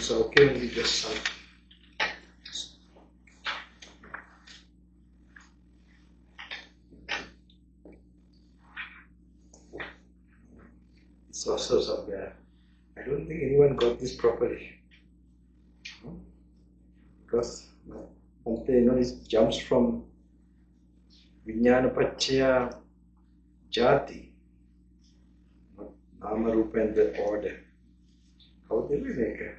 it's okay when we just some. It's also somewhere. I don't think anyone got this properly. Because this jumps from Gnanaloka Jati, Nama Rupa and the order. How did we make it?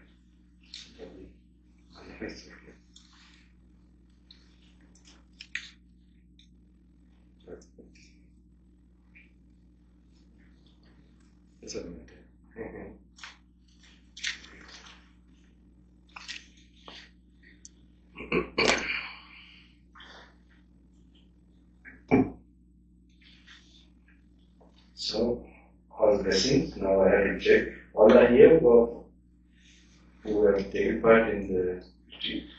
So, all blessings. Now I have to check. All are here who have taken part in the retreat.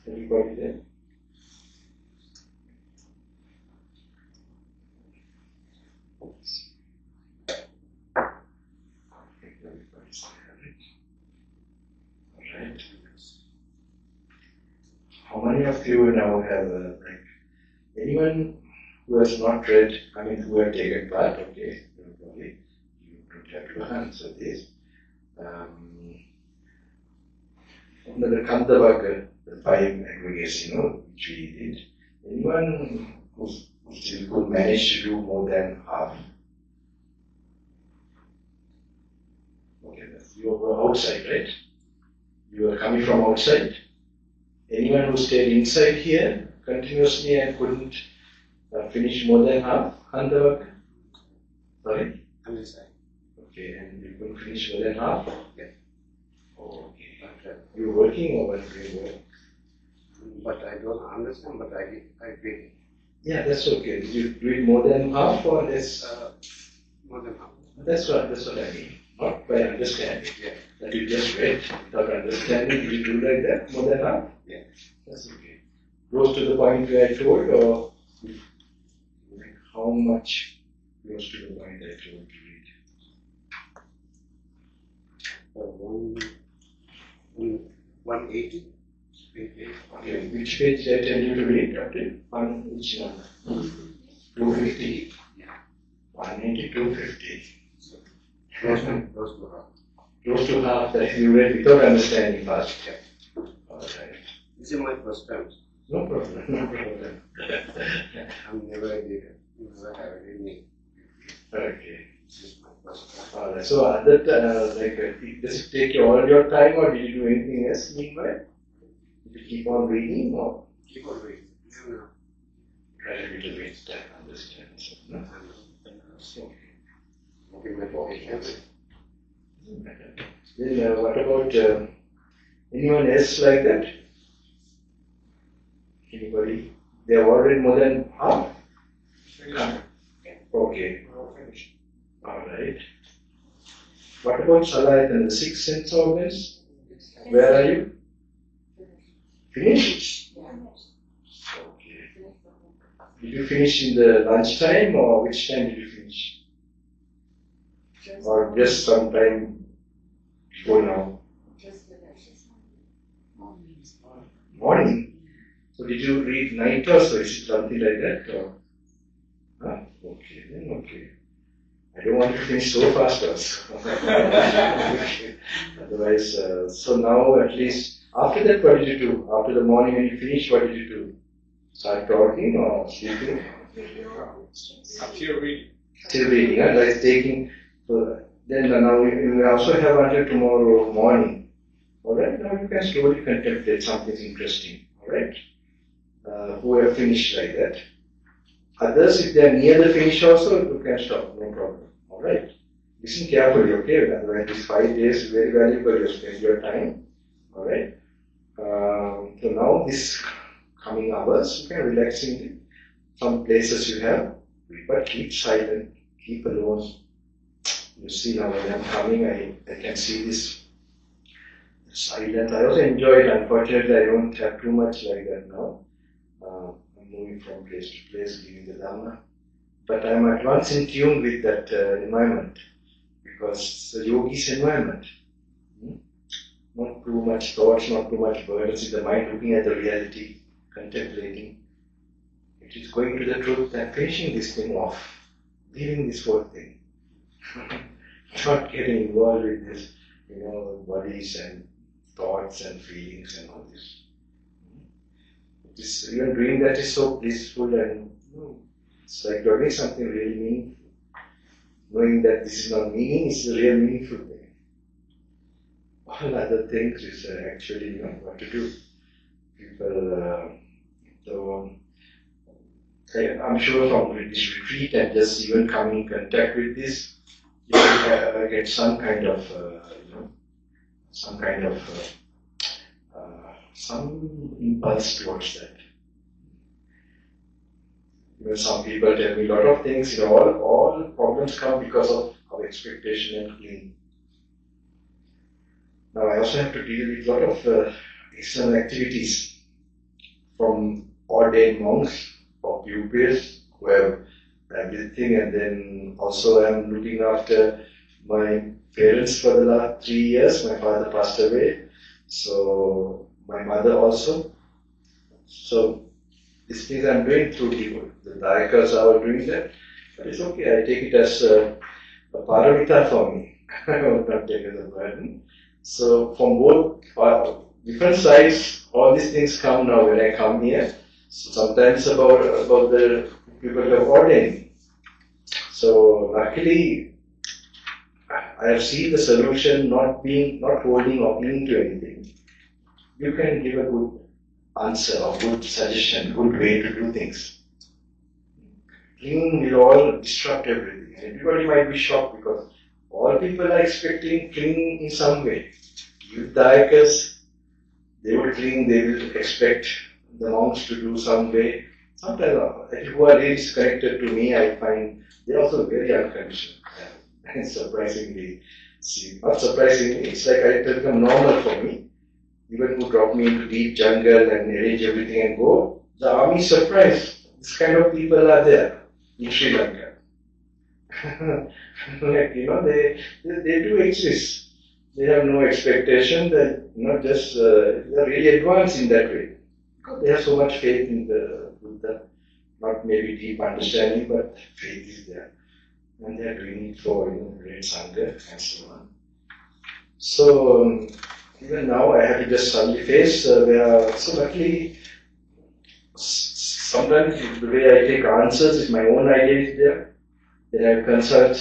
Everybody there? Everybody's there. Alright. How many of you now have anyone who has not read, who have taken part, okay, probably, you don't have to answer this. Under the Kantavaga, the 5 aggregates, which we did, anyone who still could manage to do more than half? Okay, you were outside, right? You were coming from outside? Anyone who stayed inside here continuously and couldn't finish more than half Kantavaga? Sorry? I'm inside. Okay, and you couldn't finish more than half? Yeah. Oh, okay. You're working or what doing work? But I don't understand, but I agree. Yeah, that's okay. Did you do it more than half or less? More than half. That's what I mean. Not by understanding. Yeah. That you just read without understanding. Did you do like that? More than half? Yeah. That's okay. Close to the point where I told, or how much close to the point I told to read? 180. Okay, which page did I tell you to read? Okay, on which number? 250. Yeah. 180, 250. Close to half. Close to half that you read without understanding first. Yeah. Alright. This is my first time. No problem, no problem. I'm never have any. Okay. This is my first time. Alright, so other does it take all your time or did you do anything else meanwhile? Did you keep on reading or? Keep on reading. No. Try a little bit to understand. So, no? So, Okay, my body. Then what about anyone else like that? Anybody? They have already more than half? Okay. Alright. What about Salayatana, the 6 sense organs? Where are you? Finished? Okay. Did you finish in the lunchtime or which time did you finish? Or just some time before now? Morning. So did you read night also? Is it something like that? Or? Huh? Okay, then okay. I don't want to finish so fast also. Otherwise, so now at least, after that what did you do? After the morning when you finished, what did you do? Start talking or sleeping? Still reading. Still reading, huh? Like taking, so then now we also have until tomorrow morning. Alright, now you can slowly contemplate something interesting. Alright? Who have finished like that. Others, if they are near the finish also, you can stop, no problem. Alright? Listen carefully, okay? Otherwise, these 5 days is very valuable, you spend your time. Alright? So now, this coming hours, you can relax in some places you have, but keep silent, keep alone. You see now when I'm coming, I can see this silent. I also enjoy it. Unfortunately, I don't have too much like that now. I'm moving from place to place, giving the Dhamma. But I'm at once in tune with that environment because it's a yogi's environment. not too much thoughts, not too much burdens in the mind, looking at the reality, contemplating. It is going to the truth and finishing this thing off, leaving this whole thing. Not getting involved with this, bodies and thoughts and feelings and all this. Even doing that is so blissful and it's like learning something really meaningful. Knowing that this is not meaning is the real meaningful thing. All other things is actually what to do. People, I'm sure from this retreat and just even coming in contact with this, you will get some kind of some impulse towards that. Some people tell me a lot of things, all problems come because of our expectation and clinging. Now I also have to deal with a lot of external activities from ordained monks or pupils who have everything, and then also I'm looking after my parents for the last 3 years. My father passed away, so my mother also. So these things I'm doing through people. The Dayakas are doing that, but it's okay. I take it as a paramita for me. I will not take it as a burden. So from both different sides, all these things come now when I come here. So sometimes about the people who have ordained. So luckily, I have seen the solution not holding or clinging to anything. You can give a good answer or good suggestion, good way to do things. Clinging will all disrupt everything. Everybody might be shocked because all people are expecting clinging in some way. Youth Dayakas, they will cling, they will expect the monks to do some way. Sometimes who are really connected to me, I find they're also very unconditional. And surprisingly, not surprisingly, it's like it has become normal for me. Even who drop me into deep jungle and arrange everything and go, the army is surprised. This kind of people are there in Sri Lanka. They do exist. They have no expectation that, they're really advanced in that way. Because they have so much faith in the Buddha. Not maybe deep understanding, but faith is there. And they are doing it for, great sangha and so on. So, even now I have to just suddenly face so luckily sometimes the way I take answers is my own idea is there. Then I consult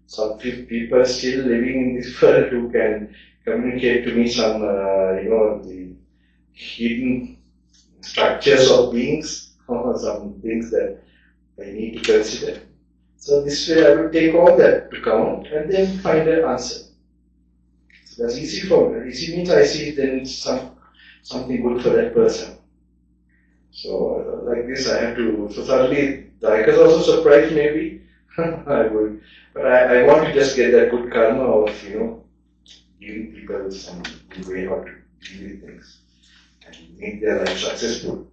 some few people still living in this world who can communicate to me some, the hidden structures of beings or some things that I need to consider. So this way I will take all that to count and then find an answer. So that's easy for me. Easy means I see then something good for that person. So like this I have to, so suddenly Dayakas also surprised maybe. I would, but I want to just get that good karma of, giving people some good way how to deal with things and make their life successful.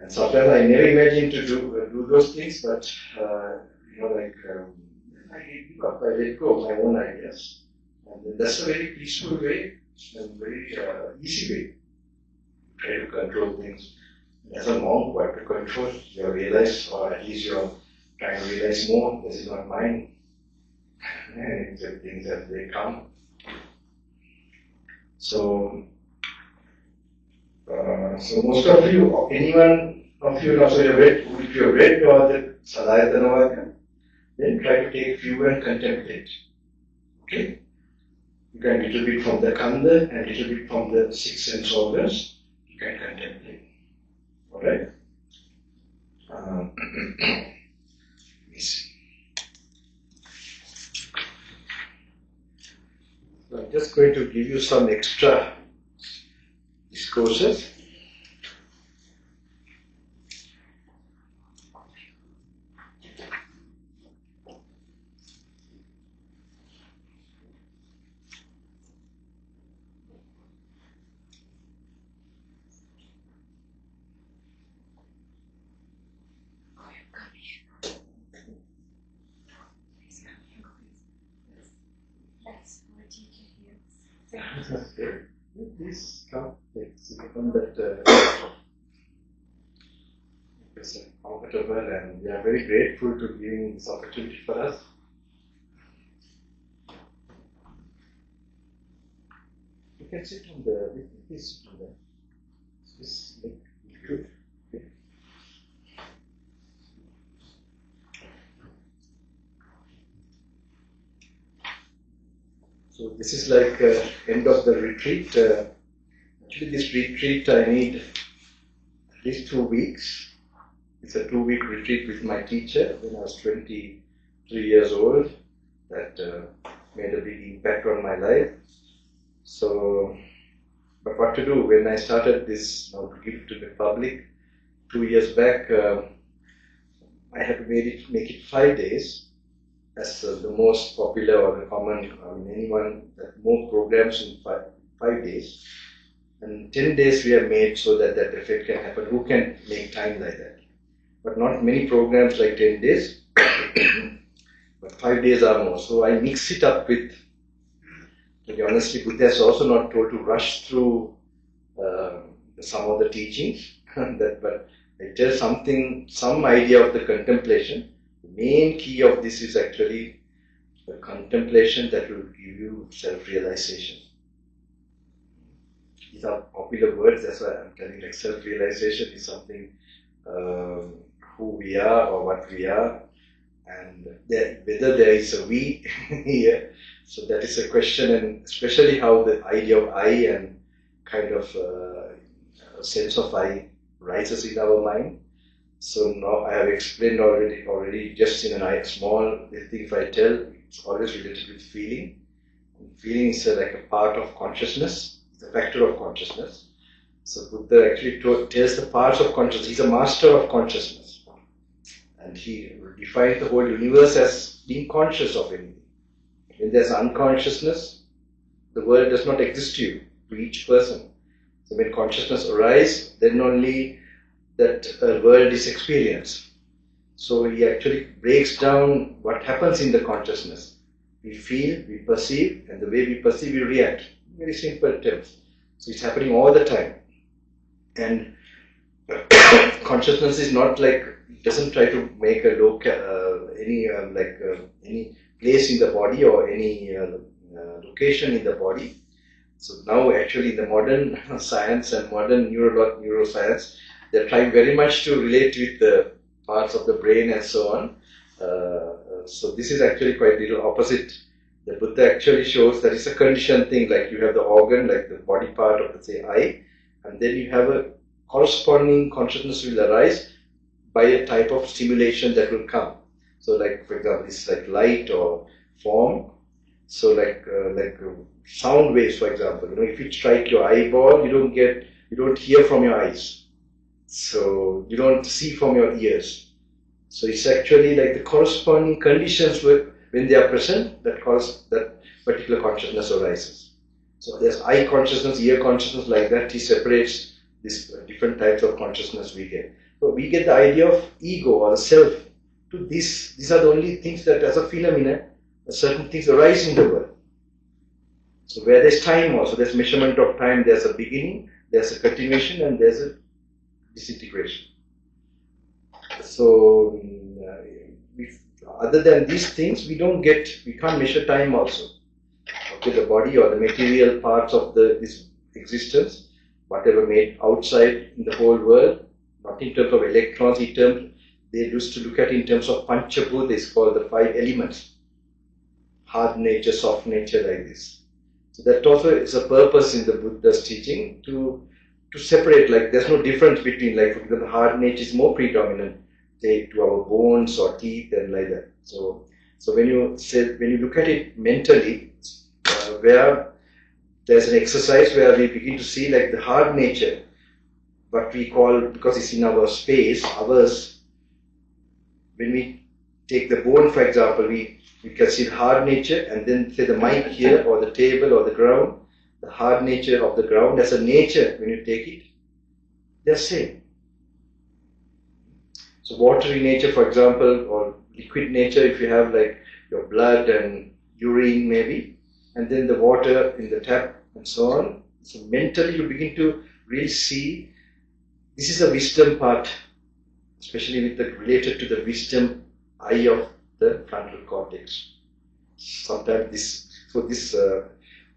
And sometimes I never imagined to do those things, but I give up, I let go of my own ideas. And that's a very peaceful way and very easy way to try to control things. As a monk, what to control, you realize, or at least you're trying to realize more, this is not mine. And accept things as they come. So most of you, anyone of you also have read, if you have read the Attanagalla, then try to take few and contemplate. Okay? You can little bit from the Kanda and little bit from the 6 sense organs, you can contemplate. Alright? Let me see. So I'm just going to give you some extra discourses. Please come. Sit on that. It's comfortable, and we are very grateful to giving this opportunity for us. You can sit on the. Please sit on the. This make good. So this is like end of the retreat. Actually, this retreat I need at least 2 weeks. It's a 2-week retreat with my teacher when I was 23 years old. That made a big impact on my life. So, but what to do when I started this now to give to the public 2 years back? I had to make it 5 days as the most popular or the common. Anyone that more programs in 5 days, and 10 days we have made so that that effect can happen. Who can make time like that? But not many programs like 10 days, but 5 days are more. So I mix it up with, to be honestly, Buddha has also not told to rush through some of the teachings, but I tell some idea of the contemplation. The main key of this is actually the contemplation that will give you self-realization. These are popular words, that's why I'm telling you, like self-realization is something who we are or what we are, and whether there is a we here. So that is a question, and especially how the idea of I and kind of sense of I rises in our mind. So now I have explained already just in a small thing. If I tell, it's always related with feeling. And feeling is like a part of consciousness. It's a factor of consciousness. So Buddha actually tells the parts of consciousness. He's a master of consciousness. And he defines the whole universe as being conscious of anything. When there's unconsciousness, the world does not exist to each person. So when consciousness arises, then only that world is experienced. So he actually breaks down what happens in the consciousness. We feel, we perceive, and the way we perceive, we react. Very simple terms. So it's happening all the time. And consciousness is not like, it doesn't try to make a any place in the body or any location in the body. So now actually in the modern science and modern neuroscience, they're trying very much to relate with the parts of the brain and so on. So this is actually quite little opposite. The Buddha actually shows that it's a conditioned thing, like you have the organ, like the body part of the say eye, and then you have a corresponding consciousness will arise by a type of stimulation that will come. So like, for example, it's like light or form. So like sound waves, for example, if you strike your eyeball, you don't hear from your eyes. So you don't see from your ears. So it's actually like the corresponding conditions when they are present, that particular consciousness arises. So there's eye consciousness, ear consciousness, like that. He separates these different types of consciousness we get. So we get the idea of ego or the self. To this, these are the only things that as a phenomena, certain things arise in the world. So where there's time also, there's measurement of time, there's a beginning, there's a continuation, and there's a disintegration. So other than these things, we can't measure time also. Okay, the body or the material parts of this existence, whatever made outside in the whole world, not in terms of electrons, they used to look at in terms of Panchabhuta, it's called the 5 elements. Hard nature, soft nature, like this. So that also is a purpose in the Buddha's teaching to separate, like there's no difference between, like for example, hard nature is more predominant, say to our bones or teeth and like that. So when you look at it mentally, where there's an exercise where we begin to see like the hard nature, what we call, because it's in our space, ours, when we take the bone, for example, we can see the hard nature, and then say the mic here or the table or the ground, the hard nature of the ground as a nature, when you take it, they're same. So watery nature, for example, or liquid nature, if you have like your blood and urine maybe, and then the water in the tap and so on. So mentally you begin to really see this is a wisdom part, especially with the related to the wisdom eye of the frontal cortex. Sometimes this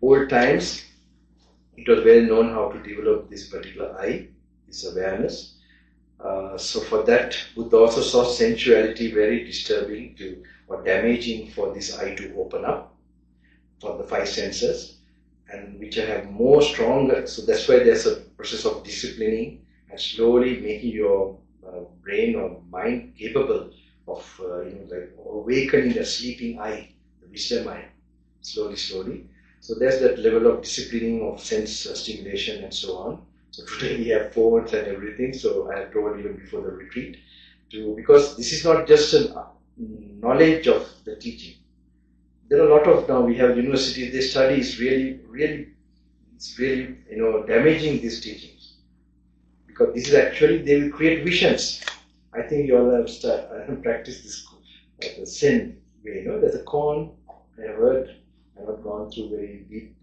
old times it was well known how to develop this particular eye, this awareness. So for that, Buddha also saw sensuality very disturbing or damaging for this eye to open up for the five senses, and which have more stronger. So that's why there's a process of disciplining and slowly making your brain or mind capable of like awakening a sleeping eye, the wisdom eye, slowly. So there's that level of disciplining of sense stimulation and so on. So today we have phones and everything. So I have told even before the retreat, because this is not just a knowledge of the teaching. There are a lot of, now we have universities, they study is really damaging these teachings, because this is actually, they will create visions. I think you all have practiced this the Zen way. There's a koan, I have heard. I have not gone through very deep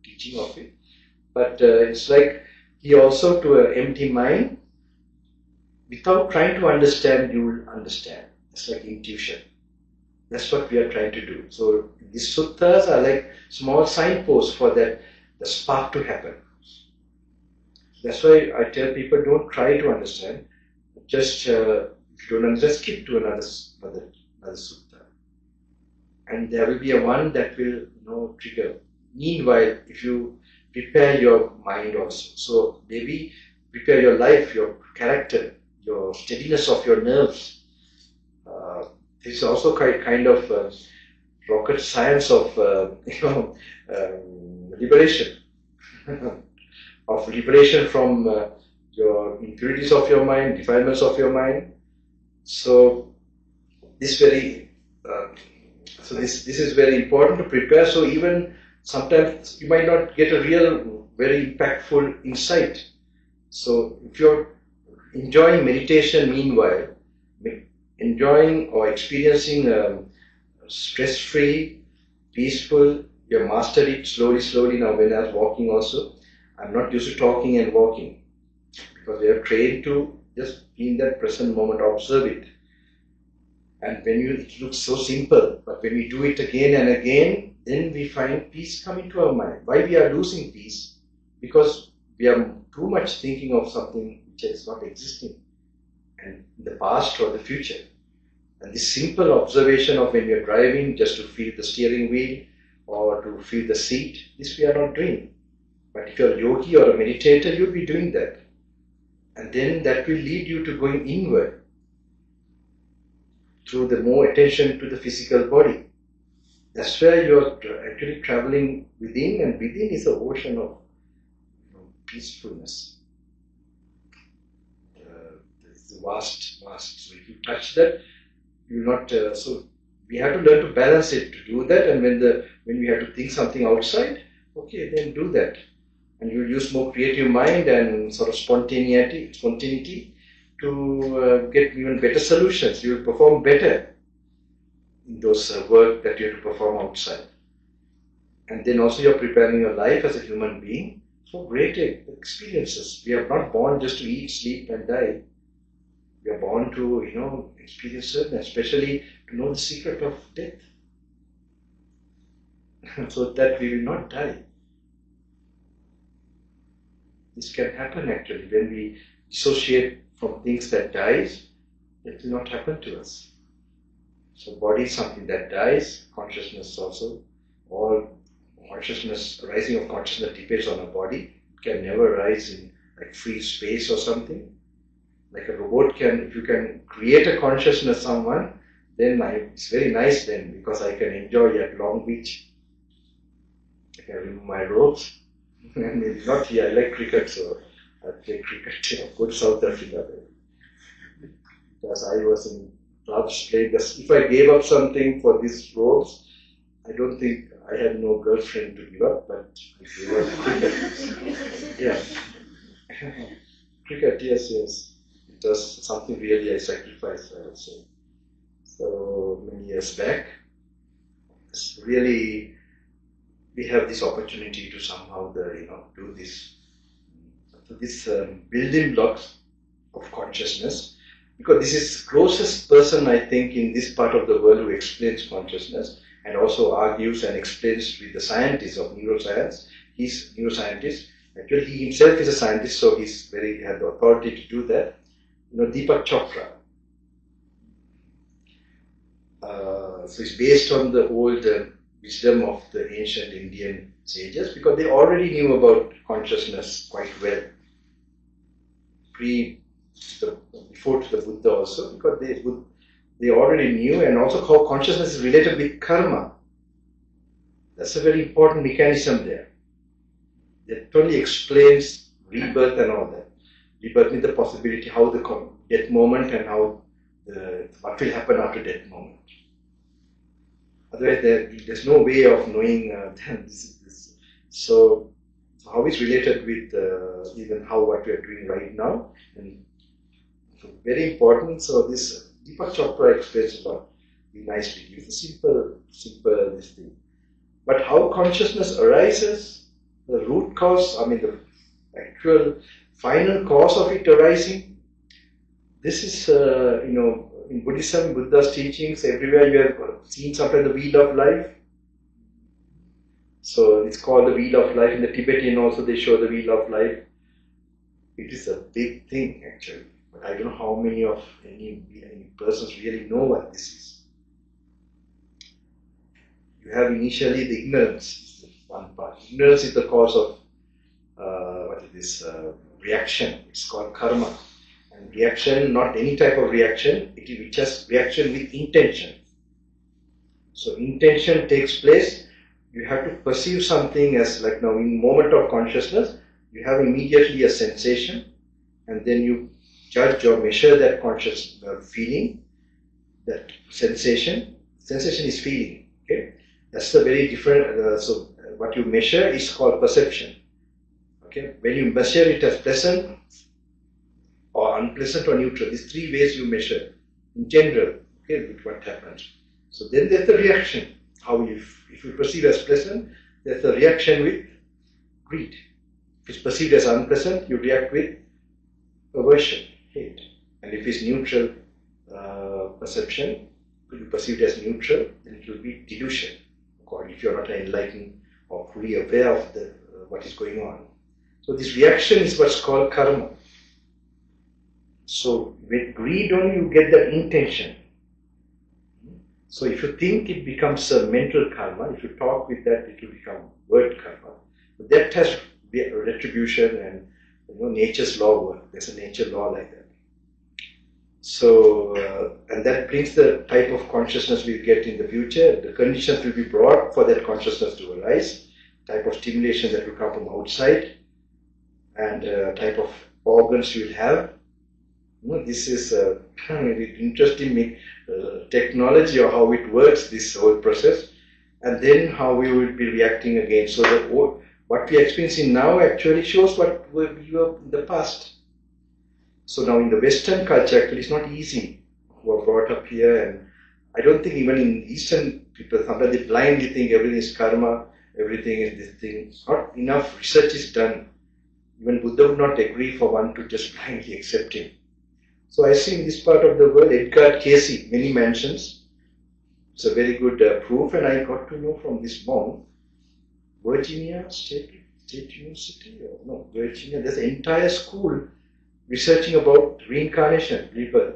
teaching of it, but it's like he also, to an empty mind, without trying to understand, you will understand. It's like intuition. That's what we are trying to do. So these suttas are like small signposts for that, the spark to happen. That's why I tell people, don't try to understand. Just if you don't understand, skip to another sutta. And there will be a one that will trigger. Meanwhile, if you prepare your mind also, so maybe prepare your life, your character, your steadiness of your nerves. This is also kind of rocket science of liberation, of liberation from your impurities of your mind, defilements of your mind. So this is very important to prepare. So even sometimes you might not get a real, very impactful insight. So if you're enjoying meditation meanwhile, enjoying or experiencing stress-free, peaceful, you have mastered it slowly. Now when I was walking also, I'm not used to talking and walking, because we are trained to just be in that present moment, observe it. And it looks so simple, but when we do it again and again, then we find peace come into our mind. Why we are losing peace? Because we are too much thinking of something which is not existing, and in the past or the future. And this simple observation of when we are driving, just to feel the steering wheel or to feel the seat, this we are not doing. But if you're a yogi or a meditator, you'll be doing that. And then that will lead you to going inward through the more attention to the physical body. That's where you're actually traveling within, and within is the ocean of peacefulness. It's vast. So if you touch that, you're not. So we have to learn to balance it to do that. And when we have to think something outside, okay, then do that. And you use more creative mind and sort of spontaneity to get even better solutions. You will perform better in those work that you have to perform outside. And then also you're preparing your life as a human being for greater experiences. We are not born just to eat, sleep and die. We are born to, experience it, and especially to know the secret of death. So that we will not die. This can happen actually. When we dissociate from things that dies, it will not happen to us. So body is something that dies, consciousness also. All consciousness, rising of consciousness depends on a body. It can never rise in like free space or something. Like a robot can, if you can create a consciousness someone, then it's very nice then, because I can enjoy at Long Beach. I can remove my robes. And maybe not here, I like cricket, so I play cricket, go to South Africa. Because I was in clubs playing this. If I gave up something for these robes, I don't think I had no girlfriend to give up, but I gave up cricket. Yeah. Cricket, yes. It was something really I sacrificed, I would say. So many years back, it's really we have this opportunity to somehow do this. So this building blocks of consciousness, because this is closest person I think in this part of the world who explains consciousness and also argues and explains with the scientists of neuroscience. He's a neuroscientist. Actually, he himself is a scientist, so he had the authority to do that. Deepak Chopra. So it's based on the old wisdom of the ancient Indian sages, because they already knew about consciousness quite well. Before to the Buddha also, because they already knew, and also how consciousness is related with karma. That's a very important mechanism there. That only explains rebirth and all that. Rebirth means the possibility, how the death moment and how what will happen after death moment. Otherwise, there's no way of knowing this. So how it's related with even what we are doing right now, and so very important. So this Deepak Chopra explains about nicely. It's a simple this thing. But how consciousness arises, the root cause, the actual final cause of it arising. This is in Buddhism, Buddha's teachings, everywhere you have seen something, the wheel of life. So it's called the wheel of life. In the Tibetan also they show the wheel of life. It is a big thing actually. But I don't know how many of any persons really know what this is. You have initially the ignorance, is the one part. Ignorance is the cause of reaction. It's called karma. And reaction, not any type of reaction, it is just reaction with intention. So intention takes place. You have to perceive something as, like now in moment of consciousness, you have immediately a sensation, and then you judge or measure that conscious feeling, that sensation. Sensation is feeling. Okay, that's a very different. So what you measure is called perception. Okay, when you measure it as pleasant or unpleasant or neutral, these three ways you measure in general. Okay, with what happens. So then there's the reaction. If you perceive as pleasant, there's a reaction with greed. If it's perceived as unpleasant, you react with aversion, hate. And if it's neutral perception, if you perceive it as neutral, then it will be delusion. Or if you're not enlightened or fully aware of what is going on. So this reaction is what's called karma. So with greed only you get that intention. So if you think, it becomes a mental karma. If you talk with that, it will become word karma. But that has retribution and nature's law work. There's a nature law like that. So and that brings the type of consciousness we'll get in the future. The conditions will be brought for that consciousness to arise. Type of stimulation that will come from outside, and type of organs you will have. This is a interesting technology of how it works, this whole process, and then how we will be reacting again. So that what we are experiencing now actually shows what we were in the past. So now in the Western culture, actually it's not easy who are brought up here, and I don't think even in Eastern people, sometimes they blindly think everything is karma, everything is this thing. Not enough research is done. Even Buddha would not agree for one to just blindly accept him. So I see in this part of the world, Edgar Cayce, many mansions. It's a very good proof, and I got to know from this monk, Virginia State University, Virginia, there's an entire school researching about reincarnation, rebirth.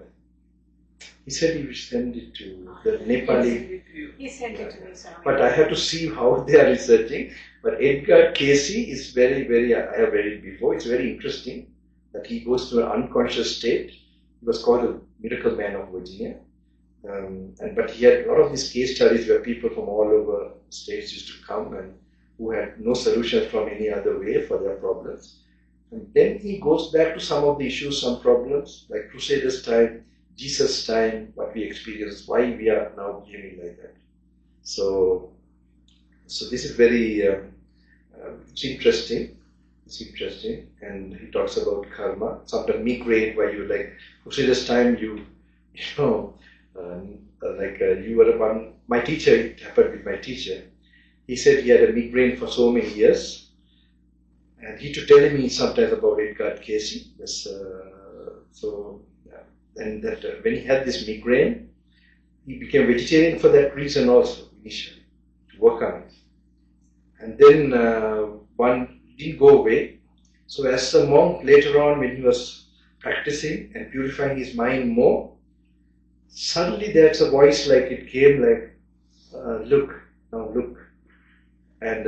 He said he will send it to the Nepali. He sent it to me, sir. But I have to see how they are researching. But Edgar Cayce is very, very, I have read it before, it's very interesting that he goes to an unconscious state. He was called the Miracle Man of Virginia. But he had a lot of these case studies where people from all over states used to come and who had no solution from any other way for their problems. And then he goes back to some of the issues, some problems, like Crusaders' time, Jesus' time, what we experienced, why we are now behaving like that. So this is very, it's interesting. It's interesting. And he talks about karma. Sometimes migraine, where you like, Crusaders' time, you were one, my teacher, it happened with my teacher. he said he had a migraine for so many years, and he to tell me sometimes about Edgar Casey. Yes, and that when he had this migraine, he became vegetarian for that reason also initially, to work on it. And then one didn't go away. So as a monk later on, when he was practicing and purifying his mind more, suddenly there's a voice like it came like, look, now look. And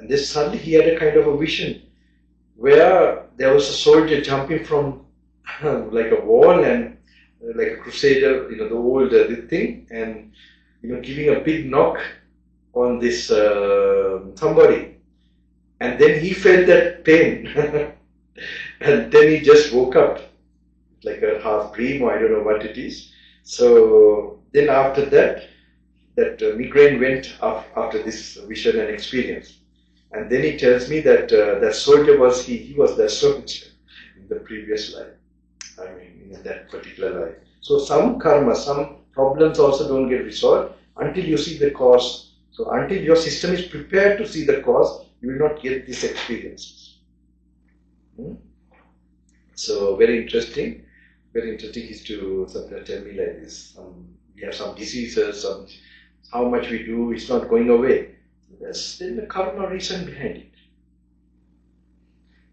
this suddenly he had a kind of a vision where there was a soldier jumping from like a wall and like a crusader, the old thing, and giving a big knock on this somebody, and then he felt that pain, and then he just woke up, like a half dream or I don't know what it is. So then after that migraine went off after this vision and experience, and then he tells me that that soldier was he was that soldier in the previous life. I mean, in that particular life. So some karma, some problems also don't get resolved until you see the cause. So until your system is prepared to see the cause, you will not get these experiences. So very interesting. Very interesting is to tell me like this. We have some diseases, how much we do, it's not going away. There's then the karma reason behind it.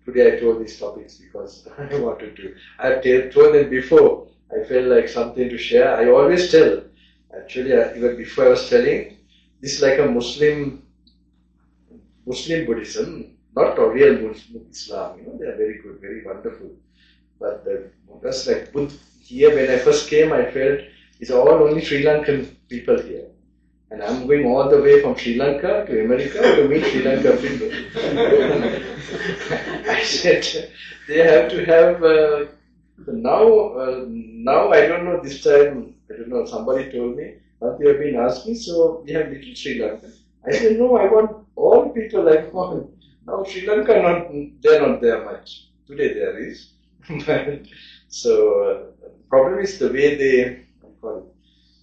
Today I told these topics because I wanted to. I've told them before. I felt like something to share. I always tell. Actually, even before I was telling, this is like a Muslim Buddhism, not a real Muslim Islam. They are very good, very wonderful. But that's like here when I first came, I felt it's all only Sri Lankan people here. And I'm going all the way from Sri Lanka to America to meet Sri Lanka people. I said, they have to have, now I don't know, this time, I don't know, somebody told me, but they have been asking, so we have little Sri Lanka. I said, no, I want all people like one. Now Sri Lanka, they're not there much. Today there is. So, the problem is the way they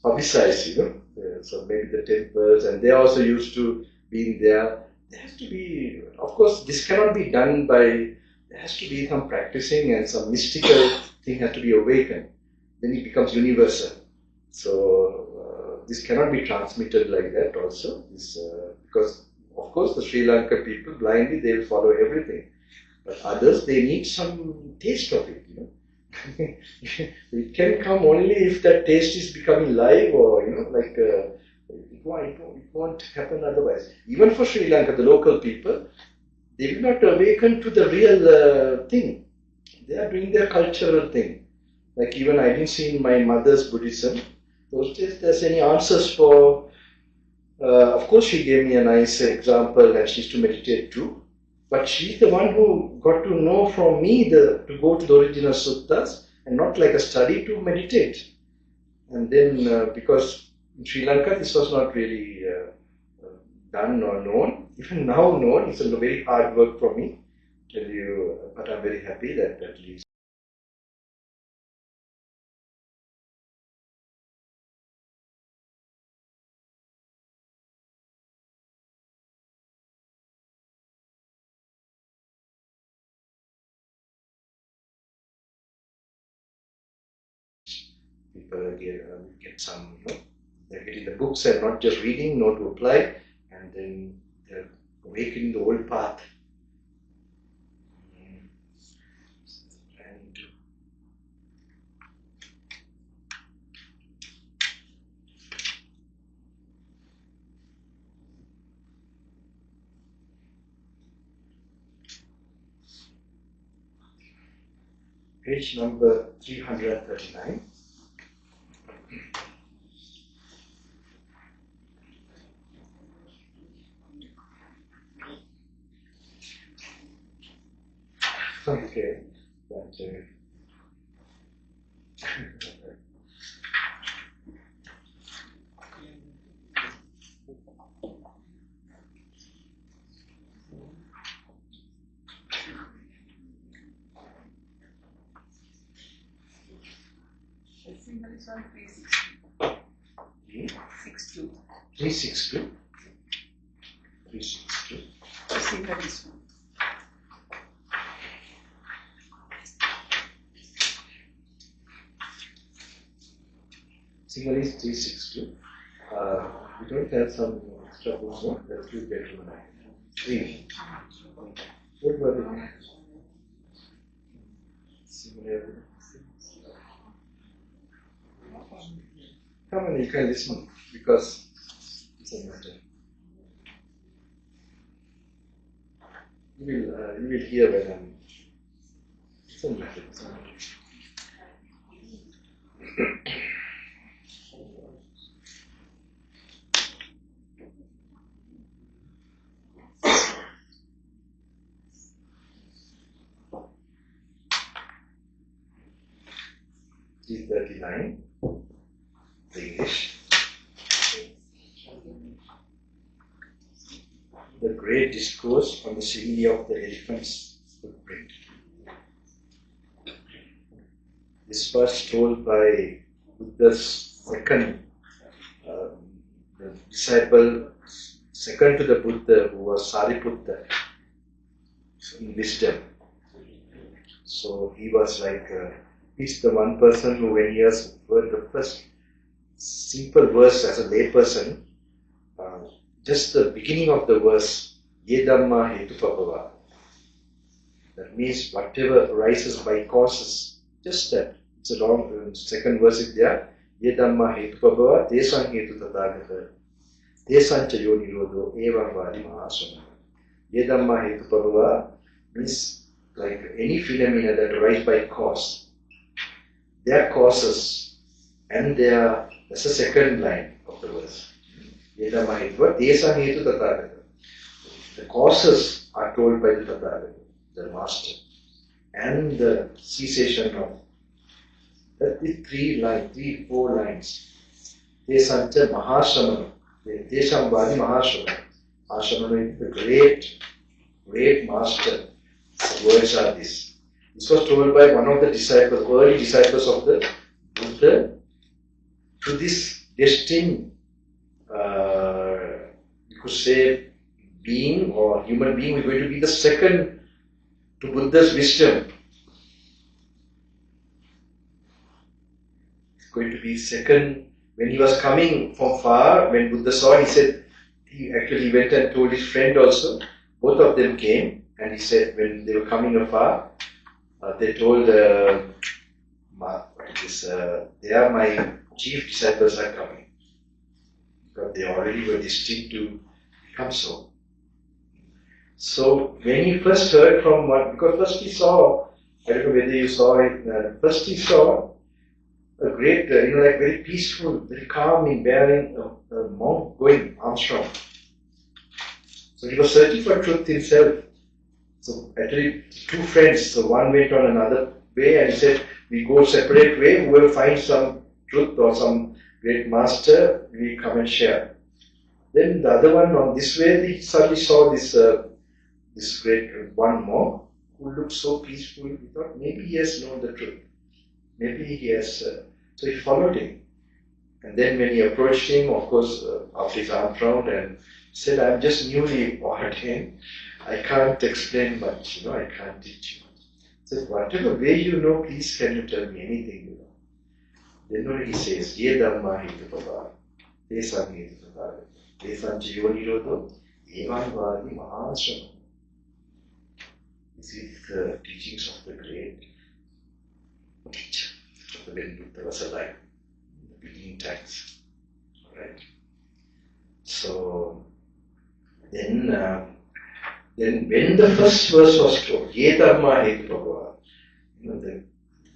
publicize, so maybe the temples, and they're also used to being there. There has to be, of course, this cannot be done by, there has to be some practicing and some mystical thing has to be awakened. Then it becomes universal. So, this cannot be transmitted like that also, because, of course, the Sri Lanka people, blindly, they will follow everything. But others, they need some taste of it, It can come only if that taste is becoming live or, it won't happen otherwise. Even for Sri Lanka, the local people, they will not awaken to the real thing. They are doing their cultural thing. Like even I didn't see in my mother's Buddhism, those days there's any answers for, of course she gave me a nice example and she used to meditate too. But she's the one who got to know from me to go to the original suttas and not like a study to meditate. And then because in Sri Lanka this was not really done or known. Even now known, it's a very hard work for me, tell you, but I'm very happy that at least. People get some, they're getting the books and not just reading, know to apply, and then they're awakening the old path. And page number 339. Okay, but, Symbol is on 362. 362. 362. See that this one. Single is 362. We don't have some extra books, no? Let's do better than that. 3. What were they? Similar. Come on, you can listen because it's a matter. You will hear when I'm. It's a matter. It's a matter. T39, English. The great discourse on the simile of the elephant's footprint. This was told by Buddha's second the disciple, second to the Buddha, who was Sariputta in wisdom. So he was like, he's the one person who, when he has heard the first simple verse as a layperson, just the beginning of the verse, Ye Dhamma Hetupabhava. That means whatever arises by causes, just that. It's a long, second verse is there. Ye Dhamma Hetupabhava, Tesang Hetu Tathagata, Tesancha Yo Nirodho, Evam Vadi Mahasana. Ye Dhamma Hetupabhava means like any phenomena that arise by cause. Their causes, and that's the second line of the verse. Yedama Hetva, Tesa Hetu Tathagata. The causes are told by the Tathagata, the Master, and the cessation of. That is 4 lines. Tesancha Mahashamana. Tesham Vadi Mahashamana. Mahashamana is the great Master. The words are this. This was told by one of the disciples, early disciples of the Buddha, to this destined, you could say, being or human being, we're going to be the second to Buddha's wisdom. It's going to be second. When he was coming from far, when Buddha saw, he said, he actually went and told his friend also, both of them came, and he said, when they were coming afar, they told, they are my chief disciples are coming. Because they already were destined to become so. So when he first heard from one, because first he saw, I don't know whether you saw it, first he saw a great, like very peaceful, very calm in bearing a monk going Armstrong. So he was searching for truth himself. So actually 2 friends, so one went on another way and he said, we go separate way, whoever finds some truth or some great master, we come and share. Then the other one on this way, he suddenly saw this great one monk who looked so peaceful. He thought maybe he has known the truth. Maybe he has, so he followed him. And then when he approached him, of course, after his arm round and said, I'm just newly ordained. I can't explain much, I can't teach you much. He said, whatever way you know, please can you tell me anything, Then only he says, Ye Dhamma Hetupabhava, Tesang Hetu Tathagata, Tesancha Yo Nirodho, Evam Vadi Mahasana. This is the teachings of the great teacher, when Buddha was alive, in the beginning times. Alright? So, then when the first verse was told, Ye Dhamma Hetupabhava,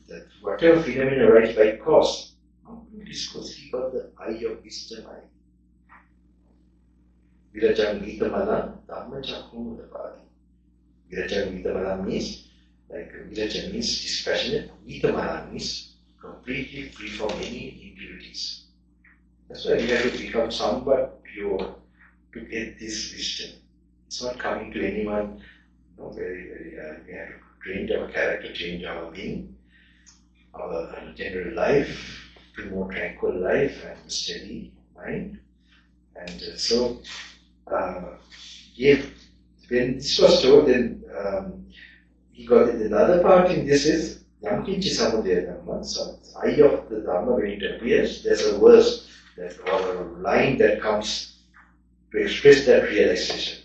that whatever phenomena arises by cause, discourse, he got the eye of wisdom eye. Virajang Gitamala, Dhamma Chakmu Udapadi. Virajang Gitamala means, like Viraja means dispassionate, Gitamala means completely free from any impurities. That's why we have to become somewhat pure to get this wisdom. It's not coming to anyone, very, we have to change our character, change our being, our general life, to more tranquil life and steady mind. And so, when this was told, then he got it. Another part in this is Yamkinchi Samudaya Dhamma. So, eye of the Dhamma, when it appears, there's a verse or a line that comes to express that realization.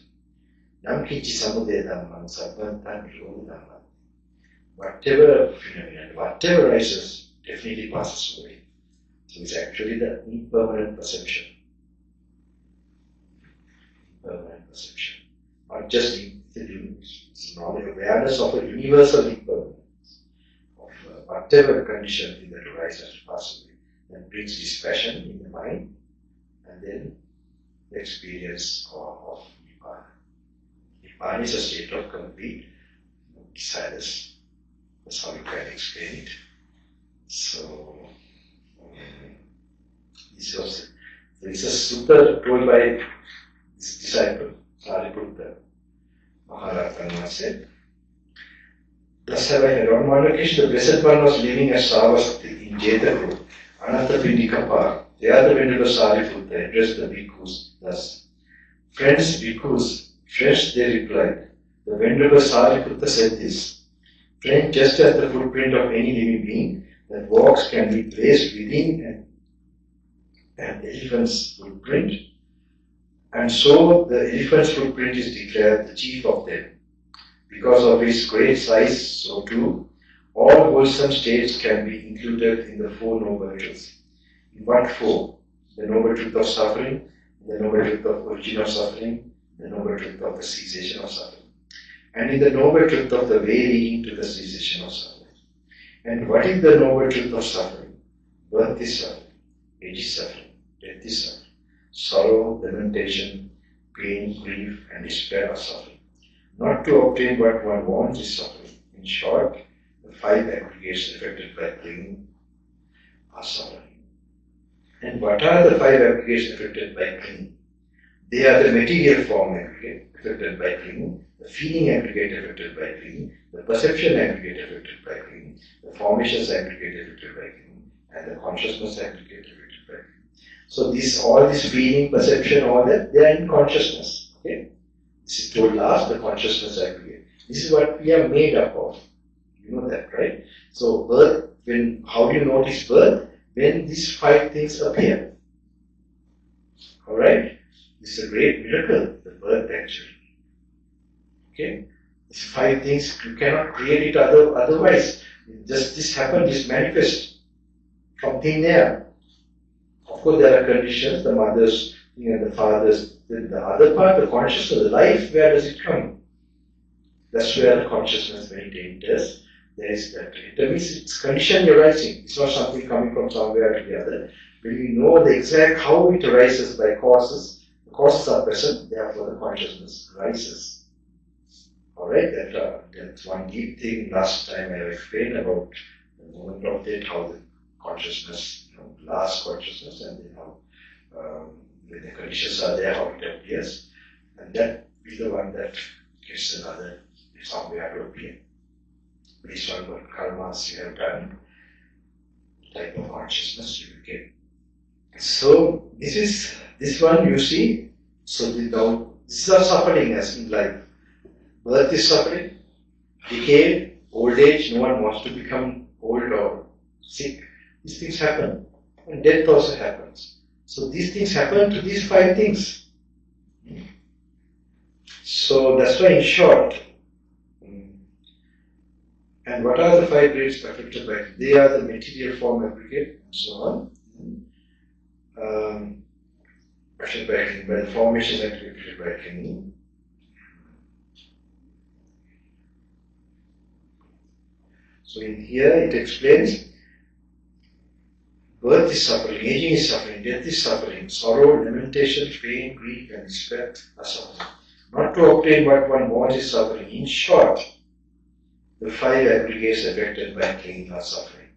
Yamkinchi Samudaya Dhamma, Sabbantan Rho Dhamma. Whatever phenomenon, whatever rises, definitely passes away. So it's actually the impermanent perception. Impermanent perception. Not just it's knowledge, awareness of a universal impermanence. Of whatever condition that arises to pass away. And brings dispassion in the mind, and then the experience of Nibbana. Nibbana is a state of complete silence. That's how you can explain it. So, this is a sutta told by this disciple, Sariputta. Maharatana said, thus have I heard on one occasion the Blessed One was living at Saravasati in Jetaguru, Anantapindika Park. There the Venerable Sariputta addressed the bhikkhus thus, friends bhikkhus, friends, they replied. The Venerable Sariputta said this, friend, just as the footprint of any living being that walks can be placed within an elephant's footprint, and so the elephant's footprint is declared the chief of them. Because of its great size, so too, all wholesome states can be included in the Four Noble Truths. In what four? The Noble Truth of Suffering, the Noble Truth of Origin of Suffering, the Noble Truth of the Cessation of Suffering, and in the Noble Truth of the way leading to the cessation of suffering. And what is the Noble Truth of suffering? Birth is suffering, age is suffering, death is suffering, sorrow, lamentation, pain, grief, and despair are suffering. Not to obtain what one wants is suffering. In short, the five aggregates affected by clinging are suffering. And what are the five aggregates affected by clinging? They are the material form aggregate affected by clinging, the feeling aggregate affected by clinging, the perception aggregate affected by clinging, the formations aggregate affected by clinging, and the consciousness aggregate affected by clinging. So all this feeling, perception, all that, they are in consciousness. Okay? This is told last, the consciousness aggregate. This is what we are made up of. You know that, right? So birth, how do you notice birth? When these five things appear. Alright? This is a great miracle, the birth actually. Okay? These five things, you cannot create it otherwise. Just this happened, this manifest from thin air. Of course, there are conditions, the mother's and the father's. The other part, the consciousness, the life, where does it come? That's where the consciousness, when it enters, there is that. That means it's conditioned arising. It's not something coming from somewhere to the other. When we know the exact how it arises by causes, the causes are present, therefore the consciousness rises. Alright, that's one deep thing. Last time I explained about the moment of death, how the consciousness, last consciousness, and then how when the conditions are there, how it appears, and that is the one that gets another somewhere to appear. Based on what karmas you have done, the type of consciousness you will get. So this one you see, so this is our suffering as in life. Birth is suffering, decay, old age, no one wants to become old or sick. These things happen, and death also happens. So these things happen to these five things. So that's why in short, and what are the five grades affected by? They are the material form aggregate and so on. Affected by clinging, by the formations affected by clinging. So in here it explains birth is suffering, aging is suffering, death is suffering, sorrow, lamentation, pain, grief, and despair are suffering. Not to obtain what one wants is suffering. In short, the five aggregates affected by clinging are suffering.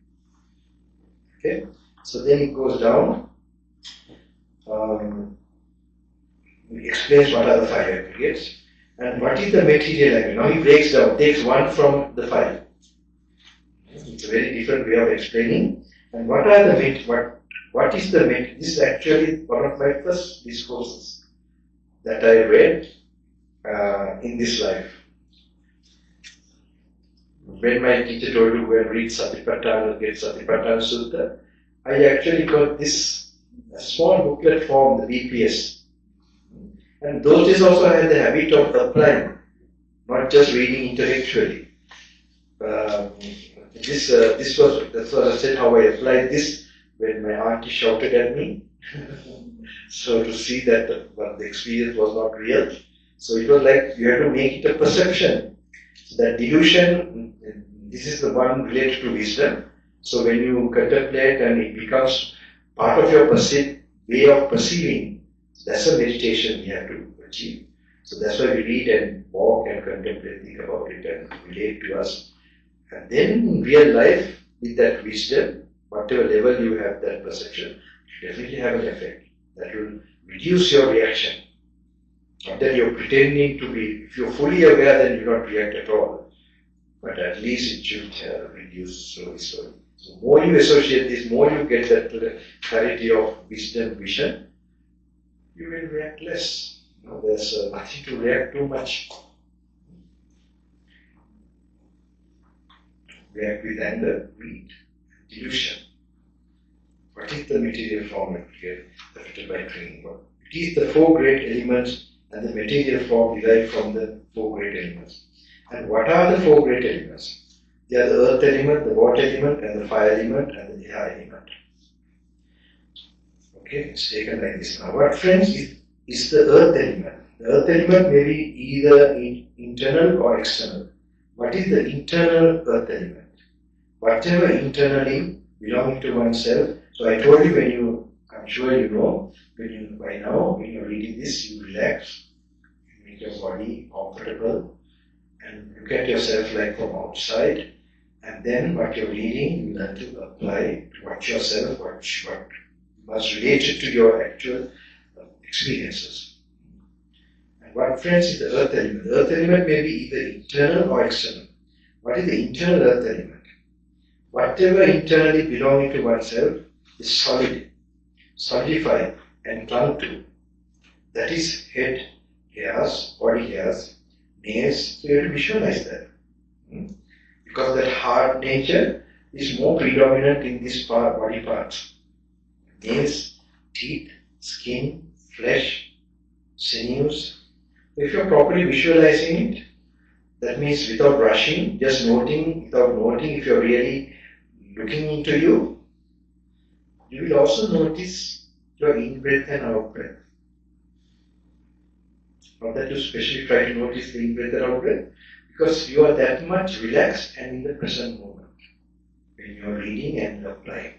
Okay? So then it goes down. He explains what are the five aggregates and what is the material aggregate. Now he breaks down, takes one from the five. It's a very different way of explaining. And what are the what is the this is actually one of my first discourses that I read in this life. When my teacher told you to go and read Satipatthana, get Satipatthana Sutta, I actually got this small booklet form, the BPS. And those days also I had the habit of applying, not just reading intellectually. That's what I said, how I applied this when my auntie shouted at me. So to see that what the experience was not real. So it was like you had to make it a perception. So that delusion, this is the one related to wisdom. So when you contemplate and it becomes part of your way of perceiving, that's a meditation we have to achieve. So that's why we read and walk and contemplate, think about it and relate to us. And then in real life, with that wisdom, whatever level you have that perception, you definitely have an effect. That will reduce your reaction. Not that you're pretending to be, if you're fully aware, then you don't react at all. But at least it should reduce slowly. So more you associate this, more you get that clarity of wisdom, vision, you will react less. There's nothing to react too much. React with anger, greed, delusion. What is the material form affected by clinging? It is the four great elements and the material form derived from the four great elements. And what are the four great elements? They are the earth element, the water element, and the fire element, and the air element. Okay, it's taken like this now. What, friends, is the earth element? The earth element may be either internal or external. What is the internal earth element? Whatever internally belonging to oneself. So I told you I'm sure you know, by now, when you're reading this, you relax, you make your body comfortable, and look at yourself like from outside, and then what you're reading, you learn to apply to watch yourself, what must relate it to your actual experiences. And what, friends, is the earth element? The earth element may be either internal or external. What is the internal earth element? Whatever internally belonging to oneself is solid, solidified and clung to. That is head, hairs, body hairs, nails. So you have to visualize that. Because that hard nature is more predominant in these body parts. Nails, teeth, skin, flesh, sinews. If you are properly visualizing it, that means without rushing, just noting, without noting, if you are really looking into you will also notice your in-breath and out-breath. Not that you especially try to notice the in-breath and out-breath, because you are that much relaxed and in the present moment when you are reading and applying.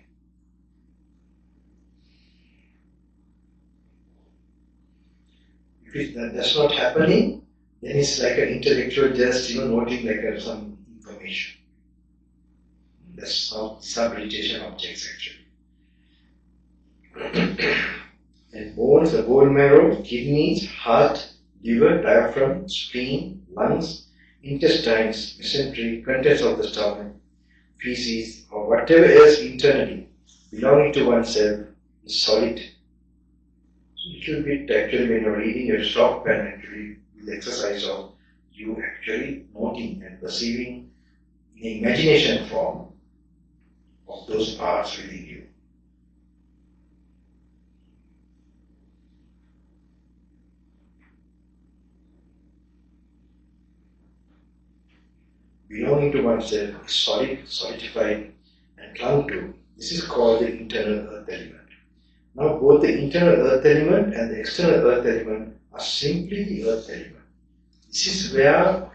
If that's not happening, then it's like an intellectual just noting like some information. That's not some meditation objects actually. And bones, the bone marrow, kidneys, heart, liver, diaphragm, spleen, lungs, intestines, mesentery, contents of the stomach, feces, or whatever else internally belonging to oneself is solid. So little bit actually when you're reading, you stop and actually with the exercise of you actually noting and perceiving in imagination form of those parts within you. Belonging to oneself is solid, solidified, and clung to. This is called the internal earth element. Now, both the internal earth element and the external earth element are simply the earth element. This is where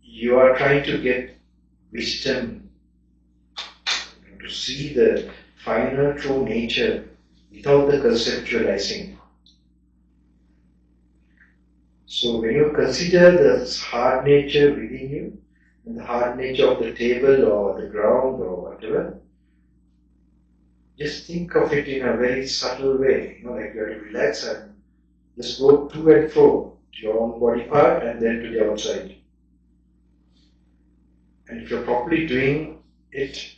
you are trying to get wisdom, to see the final true nature without the conceptualizing. So, when you consider the hard nature within you, and the hard nature of the table or the ground or whatever, just think of it in a very subtle way, like you have to relax and just go to and fro to your own body part and then to the outside. And if you're properly doing it,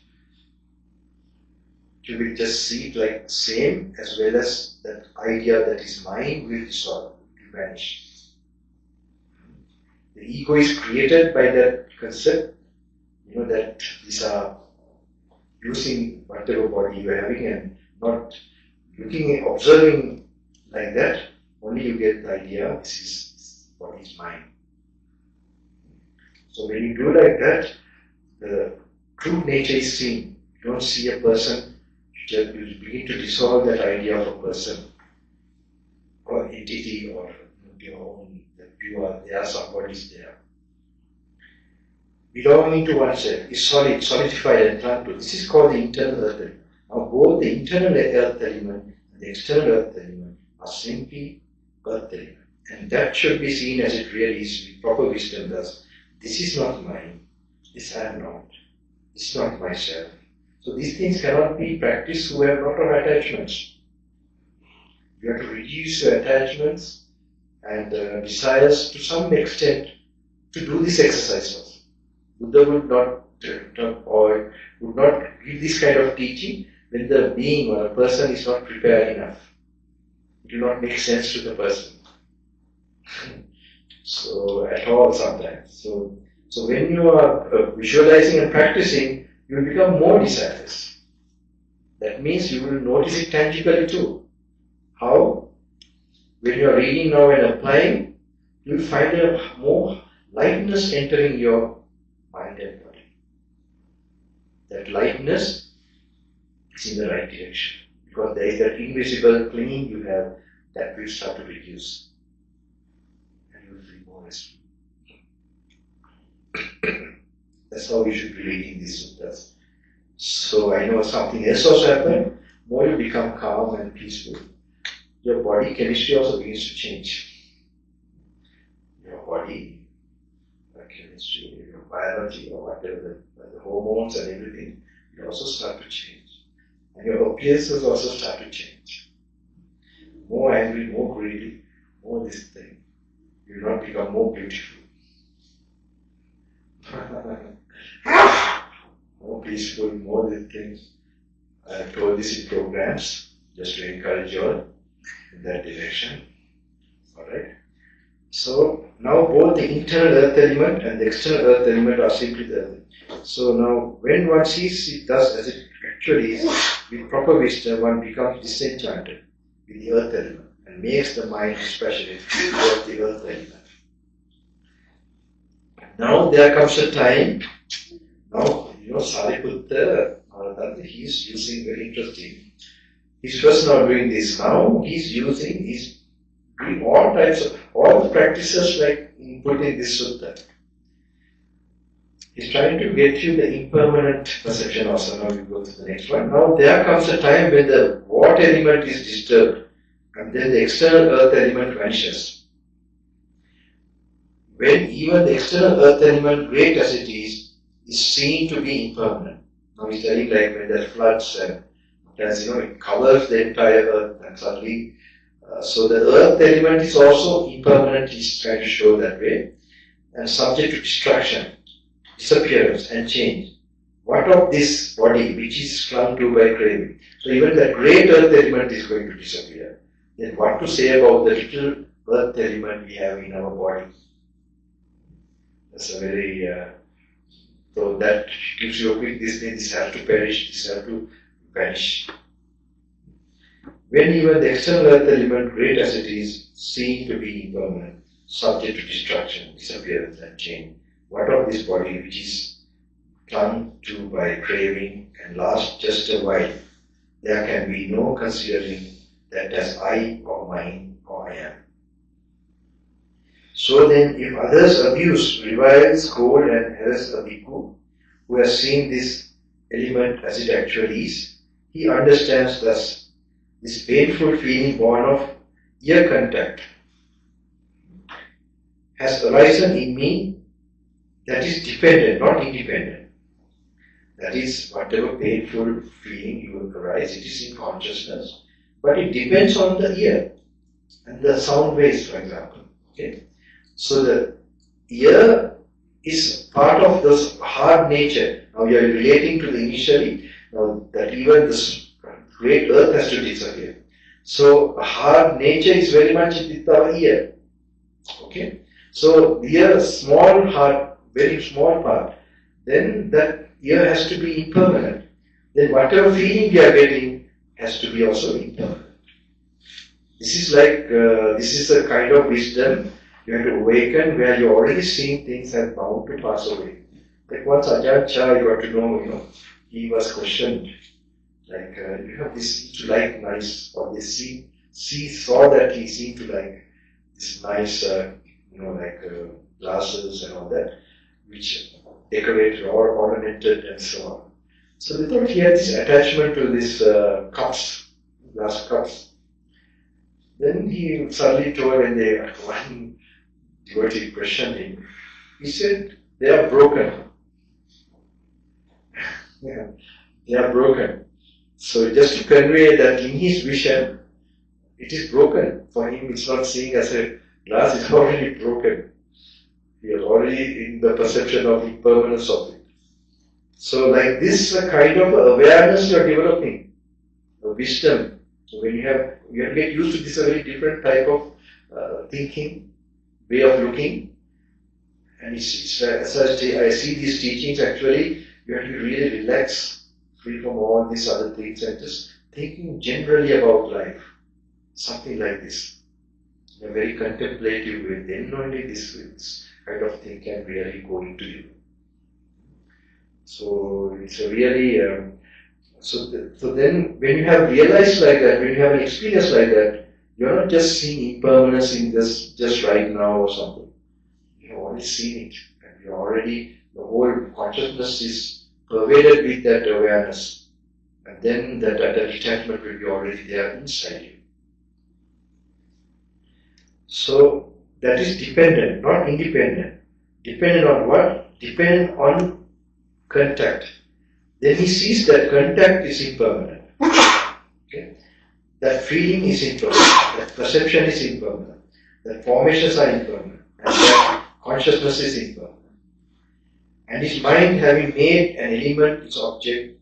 you will just see it like the same, as well as that idea that is mine will dissolve, will vanish. The ego is created by that concept, that these are using whatever body you are having and not looking, observing like that, only you get the idea, this body is mine. So when you do like that, the true nature is seen. You don't see a person, you begin to dissolve that idea of a person or entity or your own, that you are there, somebody is there. Belonging to oneself is solid, solidified and clung to. This is called the internal earth element. Now both the internal earth element and the external earth element are simply earth element. And that should be seen as it really is with proper wisdom. Thus, this is not mine, this I am not, this is not myself. So these things cannot be practiced who have a lot of attachments. You have to reduce your attachments and desires to some extent to do this exercise also. Buddha would not would not give this kind of teaching when the being or a person is not prepared enough. It will not make sense to the person. So at all sometimes. So when you are visualizing and practicing, you will become more desireless. That means you will notice it tangibly too. How? When you are reading now and applying, you will find a more lightness entering your mind and body. That lightness is in the right direction. Because there is that invisible clinging you have that will start to reduce. And you will feel more restful. That's how we should be reading these suttas. So I know something else also happened. More you become calm and peaceful, your body chemistry also begins to change. Your body chemistry, your biology or whatever, the hormones and everything, will also start to change. And your appearances also start to change. More angry, more greedy, more this thing. You will not become more beautiful. More peaceful, more these things. I have told this in programs, just to encourage you all in that direction. Alright? So now both the internal earth element and the external earth element are simply the. So now when one sees it thus as it actually is, with proper wisdom one becomes disenchanted with the earth element and makes the mind dispassionate towards the earth element. Now there comes a time, now Sariputta, he is using very interesting. He's first now doing this. Now he's doing all the practices like put in this sutta. He's trying to get you the impermanent perception also. Now we go to the next one. Now there comes a time when the water element is disturbed and then the external earth element vanishes. When even the external earth element, great as it is seen to be impermanent. Now he's telling like when there floods and it covers the entire earth and suddenly so the earth element is also impermanent, he's trying to show that way, and subject to destruction, disappearance and change. What of this body which is clung to by craving? So even the great earth element is going to disappear. Then what to say about the little earth element we have in our body? That's a very, so that gives you a quick this has to perish, this has to vanish. When even the external earth element, great as it is, seen to be impermanent, subject to destruction, disappearance and change, what of this body which is clung to by craving and lasts just a while? There can be no considering that as I or mine or I am. So then, if others abuse, reviles, scold and harass a bhikkhu who has seen this element as it actually is, he understands thus this painful feeling born of ear contact has arisen in me that is dependent, not independent. That is, whatever painful feeling you will arise, it is in consciousness, but it depends on the ear and the sound waves, for example. Okay? So the ear is part of this hard nature. Now we are relating to the initially, now that even this great earth has to disappear. So hard nature is very much with our ear. Okay? So ear, small heart, very small part, then that ear has to be impermanent. Then whatever feeling we are getting has to be also impermanent. This is like, this is a kind of wisdom you have to awaken where you're already seeing things are bound to pass away. Like once Ajahn Chah, you got to know, he was questioned, like, you have this to like nice, or they saw that he seemed to like this nice, glasses and all that, which decorated or ornamented and so on. So they thought he had this attachment to this cups, glass cups. Then he suddenly told, when one devotee questioned him, he said, they are broken. Yeah, they are broken. So just to convey that in his vision, it is broken. For him, it's not seeing as a glass, it's already broken. He is already in the perception of impermanence of it. So like this kind of awareness you are developing, a wisdom. So when you have to get used to this very different type of thinking, way of looking. And it's as I see these teachings, actually, you have to really relax, free from all these other things, and just thinking generally about life. Something like this. In a very contemplative way. Then only this kind of thing can really go into you. So it's a really, so then when you have realized like that, when you have an experience like that, you're not just seeing impermanence in this just right now or something. You have already seen it, and you already, the whole consciousness is pervaded with that awareness, and then that detachment will be already there inside you. So that is dependent, not independent. Dependent on what? Dependent on contact. Then he sees that contact is impermanent. Okay? That feeling is impermanent. That perception is impermanent. That formations are impermanent. And that consciousness is impermanent. And his mind, having made an element its object,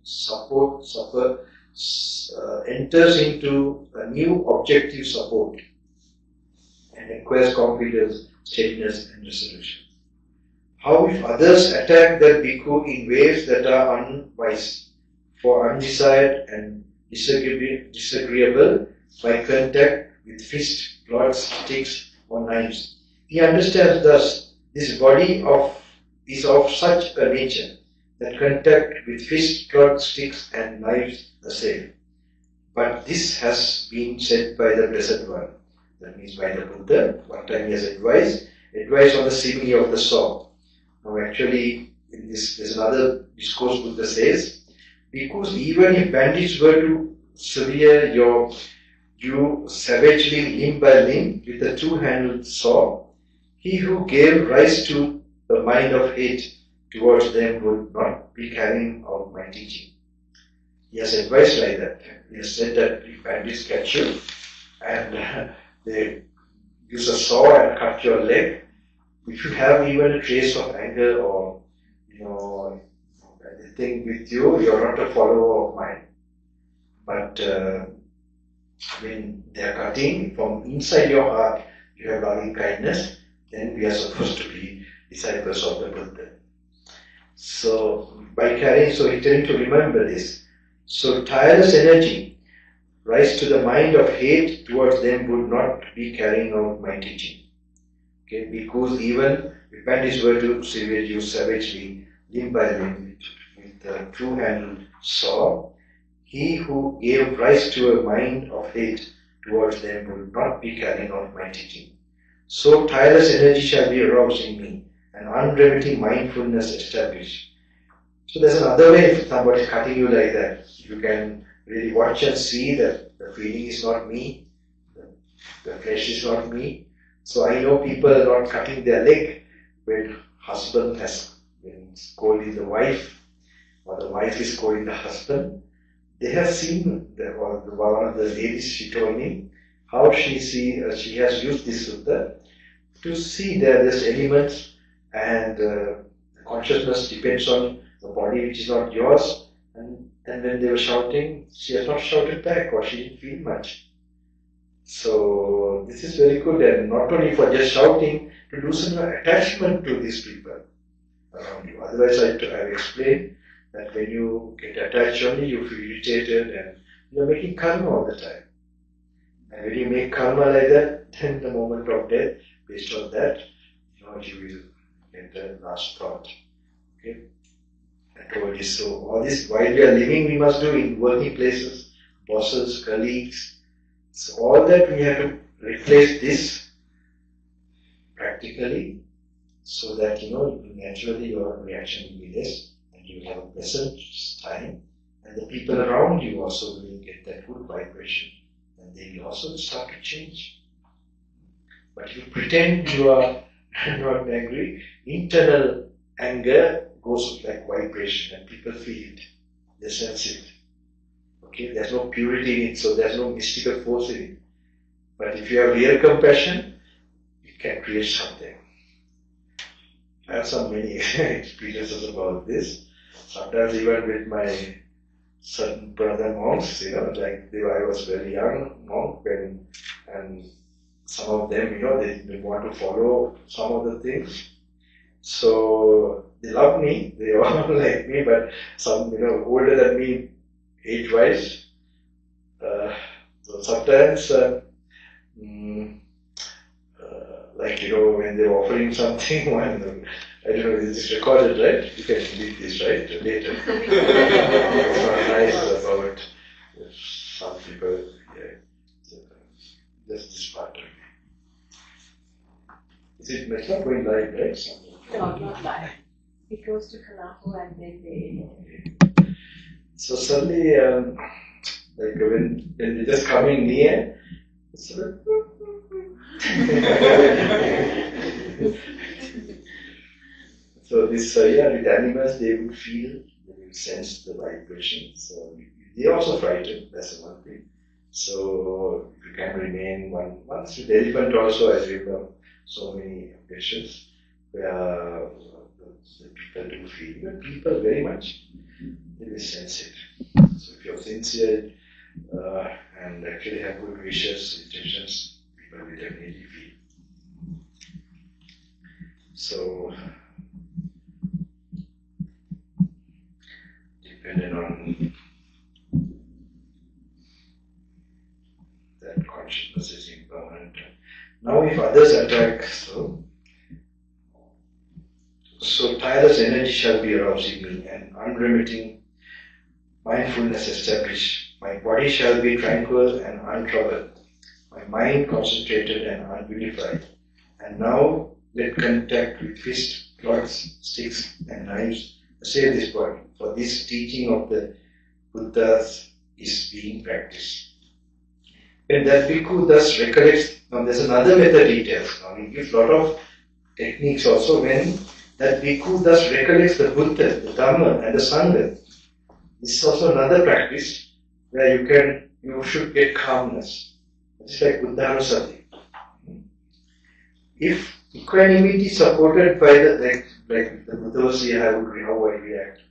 enters into a new objective support and acquires confidence, steadiness, and resolution. How if others attack that bhikkhu in ways that are unwise, for undesired and disagreeable by contact with fist, clods, sticks, or knives? He understands thus this body is of such a nature that contact with fist, clods, sticks, and knives are safe. But this has been said by the Blessed One. That means by the Buddha. One time he has advised on the simile of the saw. Now actually, in this, there's another discourse Buddha says, because even if bandits were to sever you savagely limb by limb with a two-handled saw, he who gave rise to the mind of hate towards them would not be carrying out my teaching. He has advised like that. He has said that if bandits catch you and they use a saw and cut your leg, if you have even a trace of anger or, anything with you, you're not a follower of mine. But when they are cutting from inside your heart, you have loving kindness, then we are supposed to be disciples of the Buddha. So, by carrying, so he telling to remember this. So, tireless energy rise to the mind of hate towards them would not be carrying out my teaching. Okay, because even if bandits were to sever you savagely, limb by limb, with a two-handled saw, he who gave rise to a mind of hate towards them would not be carrying out my teaching. So tireless energy shall be aroused in me, and unremitting mindfulness established. So there's another way if somebody is cutting you like that. You can really watch and see that the feeling is not me, the flesh is not me. So I know people are not cutting their leg when husband has been scolding the wife, or the wife is scolding the husband. They have seen, one of the ladies, she told me, how she has used this sutta to see that there's elements and consciousness depends on the body which is not yours, and when they were shouting, she has not shouted back or she didn't feel much. So this is very good, and not only for just shouting, to do some attachment to these people around you. Otherwise, I've explained that when you get attached only, you feel irritated and you're making karma all the time. And when you make karma like that, then the moment of death, based on that, you will get the last thought. Okay? I told you so. All this, while we are living, we must do in working places, bosses, colleagues. So all that we have to replace this practically, so that naturally your reaction will be less, and you will have a pleasant time, and the people around you also will get that good vibration, and they will also start to change. But if you pretend you are not angry, internal anger goes like vibration, and people feel it, they sense it. Okay, there's no purity in it, so there's no mystical force in it. But if you have real compassion, it can create something. I have so many experiences about this. Sometimes even with my certain brother monks, like I was very young monk, and some of them, they want to follow some of the things. So they love me, they all like me, but some, older than me age-wise. So sometimes, when they're offering something, I don't know, is this recorded, right? You can delete this, right? Later. It's not nice about some people, just this part. Is it not going live, right? No, not live. It goes to Kanaho and then they... So suddenly, when they're just coming near, it's like, so this, with animals, they will feel, they will sense the vibration. So they also frightened, that's one thing. So if you can remain once with the elephant also, I remember so many occasions where the people do feel, even people very much, they will sense it. So if you're sincere and actually have good wishes, intentions, people will definitely feel. So, depending on that, consciousness is impermanent. Now if others attack, so tireless energy shall be arousing me, and unremitting mindfulness established. My body shall be tranquil and untroubled, my mind concentrated and ununified. And now let contact with fist, clods, sticks and knives assail this body, for this teaching of the Buddhas is being practiced. When that bhikkhu thus recollects, now there's another method he tells. Now he gives a lot of techniques also. When that bhikkhu thus recollects the Buddha, the Dhamma and the Sangha, this is also another practice where you should get calmness. It's like Buddhanusati. If equanimity supported by like the Buddha was here, how I react.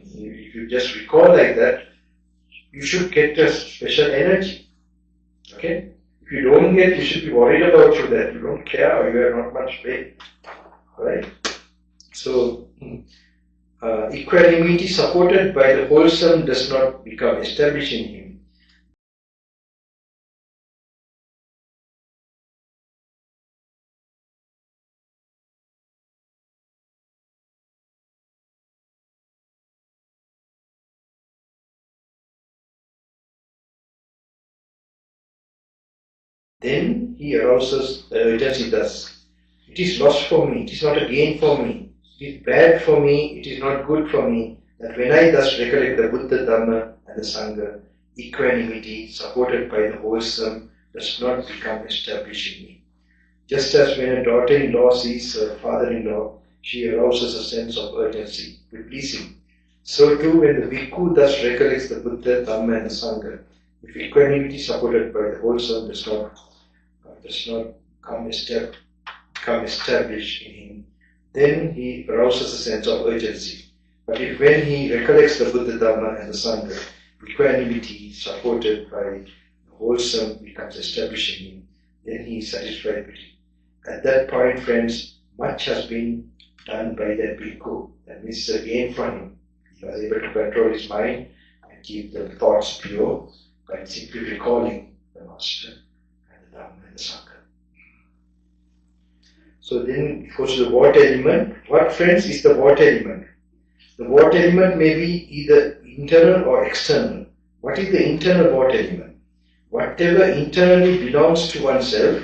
If you just recall like that, you should get a special energy. Okay? If you don't get, you should be worried about that. You don't care, or you have not much faith. Alright? So, equanimity supported by the wholesome does not become established in him. Then he arouses the urgency thus. It is lost for me, it is not a gain for me, it is bad for me, it is not good for me, that when I thus recollect the Buddha, Dhamma and the Sangha, equanimity supported by the wholesome does not become established in me. Just as when a daughter-in-law sees her father-in-law, she arouses a sense of urgency to please him. So too when the bhikkhu thus recollects the Buddha, Dhamma and the Sangha, if equanimity supported by the wholesome does not come established in him, then he arouses a sense of urgency. But if when he recollects the Buddha, Dhamma and the Sangha, equanimity supported by the wholesome becomes established in him, then he is satisfied with it. At that point, friends, much has been done by that bhikkhu. That means it's a gain for him. He was able to control his mind and keep the thoughts pure by simply recalling the Master and the Dhamma and the Sangha. So then it goes to the water element. What, friends, is the water element? The water element may be either internal or external. What is the internal water element? Whatever internally belongs to oneself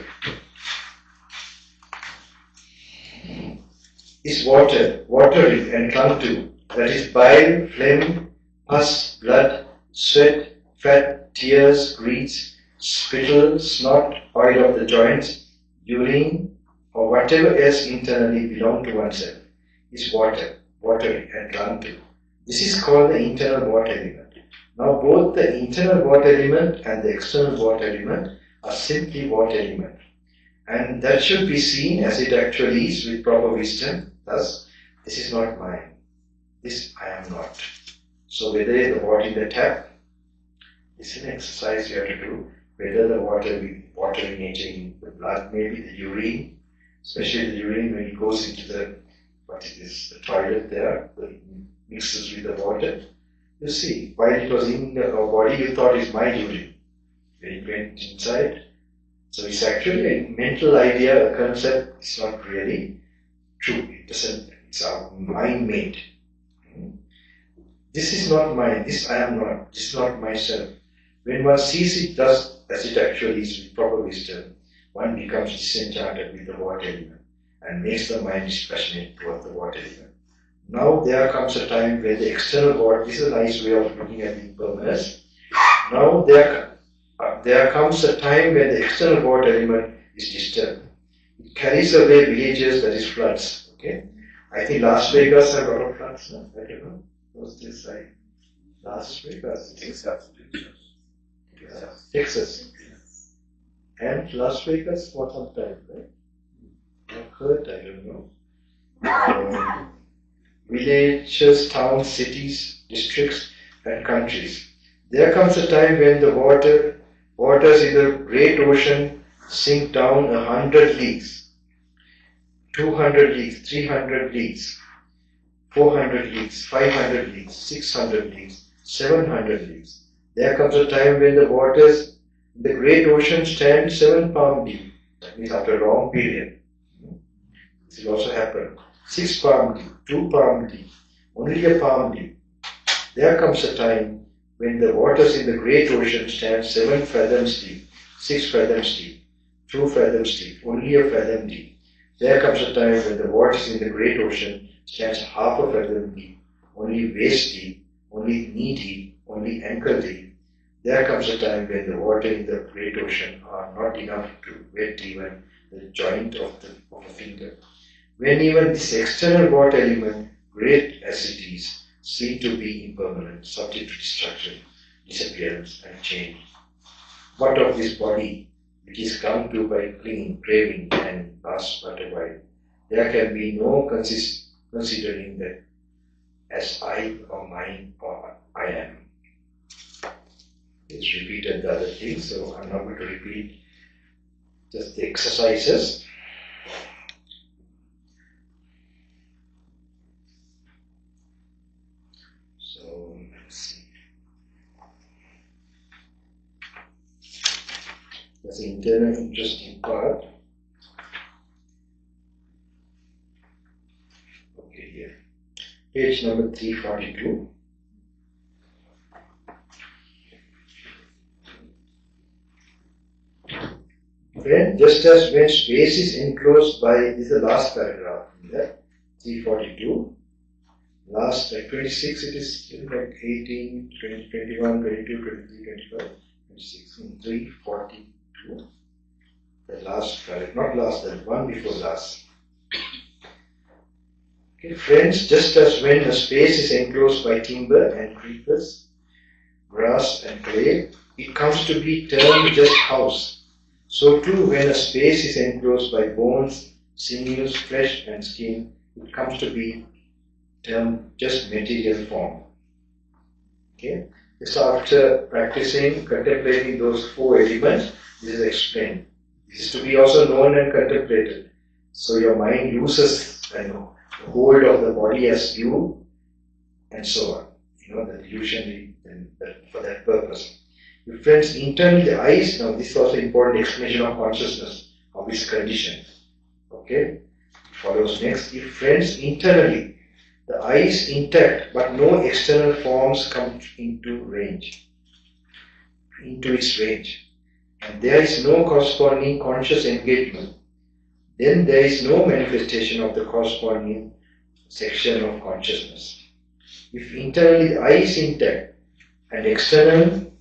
is water, watery and clung to. That is bile, phlegm, pus, blood, sweat, fat, tears, grease, spittle, snot, oil of the joints, urine, or whatever else internally belong to oneself is water, watery and clung to. This is called the internal water element. Now both the internal water element and the external water element are simply water element. And that should be seen as it actually is with proper wisdom. Thus, this is not mine. This I am not. So whether the water in the tap, this is an exercise you have to do. Whether the water originating the blood, maybe the urine, especially the urine when it goes into the the toilet there, it mixes with the water. You see, while it was in our body, you thought it's my urine. When it went inside, so it's actually a mental idea, a concept. It's not really true. It doesn't. It's our mind made. This is not mine. This I am not. This is not myself. When one sees it thus as it actually is with proper wisdom, one becomes disenchanted with the water element and makes the mind dispassionate toward the water element. Now there comes a time when the external water, this is a nice way of looking at the impermanence. Now there comes a time when the external water element is disturbed. It carries away villages, that is floods. Okay, I think Las Vegas had a lot of floods. No? I don't know. Was this like Las Vegas? Texas. And Las Vegas for some time, right? I've heard, I don't know. Villages, towns, cities, districts, and countries. There comes a time when the waters in the great ocean sink down 100 leagues, 200 leagues, 300 leagues, 400 leagues, 500 leagues, 600 leagues, 700 leagues. There comes a time when the waters in the great ocean stand 7 palm deep. That means after a long period. This will also happen. 6 palm deep, 2 palm deep, only a palm deep. There comes a time when the waters in the great ocean stand 7 fathoms deep, 6 fathoms deep, 2 fathoms deep, only a fathom deep. There comes a time when the waters in the great ocean stands half a fathom deep, only waist deep, only knee deep, only ankle deep. There comes a time when the water in the great ocean are not enough to wet even the joint of a finger. When even this external water element, great as it is, seem to be impermanent, subject to destruction, disappearance, and change. What of this body, which is come to by clinging, craving, and lasts but a while? There can be no considering that as I or mine or I am. It's repeated the other thing, so I'm not going to repeat just the exercises. So let's see. That's the internal interesting part. Okay, here. Page number 342. When, just as when space is enclosed by, this is the last paragraph in that, 342. Last, like 26, it is like 18, 20, 21, 22, 23, 25, 26, 342. The last paragraph, not last, the one before last. Okay, friends, just as when a space is enclosed by timber and creepers, grass and clay, it comes to be termed just house. So too, when a space is enclosed by bones, sinews, flesh and skin, it comes to be termed just material form. Okay? So after practicing, contemplating those 4 elements, this is explained. This is to be also known and contemplated. So your mind loses, the hold of the body as you, and so on. The illusion for that purpose. If friends, internally the eyes, now this is also important explanation of consciousness, of its condition. Okay? It follows next. If friends, internally the eye is intact, but no external forms come into its range, and there is no corresponding conscious engagement, then there is no manifestation of the corresponding section of consciousness. If internally the eye is intact and external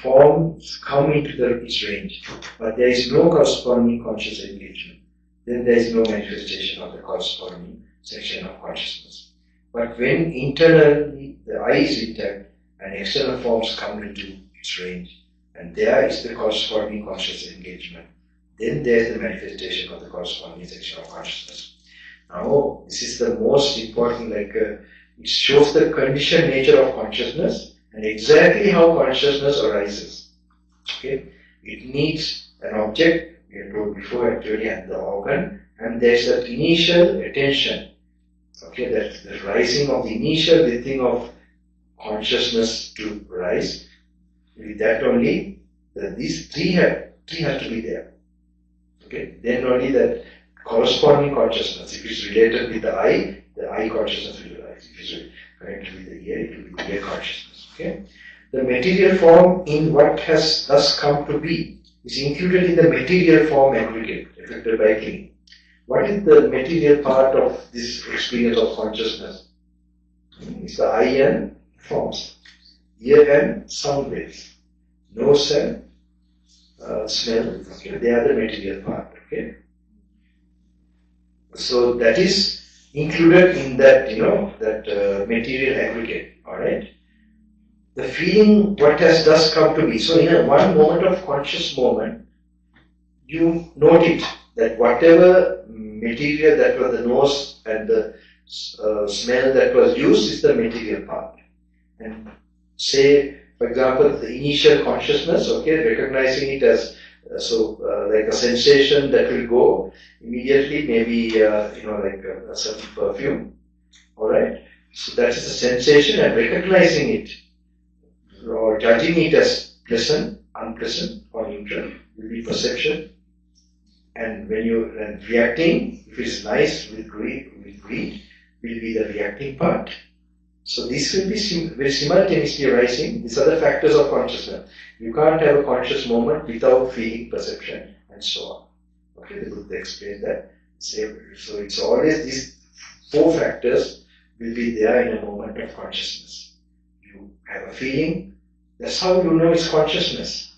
forms come into its range, but there is no corresponding conscious engagement, then there is no manifestation of the corresponding section of consciousness. But when internally the eye is intact and external forms come into its range, and there is the corresponding conscious engagement, then there is the manifestation of the corresponding section of consciousness. Now, this is the most important, it shows the conditioned nature of consciousness and exactly how consciousness arises. Okay? It needs an object, we have told before actually, and the organ, and there's that initial attention. Okay, that's the rising of the initial thing of consciousness to rise. With that only, these three have to be there. Okay, then only that corresponding consciousness. If it's related with the eye consciousness will arise. If it's connected with the ear, it will be the ear consciousness. Okay, the material form in what has thus come to be is included in the material form aggregate affected by clinging. What is the material part of this experience of consciousness? It's the eye and forms, ear and sound waves, nose and smell. Okay, they are the material part. Okay, so that is included in that material aggregate. All right. The feeling, what has thus come to be. So in a one moment of conscious moment, you note it, that whatever material that was the nose and the smell that was used is the material part. And say, for example, the initial consciousness, okay, recognizing it as like a sensation that will go immediately, maybe like a certain perfume. All right. So that is the sensation, and recognizing it or judging it as pleasant, unpleasant, or neutral will be perception. And when you reacting, if it's nice with greed, will be the reacting part. So this will be very simultaneously arising. These are the factors of consciousness. You can't have a conscious moment without feeling, perception, and so on. Okay, the Buddha explained that. So it's always these 4 factors will be there in a moment of consciousness. You have a feeling. That's how you know it's consciousness.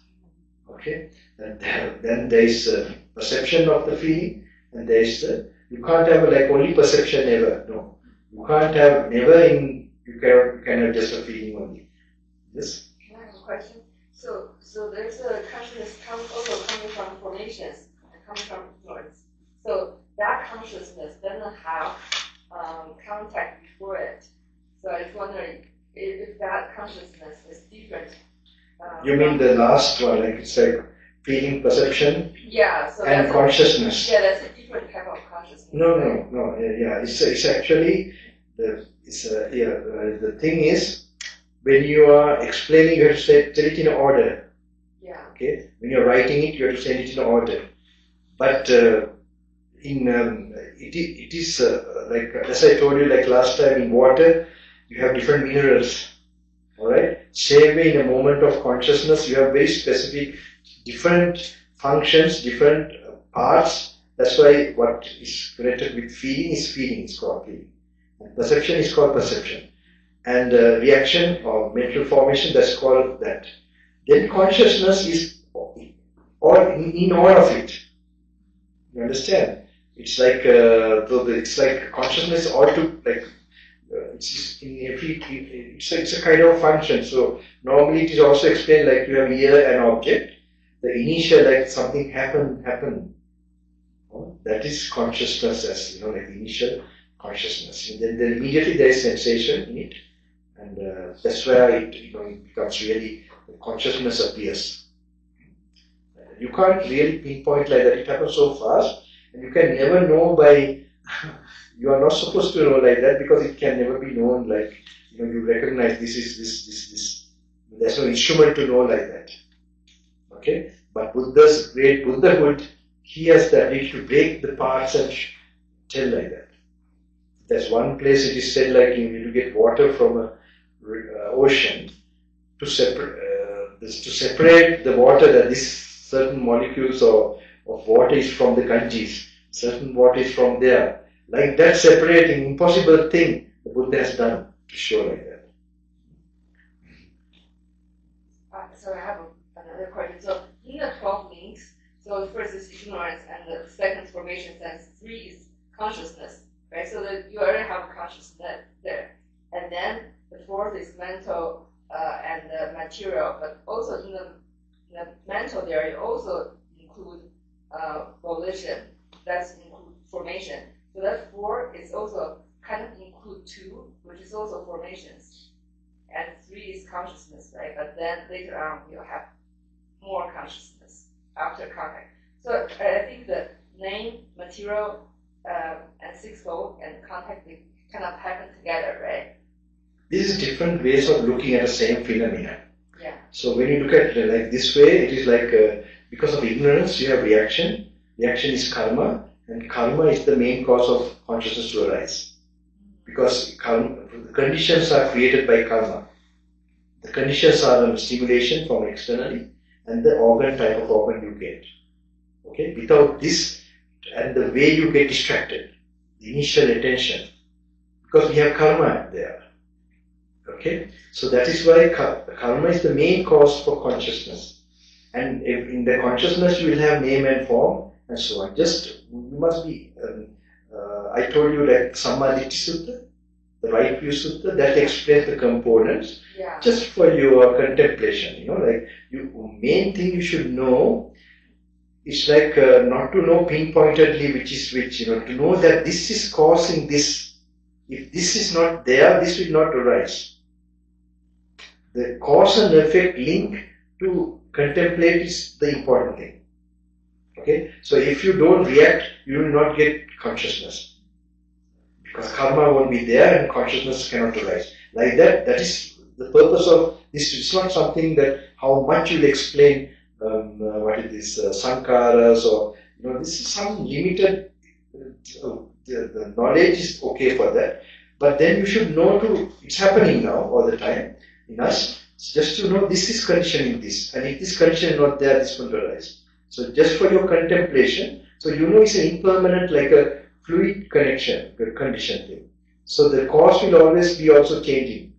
Okay, and then there is perception of the feeling, and there is you can't have like only perception ever. No, you can't have never in. You can have just a feeling only. Yes. Can I have a question? So there's a consciousness also coming from formations, coming from influence. So that consciousness doesn't have contact before it. So I was wondering if that consciousness is different. You mean the last one, like it's like feeling, perception, yeah, so and consciousness. That's a different type of consciousness. No. Yeah, it's actually the thing is, when you are explaining, you have to tell it in order. Yeah. Okay. When you're writing it, you have to send it in order. But it is like as I told you, like last time in water, you have different minerals. All right. Same way in a moment of consciousness, you have very specific, different functions, different parts. That's why what is connected with feeling is feeling. It's called feeling. And perception is called perception. And reaction or mental formation, that's called that. Then consciousness is all in all of it. You understand? It's like it's like consciousness all to like it's in every. It's a kind of function. So normally it is also explained like you have here an object. The initial like something happened. That is consciousness, as like initial consciousness. And then immediately there is sensation in it, And that's where it becomes really, consciousness appears. You can't really pinpoint like that. It happens so fast, and you can never know by. You are not supposed to know like that because it can never be known. Like you recognize this. There's no instrument to know like that. Okay, but Buddha's great Buddhahood, he has the ability to break the parts and tell like that. There's one place it is said like you get water from a ocean to separate the water, that this certain molecules of water is from the Ganges, certain water is from there. Like that separating, impossible thing the Buddha has done to show like that. So I have another question. So in the 12 links, so the first is ignorance, and the second formation sense, 3 is consciousness, right? So that you already have consciousness there, and then the 4th is mental and material, but also in the mental there you also include volition, that's include formation. So that 4 is also kind of include 2, which is also formations, and 3 is consciousness, right? But then later on you'll have more consciousness after contact. So I think the name, material, and sixfold and contact, they kind of happen together, right? These are different ways of looking at the same phenomena. Yeah. So when you look at it like this way, it is like because of ignorance you have reaction. Reaction is karma, and karma is the main cause of consciousness to arise. Because the conditions are created by karma. The conditions are a stimulation from externally, and the organ type of organ you get. Okay, without this, and the way you get distracted, the initial attention, because we have karma there. Okay, so that is why karma is the main cause for consciousness, and if in the consciousness you will have name and form and so on. Just you must be. I told you that Sammaditthi Sutta, the right view sutta, that explains the components. Yeah. Just for your contemplation, like main thing you should know. It's like not to know pinpointedly which is which. To know that this is causing this. If this is not there, this will not arise. The cause and effect link to contemplate is the important thing. Okay, so if you don't react, you will not get consciousness, because karma won't be there and consciousness cannot arise. Like that, that is the purpose of this. It's not something that how much you'll explain what it is, sankharas, or this is some limited. The knowledge is okay for that, but then you should know it's happening now all the time in us, just to know this is conditioning this, and if this condition is not there, this will arise. So just for your contemplation, so it's an impermanent, like a fluid condition thing. So the cause will always be also changing.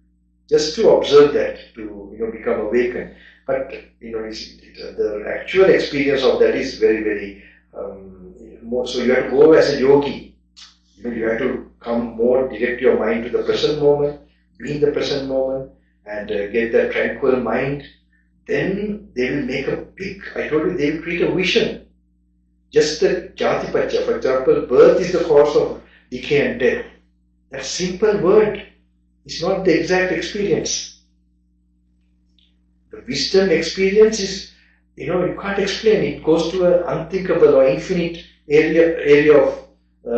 Just to observe that, to become awakened. But the actual experience of that is very, very more. So you have to go as a yogi. You have to come more, direct your mind to the present moment, be in the present moment, and get that tranquil mind. Then they will make a big, I told you, they will create a vision. Just the jati-pacha, for example, birth is the cause of decay and death. That simple word is not the exact experience. The wisdom experience is, you can't explain. It goes to an unthinkable or infinite area of, I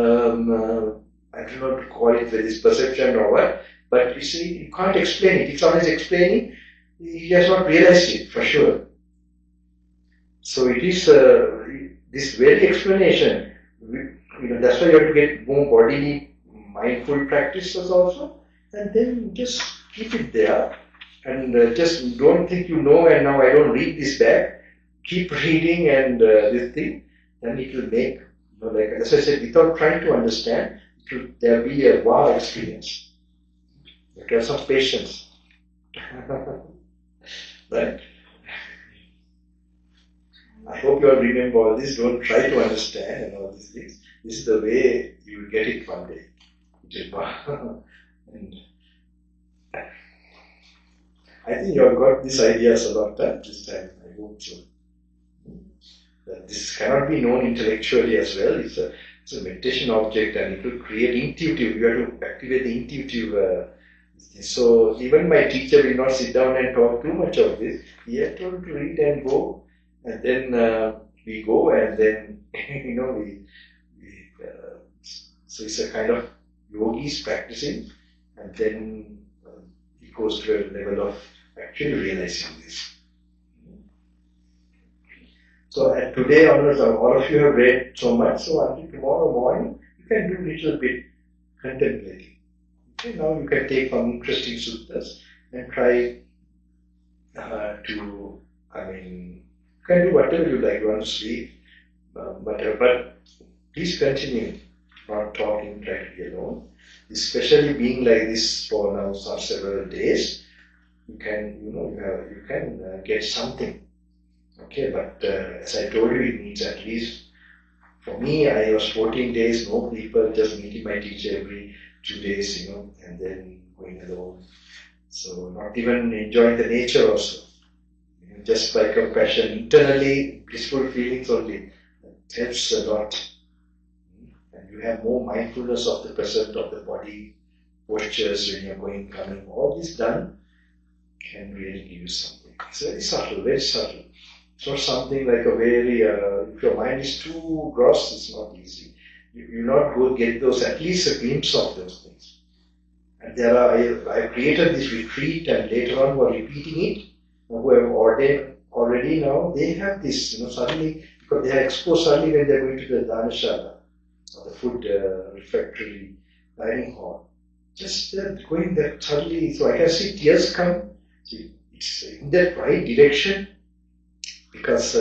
don't know to call it with this perception or what, but you see, you can't explain it. If someone is explaining, he has not realized it for sure. So it is this very explanation. That's why you have to get more bodily, mindful practices also, and then just keep it there, and just don't think and now I don't read this back. Keep reading and this thing, then it will make, like as I said, without trying to understand, there will be a wow experience. You have to have some patience. Right? I hope you all remember all this. Don't try to understand and all these things. This is the way you will get it one day. And I think you have got these ideas about that this time. I hope so. That this cannot be known intellectually as well. It's a meditation object, and it will create intuitive. You have to activate the intuitive So even my teacher will not sit down and talk too much of this. He had told to read and go, and then we go, and then so it's a kind of yogis practicing, and then he goes to a level of actually realizing this. So today onwards, all of you have read so much, so until tomorrow morning, you can do a little bit contemplating. Okay, now you can take some interesting suttas and try you can do whatever you like. You want to sleep, but please continue not talking, try to be alone. Especially being like this for now several days, you can get something. Okay, but as I told you, it means at least for me, I was 14 days, no people, just meeting my teacher every 2 days, and then going alone. So not even enjoying the nature also. Just by compassion, internally blissful feelings only. That helps a lot. And you have more mindfulness of the present, of the body, postures when you're going, coming. All this done can really give you something. It's very subtle, very subtle. It's not something like a very, if your mind is too gross, it's not easy. You not go get those, at least a glimpse of those things. And I created this retreat, and later on who are repeating it, who have ordained already now, they have this, suddenly, because they are exposed suddenly when they are going to the Dhanashala, or the food refectory dining hall. Just going there suddenly, so I can see tears come. See, it's in that right direction. Because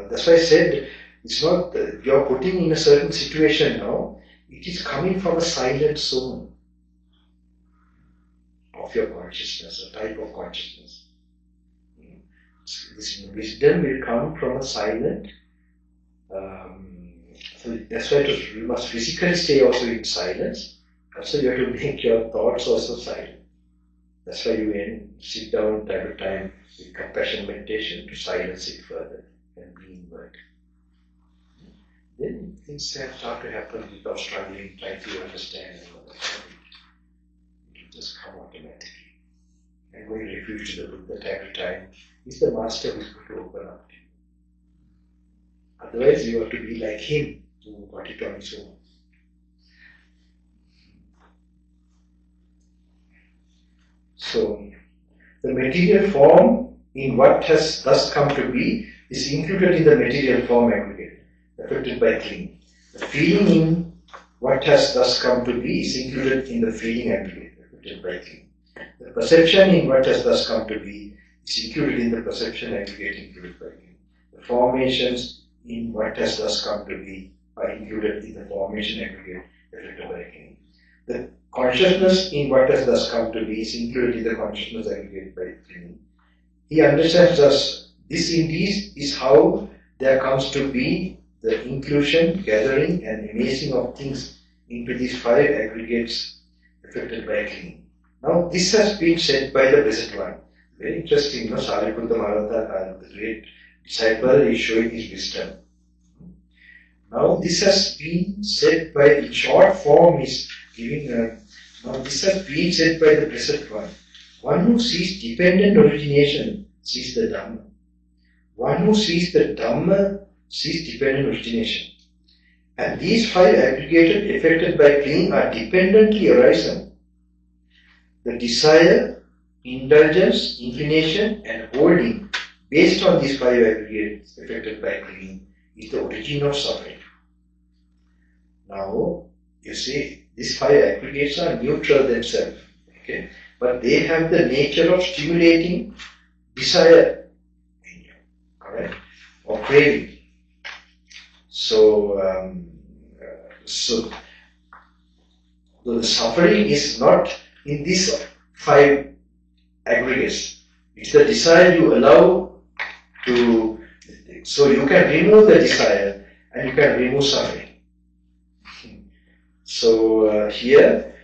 that's why I said, it's not you're putting in a certain situation now, it is coming from a silent zone of your consciousness, a type of consciousness. This wisdom will come from a silent, so that's why you must physically stay also in silence. Also you have to make your thoughts also silent. That's why you sit down time to time with compassion meditation to silence it further and be inward. Then things start to happen without struggling, trying to understand and understand it. It will just come automatically. And going refuge to the Buddha time to time is the master who is going to open up. Otherwise you have to be like him who got it on his own. So, the material form in what has thus come to be is included in the material form aggregate, affected by clinging. The feeling in what has thus come to be is included in the feeling aggregate, affected by clinging. The perception in what has thus come to be is included in the perception aggregate, included by clinging. The formations in what has thus come to be are included in the formation aggregate, affected by clinging. The consciousness in what has thus come to be is included in the consciousness aggregate by clinging. He understands thus, this indeed is how there comes to be the inclusion, gathering and amazing of things into these 5 aggregates affected by clinging. Now this has been said by the Blessed One. Very interesting, Sariputta Maharata, the great disciple, is showing his wisdom. Now this has been said by, in short form is giving now this has been said by the Blessed One. One who sees dependent origination sees the Dhamma. One who sees the Dhamma sees dependent origination. And these 5 aggregated, affected by clinging, are dependently arisen. The desire, indulgence, inclination and holding based on these 5 aggregates affected by clinging is the origin of suffering. Now, you see, these 5 aggregates are neutral themselves, okay? But they have the nature of stimulating desire in you, alright? Or craving. So the suffering is not in these 5 aggregates. It's the desire you allow to, so you can remove the desire and you can remove suffering. So here,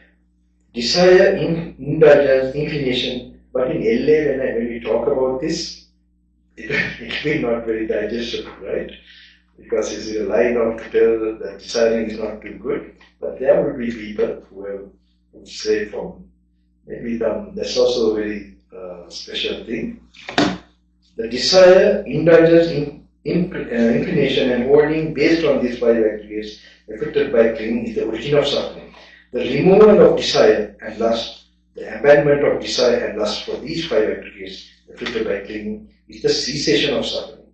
desire, indulgence, inclination, but in LA when we talk about this, it will be not very digestible, right? Because it's a line of to tell that desiring is not too good, but there will be people who will say from maybe that's also a very special thing. The desire, indulgence, inclination and holding based on these five aggregates affected by clinging is the origin of suffering. The removal of desire and lust, the abandonment of desire and lust for these five aggregates affected by clinging is the cessation of suffering.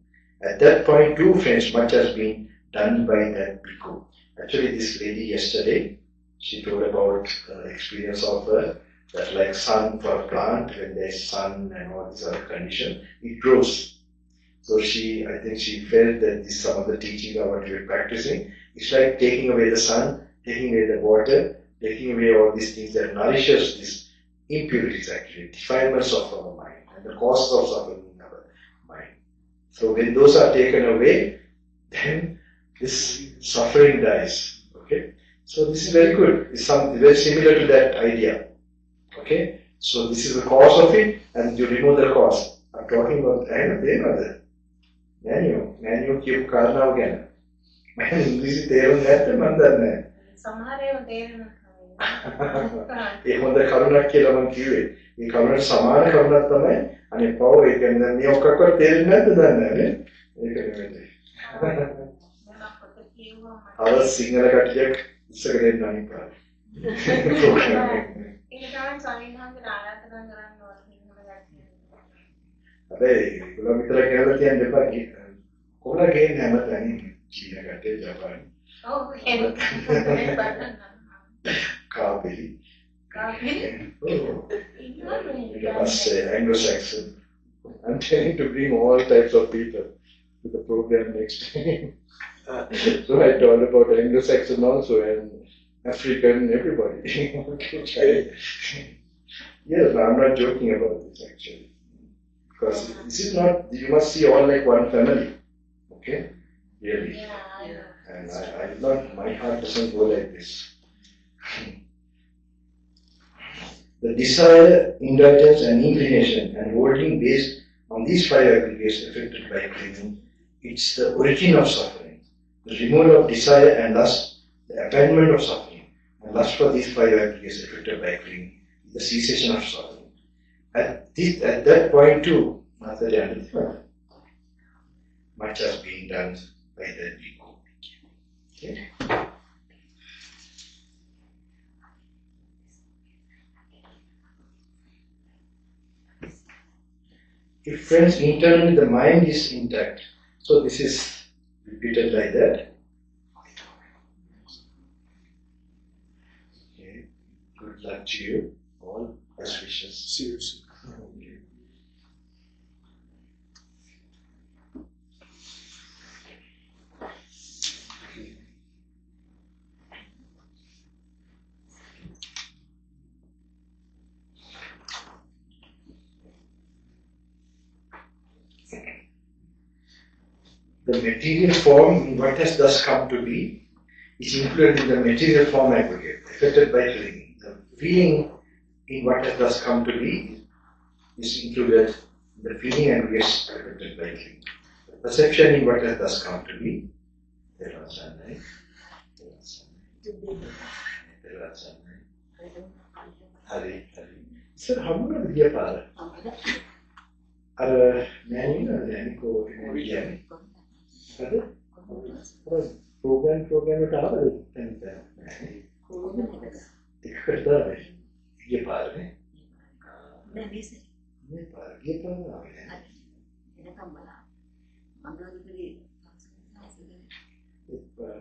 At that point too, friends, much has been done by that bhikkhu. Actually, this lady yesterday, she told about the experience of that like sun for a plant, when there's sun and all these other conditions, it grows. So I think she felt that some of the teachings are what we are practicing. It's like taking away the sun, taking away the water, taking away all these things that nourishes these impurities actually, defilements of our mind and the causes of suffering in our mind. So when those are taken away, then this suffering dies. Okay? So this is very good. It's very similar to that idea. Okay? So this is the cause of it, and you remove the cause. I'm talking about Manual කියපු කාරණාව ගැන. මම ඉංග්‍රීසි තේරුම් ගත්තේ මම දන්නේ නැහැ. සමහර ඒවා තේරෙනවා. ඒ හොඳ කරුණක් කියලා මම කිව්වේ. මේ කරුණට සමාන කරුණක් තමයි අනේ පව ඒ කියන්නේ මේ ඔක්කොක්වත් තේරෙන්නේ නැද්ද දන්නේ නැහැ නේ. ඒක නෙමෙයි. අර සිංහල කට්ටියක් ඉස්සරගෙන එන්න අනිත් පාරේ. ඒක තමයි සංවිධානයේ ආරාධනා කරන්න ඕනේ හිමම ගැටේ. හැබැයි ඒගොල්ලෝ විතර කියලා කියන්න එපා. කොහොමද ගේන්නේ හැමතැනින් චීන කටේ ජපාන. ඔව් ඒක කාපිලි. කාපිලි. You must say Anglo-Saxon. I'm trying to bring all types of people to the program next time. So I told about Anglo-Saxon also and African, everybody. Okay. Yes, I'm not joking about this actually. Because this is not, you must see all like one family. Okay? Really. Yeah. And my heart doesn't go like this. The desire, indulgence and inclination and holding based on these five aggregates affected by clinging, it's the origin of suffering. The removal of desire and lust, the abandonment of suffering, and lust for these five aggregates affected by clinging, is the cessation of suffering. At that point too, much has been done by that bhikkhu. Okay? If friends, internally the mind is intact, so this is repeated like that. Okay. Good luck to you, all best wishes. See you soon. Okay. The material form, what has thus come to be, is included in the material form aggregate, affected by clinging. The feeling in what has thus come to be is included in the feeling aggregates affected by clinging. The perception in what has thus come to be, Hari. Sir, how many of you are? Program එක ආවද දැන් ඒකට තමයි ගිය පාරනේ මේ පාර ගිය පාර ආවේ එනකම් බලන්න අඟුරුගේ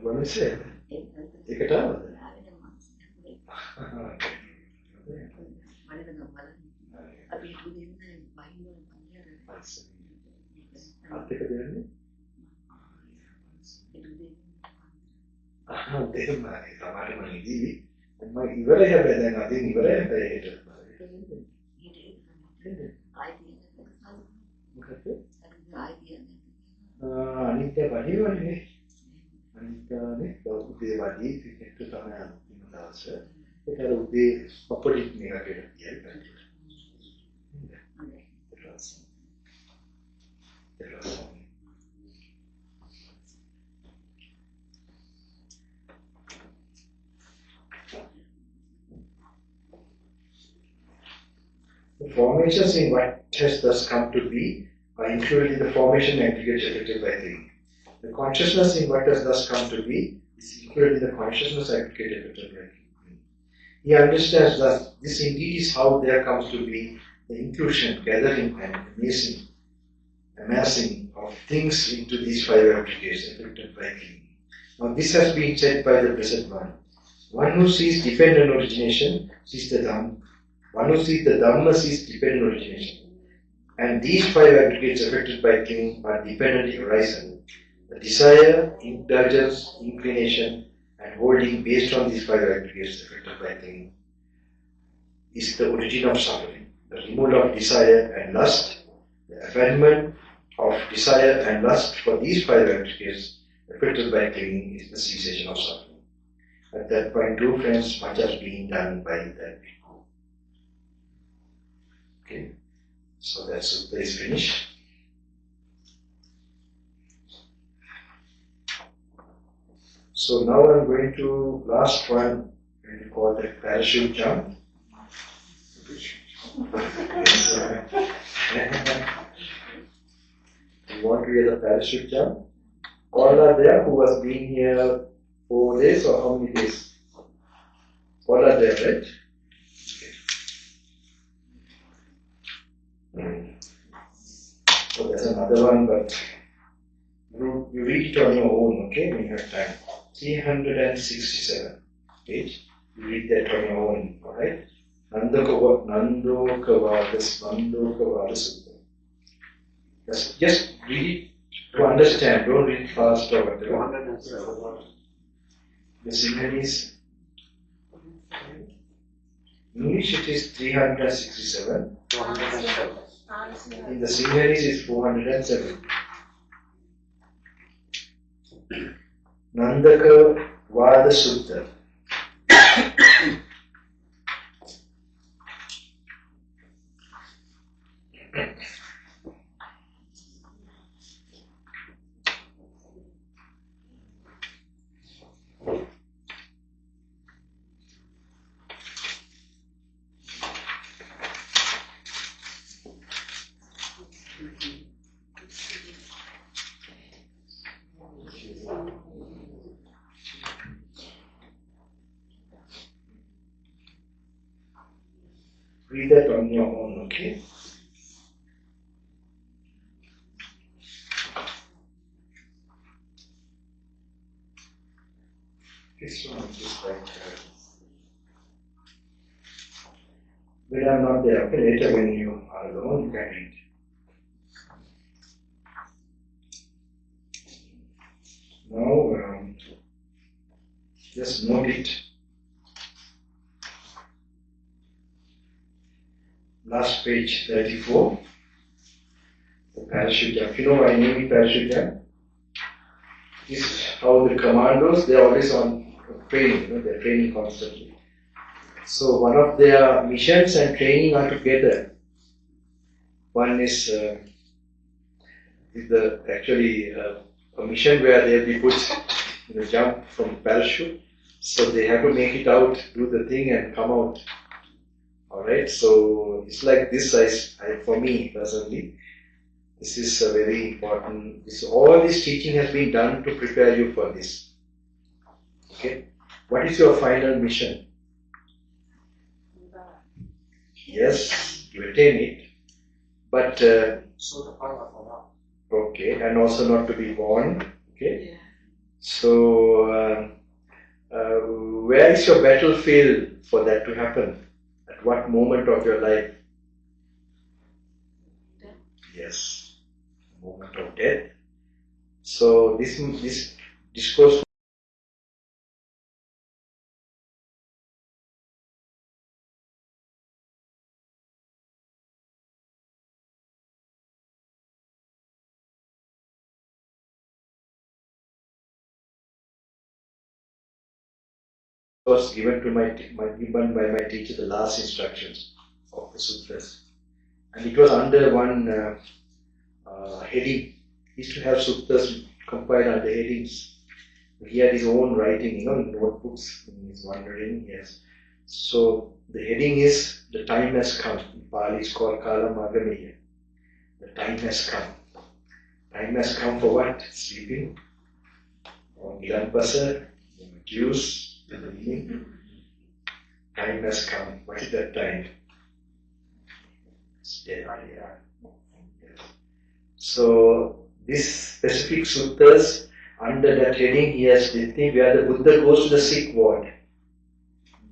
වනසේ ඒකට ආවද අපි හිතුවේ බයින්වල අතක දෙන්නේ දෙන්නයි තමයි මම ඉදී මම ඉවරයි හැබැයි දැන් අදින් ඉවරයි හැබැයි හෙට අනිත් වඩිවන්නේ අනිත්නේ උදේ වඩි ටිකට් තමයි අන්තිම දවස ඒතර උදේ අපොඩි මේක කියලා The formations in what has thus come to be are included in the formation aggregates affected by clinging. The consciousness in what has thus come to be is included in the consciousness aggregate affected by clinging. He understands that this indeed is how there comes to be the inclusion, gathering, and amassing of things into these five aggregates affected by clinging. Now, this has been said by the Blessed One. One who sees dependent origination sees the Dhamma. One who sees the Dhamma sees dependent origination. And these five aggregates affected by clinging are dependent horizon. The desire, indulgence, inclination, and holding based on these five aggregates affected by clinging is the origin of suffering. The removal of desire and lust, the abandonment of desire and lust for these five aggregates affected by clinging is the cessation of suffering. At that point, too, friends, much has been done by that people. Okay, so that sutta is finished. So now I'm going to last one, we call the parachute jump. You want to hear the parachute jump? All are there who has been here 4 days or how many days? All are there, right? Okay. So there's another one, but you read it on your own, okay, when you have time. 367 page. You read that on your own, alright? Nandokavada Sutta. Just read it to understand, don't read it fast or whatever. 207. The Sinhalese, English it is 367, 207. in the Sinhalese is 407. Nandaka Vada Sutta. Read that on your own, okay? This one is like, when I'm not there, okay? Later when you are alone, you can read. Now, just note it. Last page 34, the parachute jump. You know why I name it parachute jump? This is how the commandos, they are always on training, they're training constantly. So one of their missions and training are together. One is actually a mission where they'll be put jump from parachute. So they have to make it out, do the thing and come out. Alright, so it's like this for me personally, this is a very important, all this teaching has been done to prepare you for this. Okay, what is your final mission? Yes, you attain it, but So the power for that. okay, and also not to be born. Okay, so where is your battlefield for that to happen? At what moment of your life? Death. Yes, moment of death. So this discourse was given by my teacher, the last instructions of the sutras, and it was under one heading. He used to have sutras compiled under headings. He had his own writing, in notebooks, in his wandering, yes. So the heading is The Time Has Come. In Pali it's called Kala Magamiya. The time has come. Time has come for what? Sleeping? Or Gilanpasa? Juice? In the evening? Time has come. What is that time? It's dead. So this specific suttas, under that heading, he has the thing where the Buddha goes to the sick ward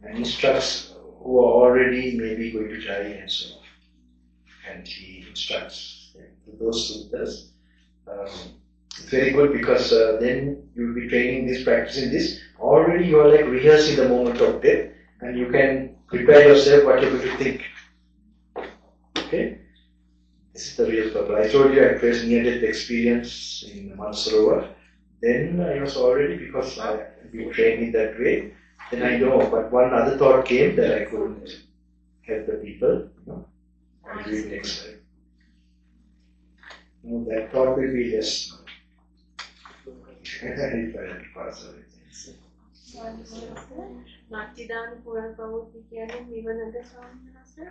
and instructs who are already maybe going to die and so on. And he instructs to those suttas. It's very good because then you'll be training this, practicing this. Already you are like rehearsing the moment of death and you can prepare yourself what you're going to think. Okay? This is the real purpose. I told you I faced near-death experience in Mansarovar. Then I was already, because I've been trained that way, then I know. But one other thought came that I couldn't help the people. I'll do it next time. No, that thought will be less. If I had to pass away. නක්තිදාන පුරන් පවුති කියන්නේ නිවනද ස්වාමීන් වහන්සේ?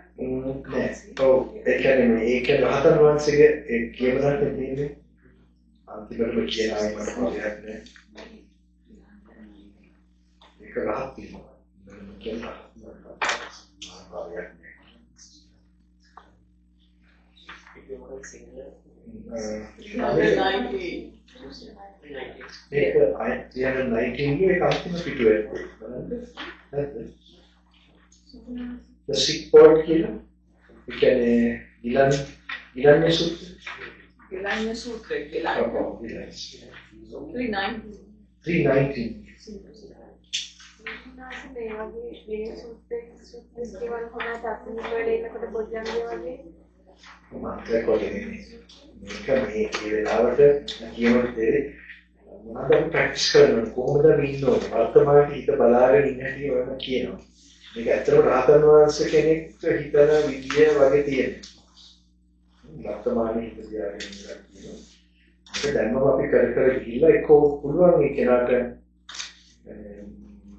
නෑ. ඔව්. ඒ කියන්නේ ඒක රහතන් වහන්සේගේ ඒ කියවනක් තියෙන්නේ. අන්තිමටම කියන ආයෙ මට පොඩ්ඩක් නෑ. ඒක රහත් වීම. කියන ඒක 319 එක අන්තිම පිටුවේ. The sick poet කියලා. ඒ කියන්නේ ගිලන්නේ සූත්‍රය. ගිලන්නේ සූත්‍රය කියලා. 319. මේ වගේ මේ සූත්‍රයේ හොඳ තත්ත්වෙ වල එනකොට බොජ්ජංගේ වගේ මාත්‍රා කොටන්නේ. මේක මේ වෙලාවට කියනකොට මොනවද අපි ප්‍රැක්ටිස් කරනවද කොහොමද අපි ඉන්න ඕනේ වර්තමානයේ හිත බලාගෙන ඉන්න හැටි ඔයම කියනවා. මේක ඇත්තටම රහතන් වහන්සේ කෙනෙක් හිතන විදිය වගේ තියෙනවා. වර්තමානයේ හිත තියාගෙන ඉන්නවා කියනවා. ඒක දැන්ම අපි කර ගිහිල්ලා ඒක පුළුවන් ඒ කෙනාට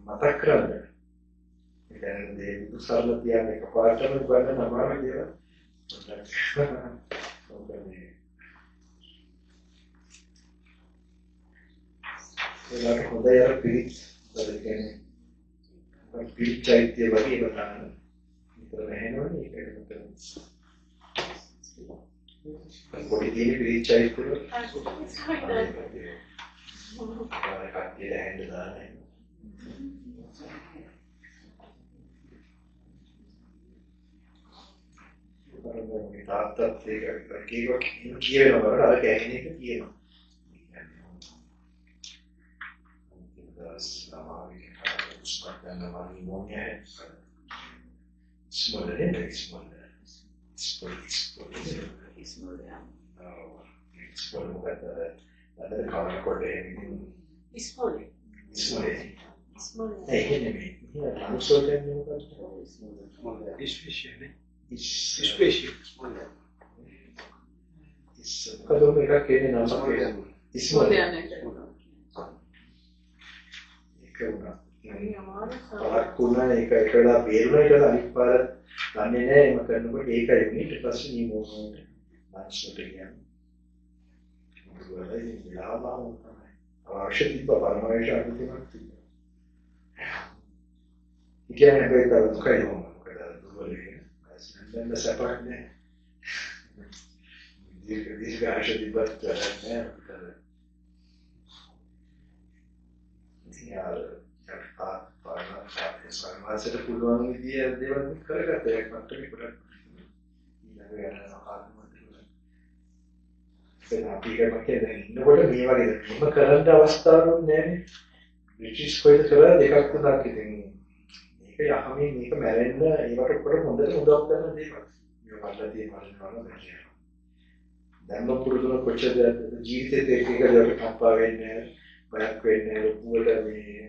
මතක් කරගන්න. ඒ කියන්නේ බුදු සරණ තියන්නේ එකපාරටම ගන්න නමාවේ දේවල්. ඒකට හොඳයි අර පිළිත් කියන්නේ පිළිත් චෛත්‍ය වගේ වතාන විතර නැහෙනවනේ ඒකට මතක පොඩි දිනේ පිළිත් චෛත්‍ය වල කට්ටිය දැහෙන්න දාන්නේ මේ තාත්තත් ඒක කියනවා අර කැහින එක කියනවා. Kuna එක එකලා බේරුණා කියලා අනිත් පාර දන්නේ නැහැ එම කරනකොට ඒකයි උනේ ඊට පස්සේ මේ මොනවද මානසික කියන්නේ මොකද ඒ විලාපම තමයි අවශ්‍ය තිබ්බ පරමාවේශ අනුතිමක් තිබ්බා. ඒ කියන්නේ අපේ තව දුකයි මොකද දුවල දැන් සපක් නෑ දීර්ඝ ආශය තිබ්බත් නෑ සාමාන්‍යයෙන් පුළුවන් විදිය දේවල් කරගත්ත එකක් මට්ටමේ පොඩක් ඊළඟ යනවා ආත්මවල දැන් අපි කියන්නේ ඉන්නකොට මේ වගේ දෙයක් කරන්න අවස්ථාවක් නැහැ බ්‍රිටිෂ් කොයිද කරලා දෙකක් තුනක් ඉතින් මේක යහමින් මේක මැරෙන්න ඒවට කොට හොඳට උදව් කරන දේවල් මේ වලදී තියෙනවා දැන් පුරුදුන කොච්චර ජීවිතේ එක දෙයක් කම්පා වෙන්නේ බයක් වෙන්නේ පුවල මේ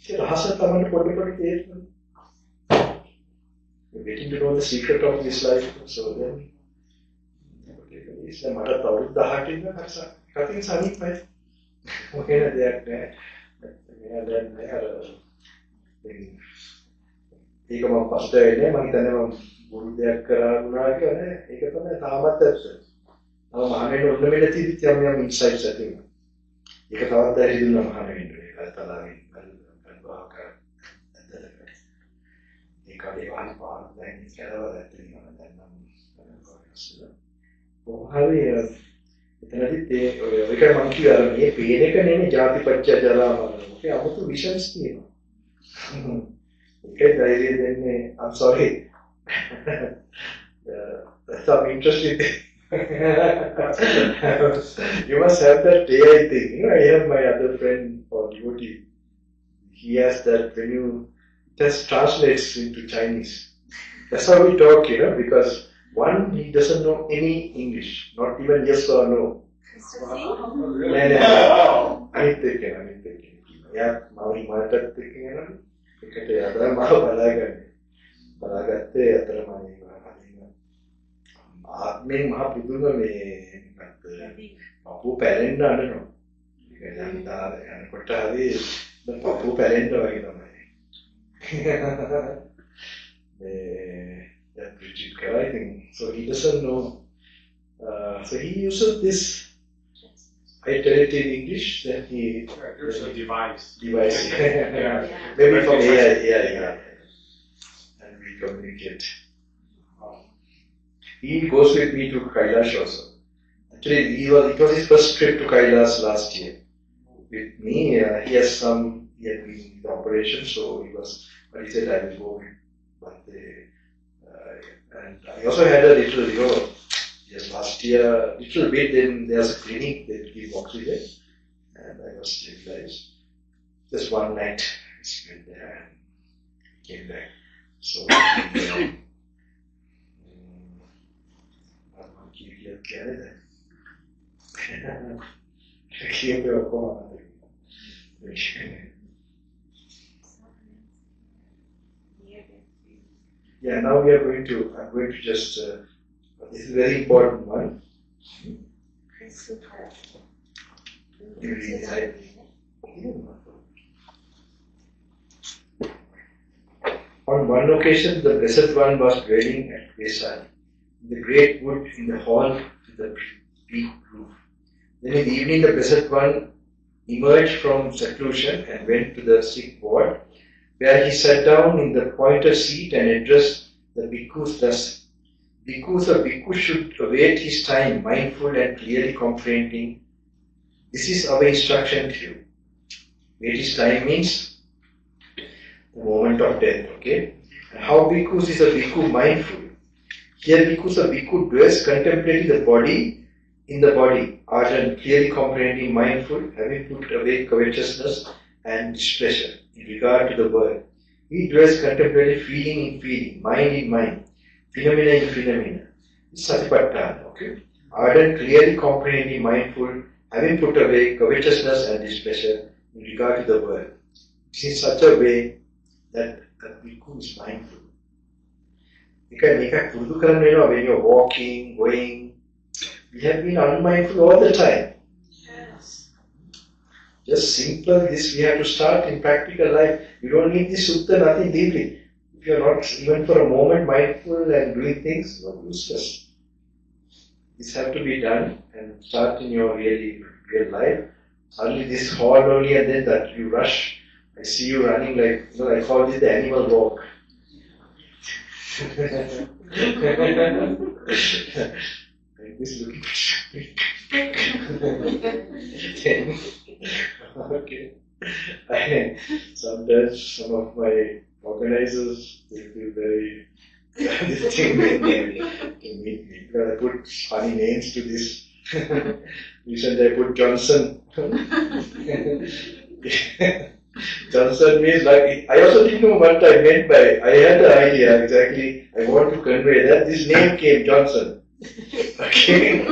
රහස තමයි පොඩි තේරෙන්නේ. We're getting to know the secret of this life. So then, it's මට තවරුත් 18 ඉන්න කටින් සනීපයි. මොකේද දෙයක් නෑ. මෙයා දැන් අර ඒක මම පස්ට වෙන්නේ මම හිතන්නේ මම බුදු දෙයක් කරනවා කියලා නේ. ඒක තමයි තාමත් ඇත්ත. තව මහණෙනි ඔන්න මෙන්න තිබිච්ච යම් ඉන්සයිට්ස් ඇති වෙනවා. ඒක තවත් ඇහිදුනා මහණෙනි. ඒක තලාවින් බලනවා කරා. ඒක අනේ වහන පාන දැන් ඉස්සරවල ඇත්තේ මම දැන් නම් කොහොමද එතනදිත් ඒක මම කිව්වා අර මේ පේන එක නෙමෙයි ජාතිපච්චය ජරා මරණ. ඒක 아무තු විෂන්ස් තියෙනවා. Okay, I'm sorry. Some interesting thing. You must have that AI thing. You know, I have my other friend or devotee. He has that when you just translates into Chinese. That's how we talk, you know, because one, he doesn't know any English, not even yes or no. I'm thinking. Yeah, Maui Marta thinking, you know. එකට යදා මම බලාගත්තේ අතර මම ආත්මෙන් මහ පුදුම මේ පපුව පැලෙන්න අඬනවා. ඒක දැන් යනකොට හරි පපුව පැලෙන්න වගේ තමයි. That Bridget guy, I think. So he doesn't know. So he uses this. I tell it in English, then There's a device. Yeah. Maybe from AI, yeah. And we communicate. He goes with me to Kailash also. Actually, it was his first trip to Kailash last year. With me, he had been in the operation, so but he said I will go with Bande. And I also had a little, yes, last year, little bit, then there's a clinic that give oxygen, and I was stabilized. Just one night, I spent there and came back. So, yeah, now I'm going to just, this is a very important one. On one occasion, the Blessed One was dwelling at Vesan, the great wood in the hall with the big roof. Then in the evening, the Blessed One emerged from seclusion and went to the sick ward, where he sat down in the pointer seat and addressed the bhikkhus thus: Bhikkhus or bhikkhu should await his time, mindful and clearly comprehending. This is our instruction to you. Wait his time means the moment of death, okay? And how bhikkhus is a bhikkhu mindful? Here bhikkhus or bhikkhu dwells contemplating the body in the body, ardent, clearly comprehending, mindful, having put away covetousness and displeasure in regard to the world. He dwells contemplating feeling in feeling, mind in mind, phenomena in phenomena. It's Satipatthana, okay? Ardent, clearly comprehending, mindful, having put away covetousness and displeasure in regard to the world. It's in such a way that a bhikkhu is mindful. When you're walking, going, we have been unmindful all the time. Yes. Just simple this we have to start in practical life. You don't need this sutta, nothing deeply. If you're not even for a moment mindful and doing things, not useless. This have to be done and start in your real life. Only this hall only and then that you rush. I see you running like, I call this the animal walk. Like this looking okay. Sometimes some of my organizers, they feel very this thing when they meet me. Because I put funny names to this. Recently I put Johnson. Johnson means like, I also didn't know what I meant by, I had the idea exactly, I want to convey that this name came Johnson. Okay.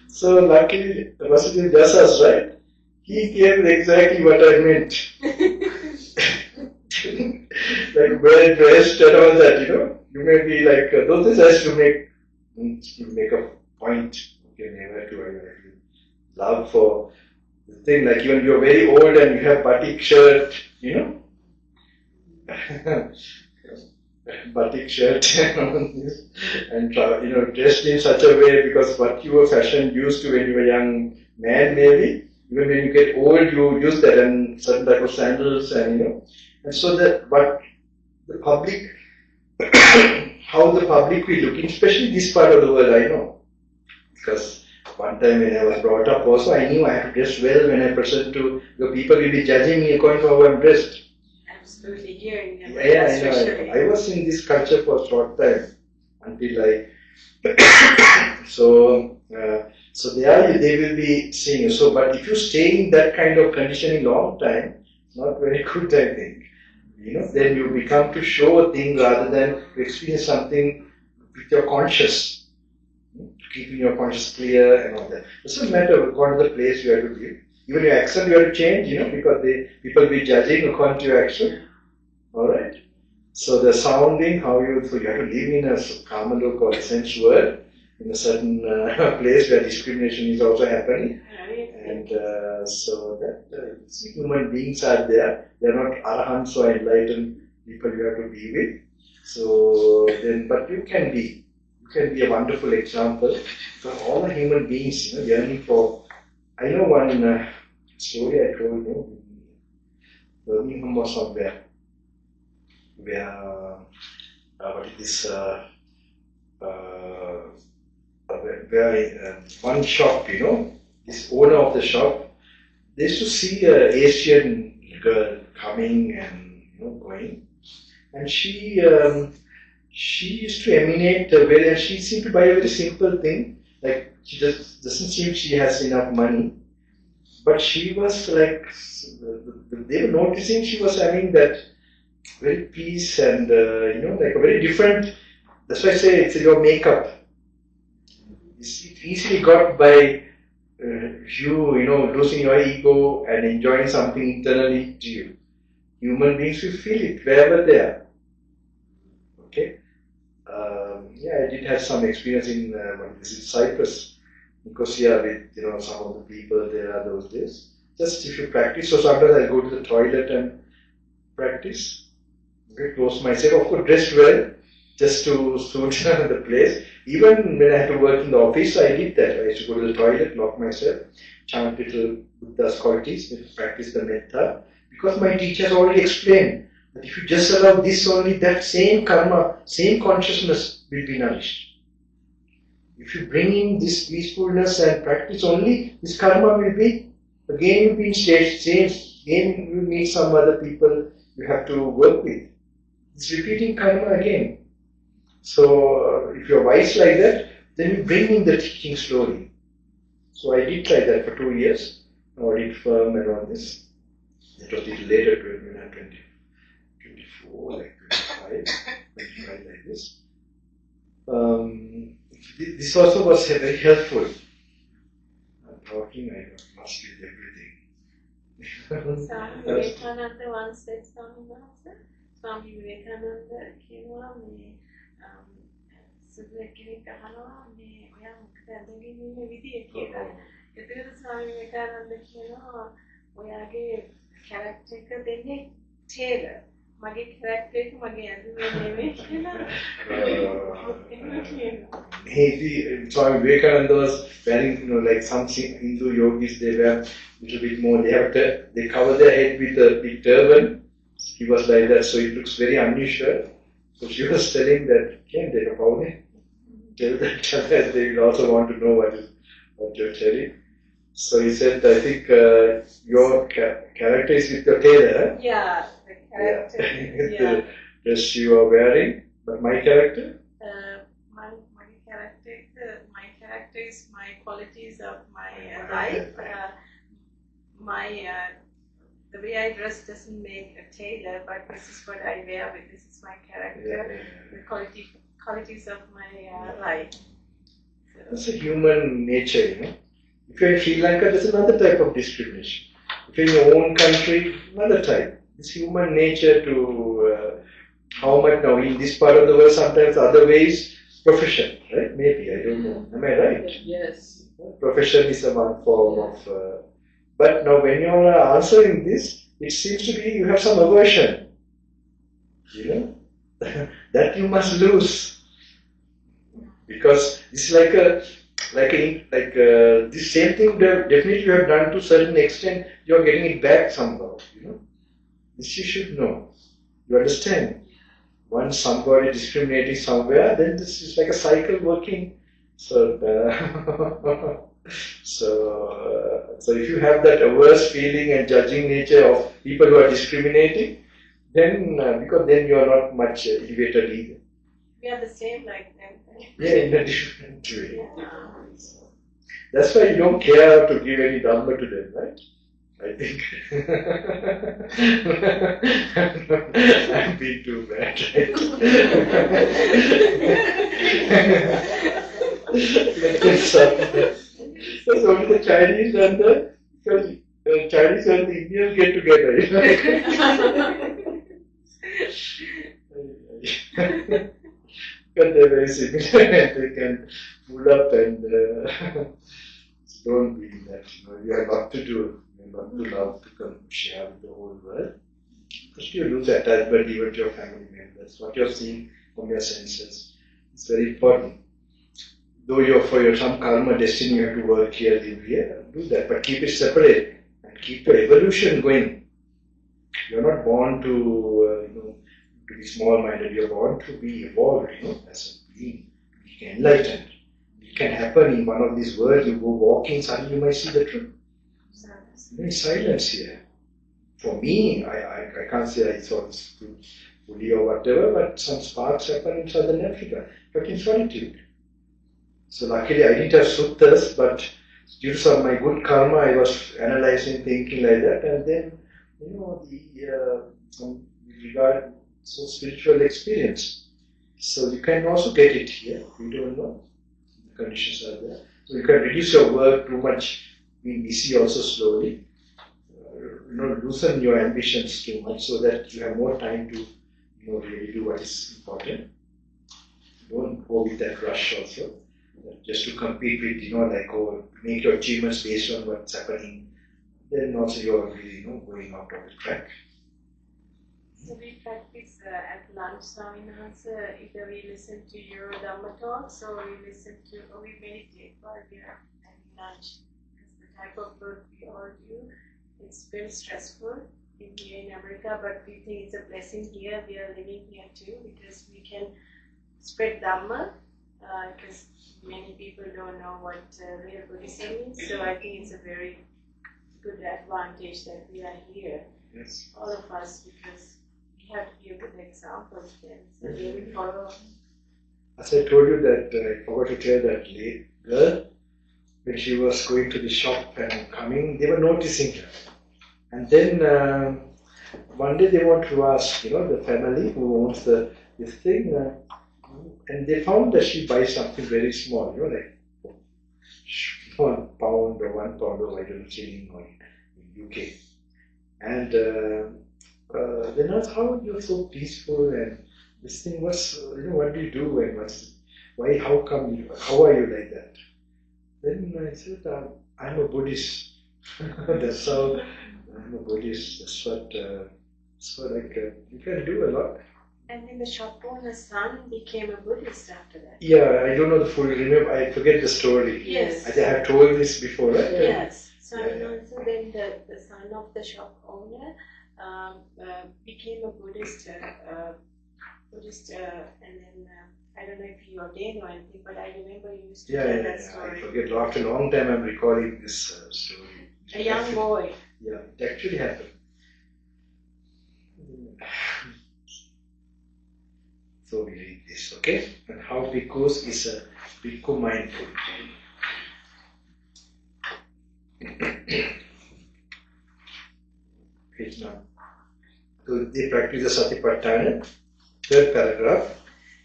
So luckily, the Masjid Jasas, right? He gave exactly what I meant. Like well dressed and all that, You may be like, those things has to make a point. Okay, never to love for the thing, like even you're very old and you have batik shirt, batik shirt and dressed in such a way, because what you were fashion used to when you were young man, maybe even when you get old you use that, and certain type of sandals, and and so but the public how the public will look, especially this part of the world, I know, because one time when I was brought up also, I knew I had to dress well when I present to the people will be judging me according to how I'm dressed. Absolutely, here in Yeah, America, I know. especially. I was in this culture for a short time until I. So there they will be seeing you. So, but if you stay in that kind of conditioning long time, it's not very good, I think. Then you become to show a thing rather than to experience something with your conscious, keeping your conscious clear and all that. It doesn't matter according to the place you have to live. Even your accent you have to change, because people will be judging according to your accent. Alright? So the sounding, so you have to live in a Gnanaloka or sense world, in a certain place where discrimination is also happening. And so that human beings are there. They are not arahants or enlightened people you have to be with. So then, but you can be a wonderful example for all the human beings, yearning for. I know one story I told you, Birmingham or somewhere, where what is this? Where one shop, this owner of the shop, they used to see an Asian girl coming and going, and she used to emanate and she seemed to buy a very simple thing, like she just doesn't seem she has enough money, but she was like, they were noticing she was having that very peace and like a very different. That's why I say it's your makeup. It's easily got by you losing your ego and enjoying something internally to you. Human beings will feel it wherever they are. Okay. I did have some experience in Cyprus, Nicosia, with some of the people there are those days. Just if you practice, so sometimes I go to the toilet and practice. Okay, close myself, of course, dressed well, just to suit the place. Even when I had to work in the office, I did that. I used to go to the toilet, lock myself, chant little Buddha's qualities, practice the metta. Because my teachers already explained that if you just allow this only, that same karma, same consciousness will be nourished. If you bring in this peacefulness and practice only, this karma will be, again you'll be in stage, again you meet some other people you have to work with. It's repeating karma again. So if you're wise like that, then you bring in the teaching slowly. So I did like that for 2 years. Now I did firm and all this. It was a little later, when I'm 24, like 25 like this. This also was very helpful. I'm talking, I must read everything. Swami Vivekananda once said, Swami Vivekananda කියනවා මේ සුදු කෙනෙක් අහනවා මේ ඔයා මොකද ඇඳගෙන ඉන්නේ විදිය කියලා. එතකොට ස්වාමි විවේකානන්ද කියනවා ඔයාගේ කැරක්ටර් එක දෙන්නේ ටේලර්. මගේ කැරක්ටර් එක මගේ ඇඳුමේ නෙමෙයි කියලා. Swami Vivekananda was wearing, like some Hindu yogis, they wear a little bit more. They cover their head with a big turban. He was like that, so it looks very unusual. So she was telling that, can't take a powder. Tell that they will also want to know what you're telling. So he said, I think your character is with your tailor, huh? Yeah, the character. The dress you are wearing, but my character? My character is my qualities of my life. The way I dress doesn't make a tailor, but this is what I wear. This is my character. The qualities of my life. So. That's a human nature, If you're in Sri Lanka, there's another type of discrimination. If you're in your own country, another type. It's human nature to how much now in this part of the world, sometimes other ways, profession, right? Maybe, I don't know. Am I right? Yes. Profession is a one form of. But now when you are answering this, it seems to be you have some aversion that you must lose. Because it's like this same thing definitely you have done to a certain extent, you are getting it back somehow, This you should know. You understand? Once somebody discriminating somewhere, then this is like a cycle working. So if you have that averse feeling and judging nature of people who are discriminating, then because then you are not much elevated either. We are the same like them. Yeah, in a different way. That's why you don't care to give any Dhamma to them, right? I think I'm being too bad, right? That's only the Chinese and the Chinese and the Indians get together. Because they're very similar and they can pull up and don't be that. You have lot to do. You have lot to love to come share with the whole world. First you lose attachment even to your family members. What you're seeing from your senses is very important. Though for your some karma destiny you have to work here, live here, do that. But keep it separate and keep your evolution going. You're not born to be small-minded. You're born to be evolved, as a being, to be enlightened. It can happen in one of these worlds. You go walking, suddenly you might see the truth. There is silence here. For me, I can't say I saw this fully or whatever, but some sparks happen in southern Africa, but in solitude. So luckily I didn't have suttas, but due to some of my good karma, I was analyzing, thinking like that, and then, some regard so spiritual experience. So you can also get it here. We don't know. The conditions are there. So you can reduce your work too much, being busy also slowly. Loosen your ambitions too much so that you have more time to really do what is important. Don't go with that rush also. Just to compete with, make your achievements based on what's happening. Then also you're really, going out of the track. So we practice at lunch, either we listen to your Dhamma talks or we meditate while we are having lunch. Because the type of work we all do, it's very stressful here in America, but we think it's a blessing here. We are living here too because we can spread Dhamma, because many people don't know what real Buddhism is. So I think it's a very good advantage that we are here, Yes. all of us, because we have to be a good example to them, so they will follow. As I told you that I forgot to tell that late girl, when she was going to the shop and coming, they were noticing her. And then one day they want to ask, the family who owns this thing, and they found that she buys something very small, like 1 pound or 1 pound of, I don't know, shilling or in UK. And then asked, how you're so peaceful and this thing was, what do you do and why, how are you like that? Then I said, I'm a Buddhist. That's how I'm a Buddhist. That's what, you can do a lot. And then the shop owner's son became a Buddhist after that. Yeah, I don't know the full, I forget the story. Yes. I have told this before, right? Yes. So Yeah. also then the son of the shop owner became a Buddhist, and then I don't know if he ordained or anything, but I remember you used to tell that I story. forget. After a long time, I'm recalling this story. A young boy. Yeah, it actually happened. So we read this, okay? And how bhikkhus is a bhikkhu mindful. Page 9. So they practice the Satipatthana, 3rd paragraph.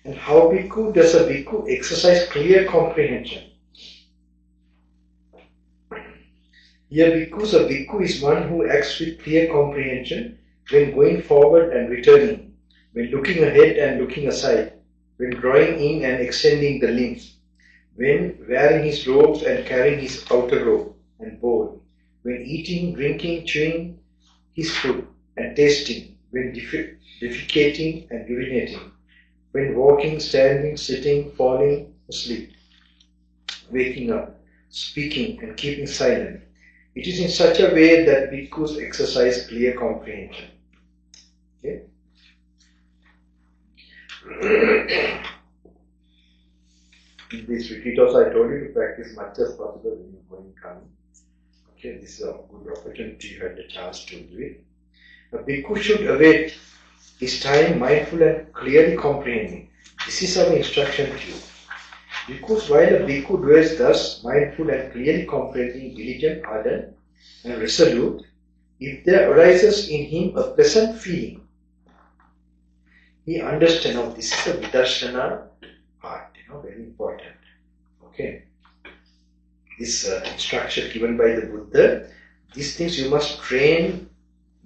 And how bhikkhu does a bhikkhu exercise clear comprehension? Here a bhikkhu is one who acts with clear comprehension when going forward and returning, when looking ahead and looking aside, when drawing in and extending the limbs, when wearing his robes and carrying his outer robe and bowl, when eating, drinking, chewing his food and tasting, when defecating and urinating, when walking, standing, sitting, falling asleep, waking up, speaking and keeping silent. It is in such a way that bhikkhus exercise clear comprehension. Okay? In this retreat also I told you to practice much as possible when you're going coming. Okay, this is a good opportunity, you had the chance to do it. A bhikkhu should await his time mindful and clearly comprehending. This is our instruction to you. Because while a bhikkhu dwells thus, mindful and clearly comprehending, diligent, ardent, and resolute, if there arises in him a pleasant feeling, he understands, oh, this is a vidarshana part, very important. Okay. This instruction given by the Buddha, these things you must train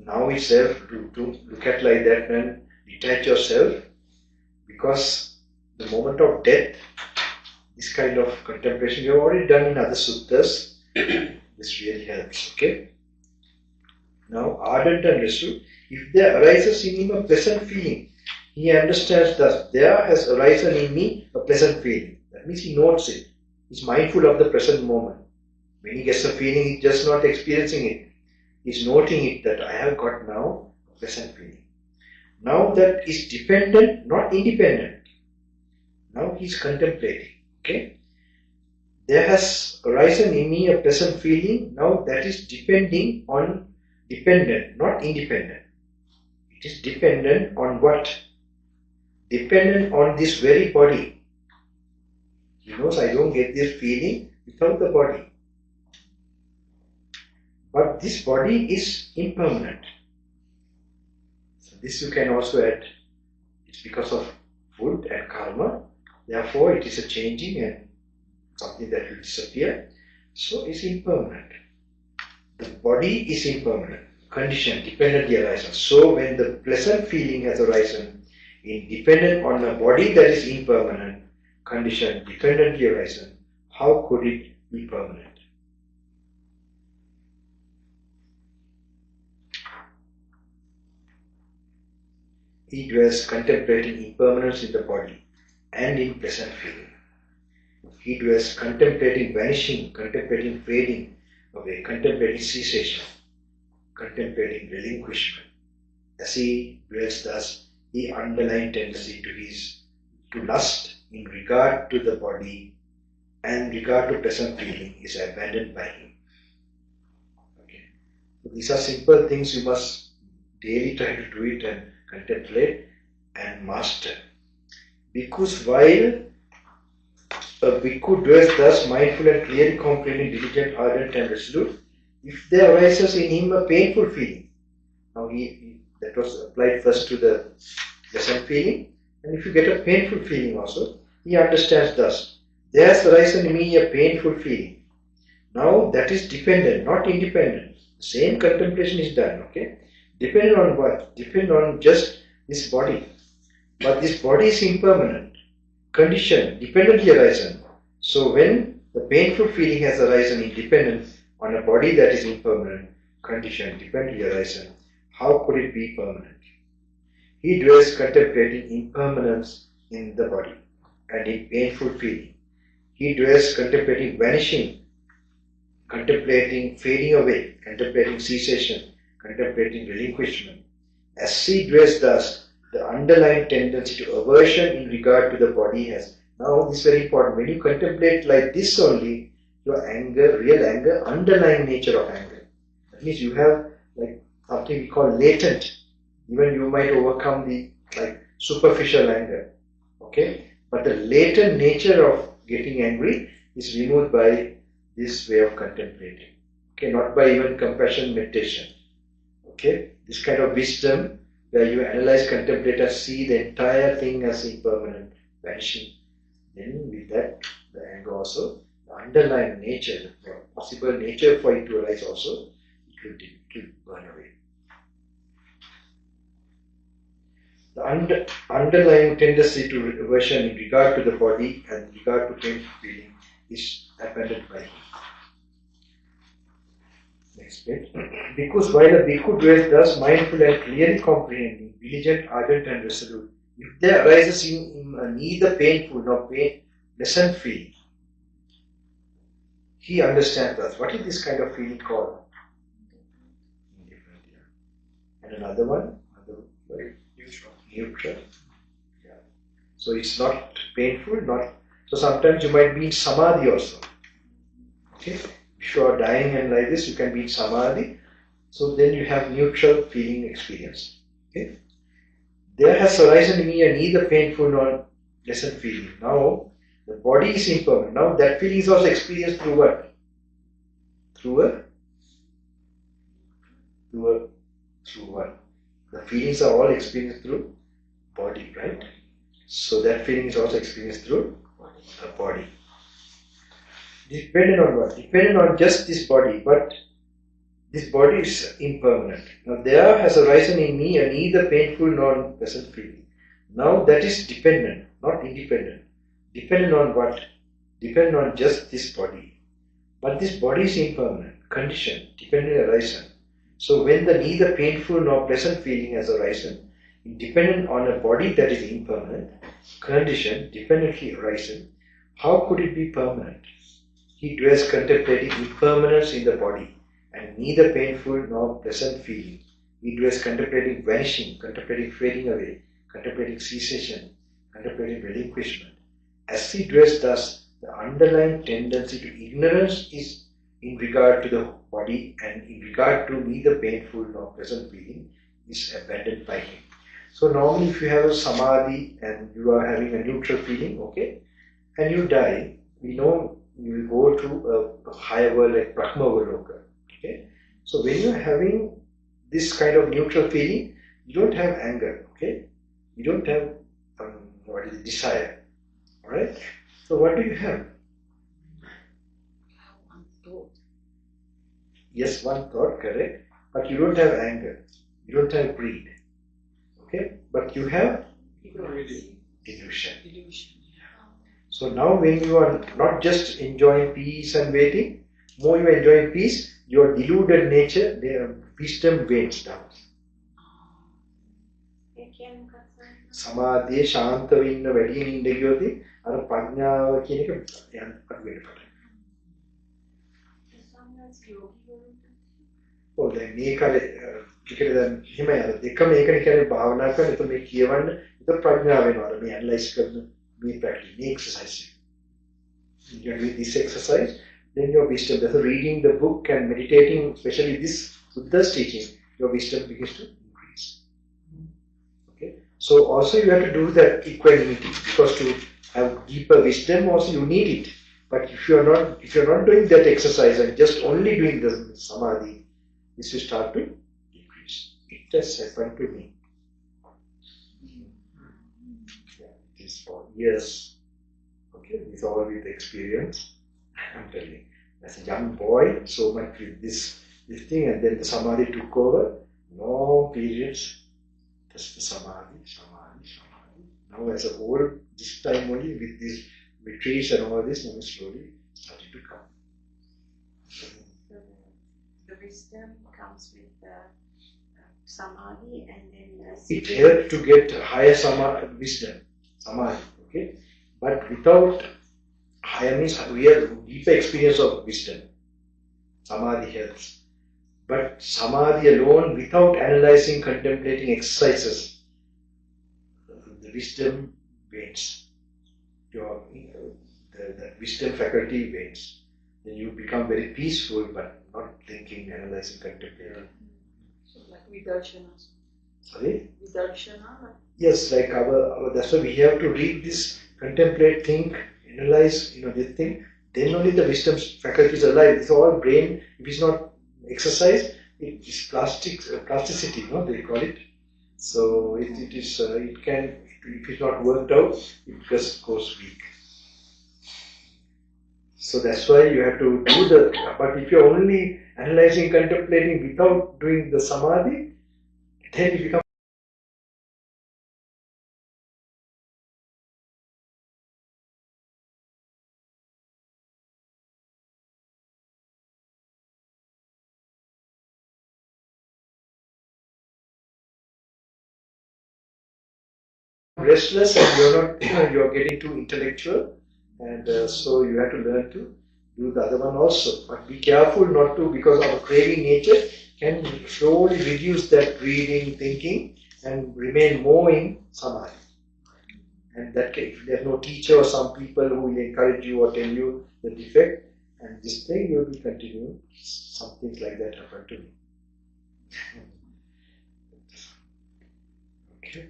now itself to look at like that and detach yourself, because the moment of death, this kind of contemplation we have already done in other suttas. This really helps. Okay. Now, ardent and resolute, if there arises in him a pleasant feeling, he understands thus, there has arisen in me a pleasant feeling. That means he notes it. He's mindful of the present moment. When he gets a feeling, he's just not experiencing it. He's noting it that I have got now a pleasant feeling. Now that is dependent, not independent. Now he's contemplating. Okay? There has arisen in me a pleasant feeling. Now that is dependent, not independent. It is dependent on what? Dependent on this very body. He knows I don't get this feeling without the body. But this body is impermanent. So this you can also add. It's because of food and karma. Therefore it is a changing and something that will disappear. So it's impermanent. The body is impermanent. Condition, dependently arises. So when the pleasant feeling has arisen, dependent on a body that is impermanent, condition, dependently arisen, how could it be permanent? He dwells contemplating impermanence in the body and in pleasant feeling. He dwells contemplating vanishing, contemplating fading away, contemplating cessation, contemplating relinquishment. As he dwells thus, the underlying tendency to lust in regard to the body and regard to present feeling is abandoned by him. Okay. So these are simple things you must daily try to do it and contemplate and master. Because while a bhikkhu dwells thus mindful and clearly comprehending, diligent, ardent and resolute, if there arises in him a painful feeling, now that was applied first to the pleasant feeling, and if you get a painful feeling also, he understands thus, there has arisen in me a painful feeling. Now that is dependent, not independent. The same contemplation is done, okay? Dependent on what? Dependent on just this body. But this body is impermanent. Condition, dependently arisen. So when the painful feeling has arisen independent on a body that is impermanent, condition, dependently arisen, how could it be permanent? He dwells contemplating impermanence in the body and in painful feeling. He dwells contemplating vanishing, contemplating fading away, contemplating cessation, contemplating relinquishment. As he dwells thus, the underlying tendency to aversion in regard to the body has. Now this is very important. When you contemplate like this only, your anger, real anger, underlying nature of anger. That means you have like something we call latent. Even you might overcome the like superficial anger. Okay? But the latent nature of getting angry is removed by this way of contemplating. Okay, not by even compassion meditation. Okay? This kind of wisdom where you analyze, contemplate and see the entire thing as impermanent, vanishing. Then with that, the anger also, the underlying nature, the possible nature for it to arise also, it will burn away. The underlying tendency to aversion in regard to the body and regard to painful feeling is abandoned by him. next page. Because while a bhikkhu dwells thus mindful and clearly comprehending, diligent, ardent and resolute, if there arises in him neither painful nor pleasant feeling, he understands thus. What is this kind of feeling called? Indifferent, yeah. And another one? Neutral. Yeah. So it's not painful, not. So sometimes you might be in samadhi also. Okay? If you are dying and like this, you can be in samadhi. So then you have neutral feeling experience. Okay? There has arisen in me a neither painful nor pleasant feeling. Now, the body is impermanent. Now, that feeling is also experienced through what? Through what? The feelings are all experienced through body, right? So that feeling is also experienced through the body. Dependent on what? Dependent on just this body, but this body is impermanent. Now there has arisen in me a neither painful nor pleasant feeling. Now that is dependent, not independent. Dependent on what? Dependent on just this body. But this body is impermanent, conditioned, dependent arisen. So when the neither painful nor pleasant feeling has arisen, dependent on a body that is impermanent, conditioned, dependently arisen, how could it be permanent? He dwells contemplating impermanence in the body, and neither painful nor pleasant feeling. He dwells contemplating vanishing, contemplating fading away, contemplating cessation, contemplating relinquishment. As he dwells thus, the underlying tendency to ignorance is in regard to the body, and in regard to neither painful nor pleasant feeling is abandoned by him. So normally if you have a samadhi and you are having a neutral feeling, okay, and you die, we know you will go to a higher world like Brahmavaloka. Okay? So when you are having this kind of neutral feeling, you don't have anger, okay? You don't have desire. Alright? So what do you have? One thought. Yes, one thought, correct. But you don't have anger. You don't have greed. Okay? But you have delusion. So now when you are not just enjoying peace and waiting, more you are enjoying peace, your deluded nature, their wisdom wanes down. සමාධියේ ශාන්ත වෙන්න වැඩි නින්ද ගියොත් අර ප්‍රඥාව කියන එක යන්න අඩු වෙන්න පටන් ගන්නවා. ඔව් දැන් මේ කාලේ ටිකේ දැන් හිම යන දෙකම ඒකනේ කියන්නේ භාවනා කරන එතන මේ කියවන්න එතන ප්‍රඥාව වෙනවා. මේ ඇනලයිස් කරන මේ practice, මේ exercise. You do this exercise, then your wisdom, therefore reading the book and meditating, especially this Buddha's teaching, your wisdom begins to increase. Okay. So also you have to do that equanimity, because to have deeper wisdom also you need it. But if you are not doing that exercise and just only doing the samadhi, this will start to decrease. It has happened to me. Yeah, it is for years. Okay, this all with experience. I'm telling you, as a young boy, so much with this thing, and then the samadhi took over. Long periods, just the samadhi. Now as a whole, this time only with these retreats and all this, now slowly started to come. So the wisdom comes with the samadhi, and then It helped to get higher wisdom, samadhi. Okay, but without higher means real deeper experience of wisdom. Samadhi helps. But samadhi alone, without analyzing, contemplating exercises, the wisdom wanes. The wisdom faculty wanes. Then you become very peaceful, but not thinking, analyzing, contemplating. So like vidarshana. Sorry? Vidarshana. Yes, like our that's why we have to read this, contemplate, think, analyze, this thing. Then only the wisdom faculty is alive. It's all brain. If it's not exercised, it is plasticity, they call it. So it can, if it's not worked out, it just goes weak. So that's why you have to do but if you're only analyzing, contemplating without doing the samadhi, then it becomes restless and you're not, you're getting too intellectual, and so you have to learn to do the other one also. But be careful not to, because our craving nature can slowly reduce that reading, thinking, and remain more in samadhi. And that if there's no teacher or some people who will encourage you or tell you the defect, and this thing you'll be continuing. Some things like that happen to me. Okay.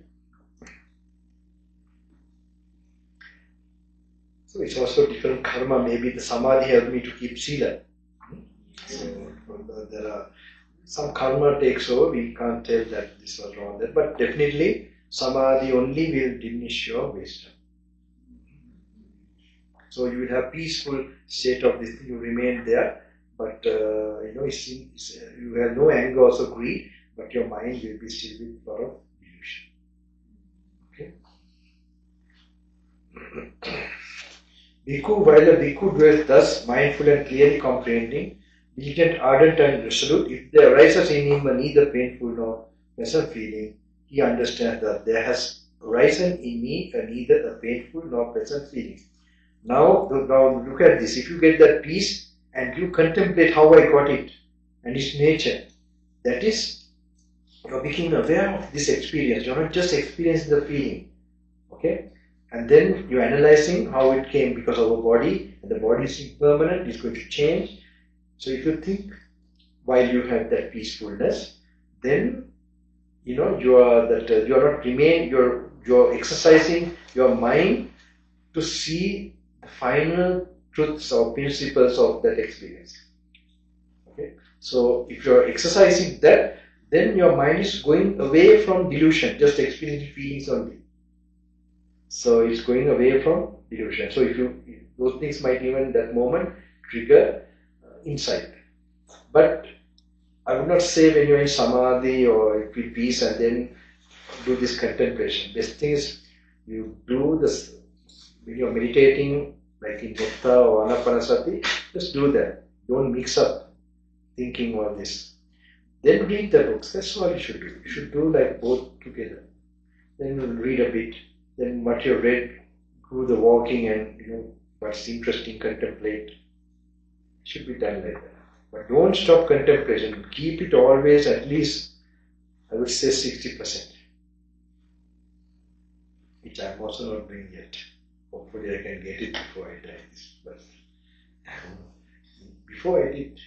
So it's also different karma. Maybe the samadhi helped me to keep sila. So there are some karma takes over. We can't tell that this was wrong there, but definitely samadhi only will diminish your wisdom. So you will have peaceful state of this. You remain there, but you have no anger or greed, but your mind will be still with a lot of delusion. Okay. Bhikkhu, while a bhikkhu dwells thus, mindful and clearly comprehending, diligent, ardent and resolute, if there arises in him a neither painful nor pleasant feeling, he understands that there has arisen in me a neither a painful nor pleasant feeling. Now look at this. If you get that peace and you contemplate how I got it and its nature, that is, you're becoming aware of this experience. You're not just experiencing the feeling. Okay? And then you're analyzing how it came, because of our body, and the body is impermanent, it's going to change. So if you think while you have that peacefulness, then you're exercising your mind to see the final truths or principles of that experience. Okay? So if you're exercising that, then your mind is going away from delusion, just experiencing feelings only. So it's going away from delusion. So if those things might even that moment trigger insight. But I would not say when you're in samadhi or feel peace and then do this contemplation. Best thing is you do this when you're meditating, like in metta or anapanasati, just do that. Don't mix up thinking all this. Then read the books. That's all you should do. You should do like both together. Then read a bit. Then what you read, do the walking and what's interesting, contemplate. Should be done like that. But don't stop contemplation. Keep it always at least, I would say 60%. Which I'm also not doing yet. Hopefully I can get it before I die. But before I did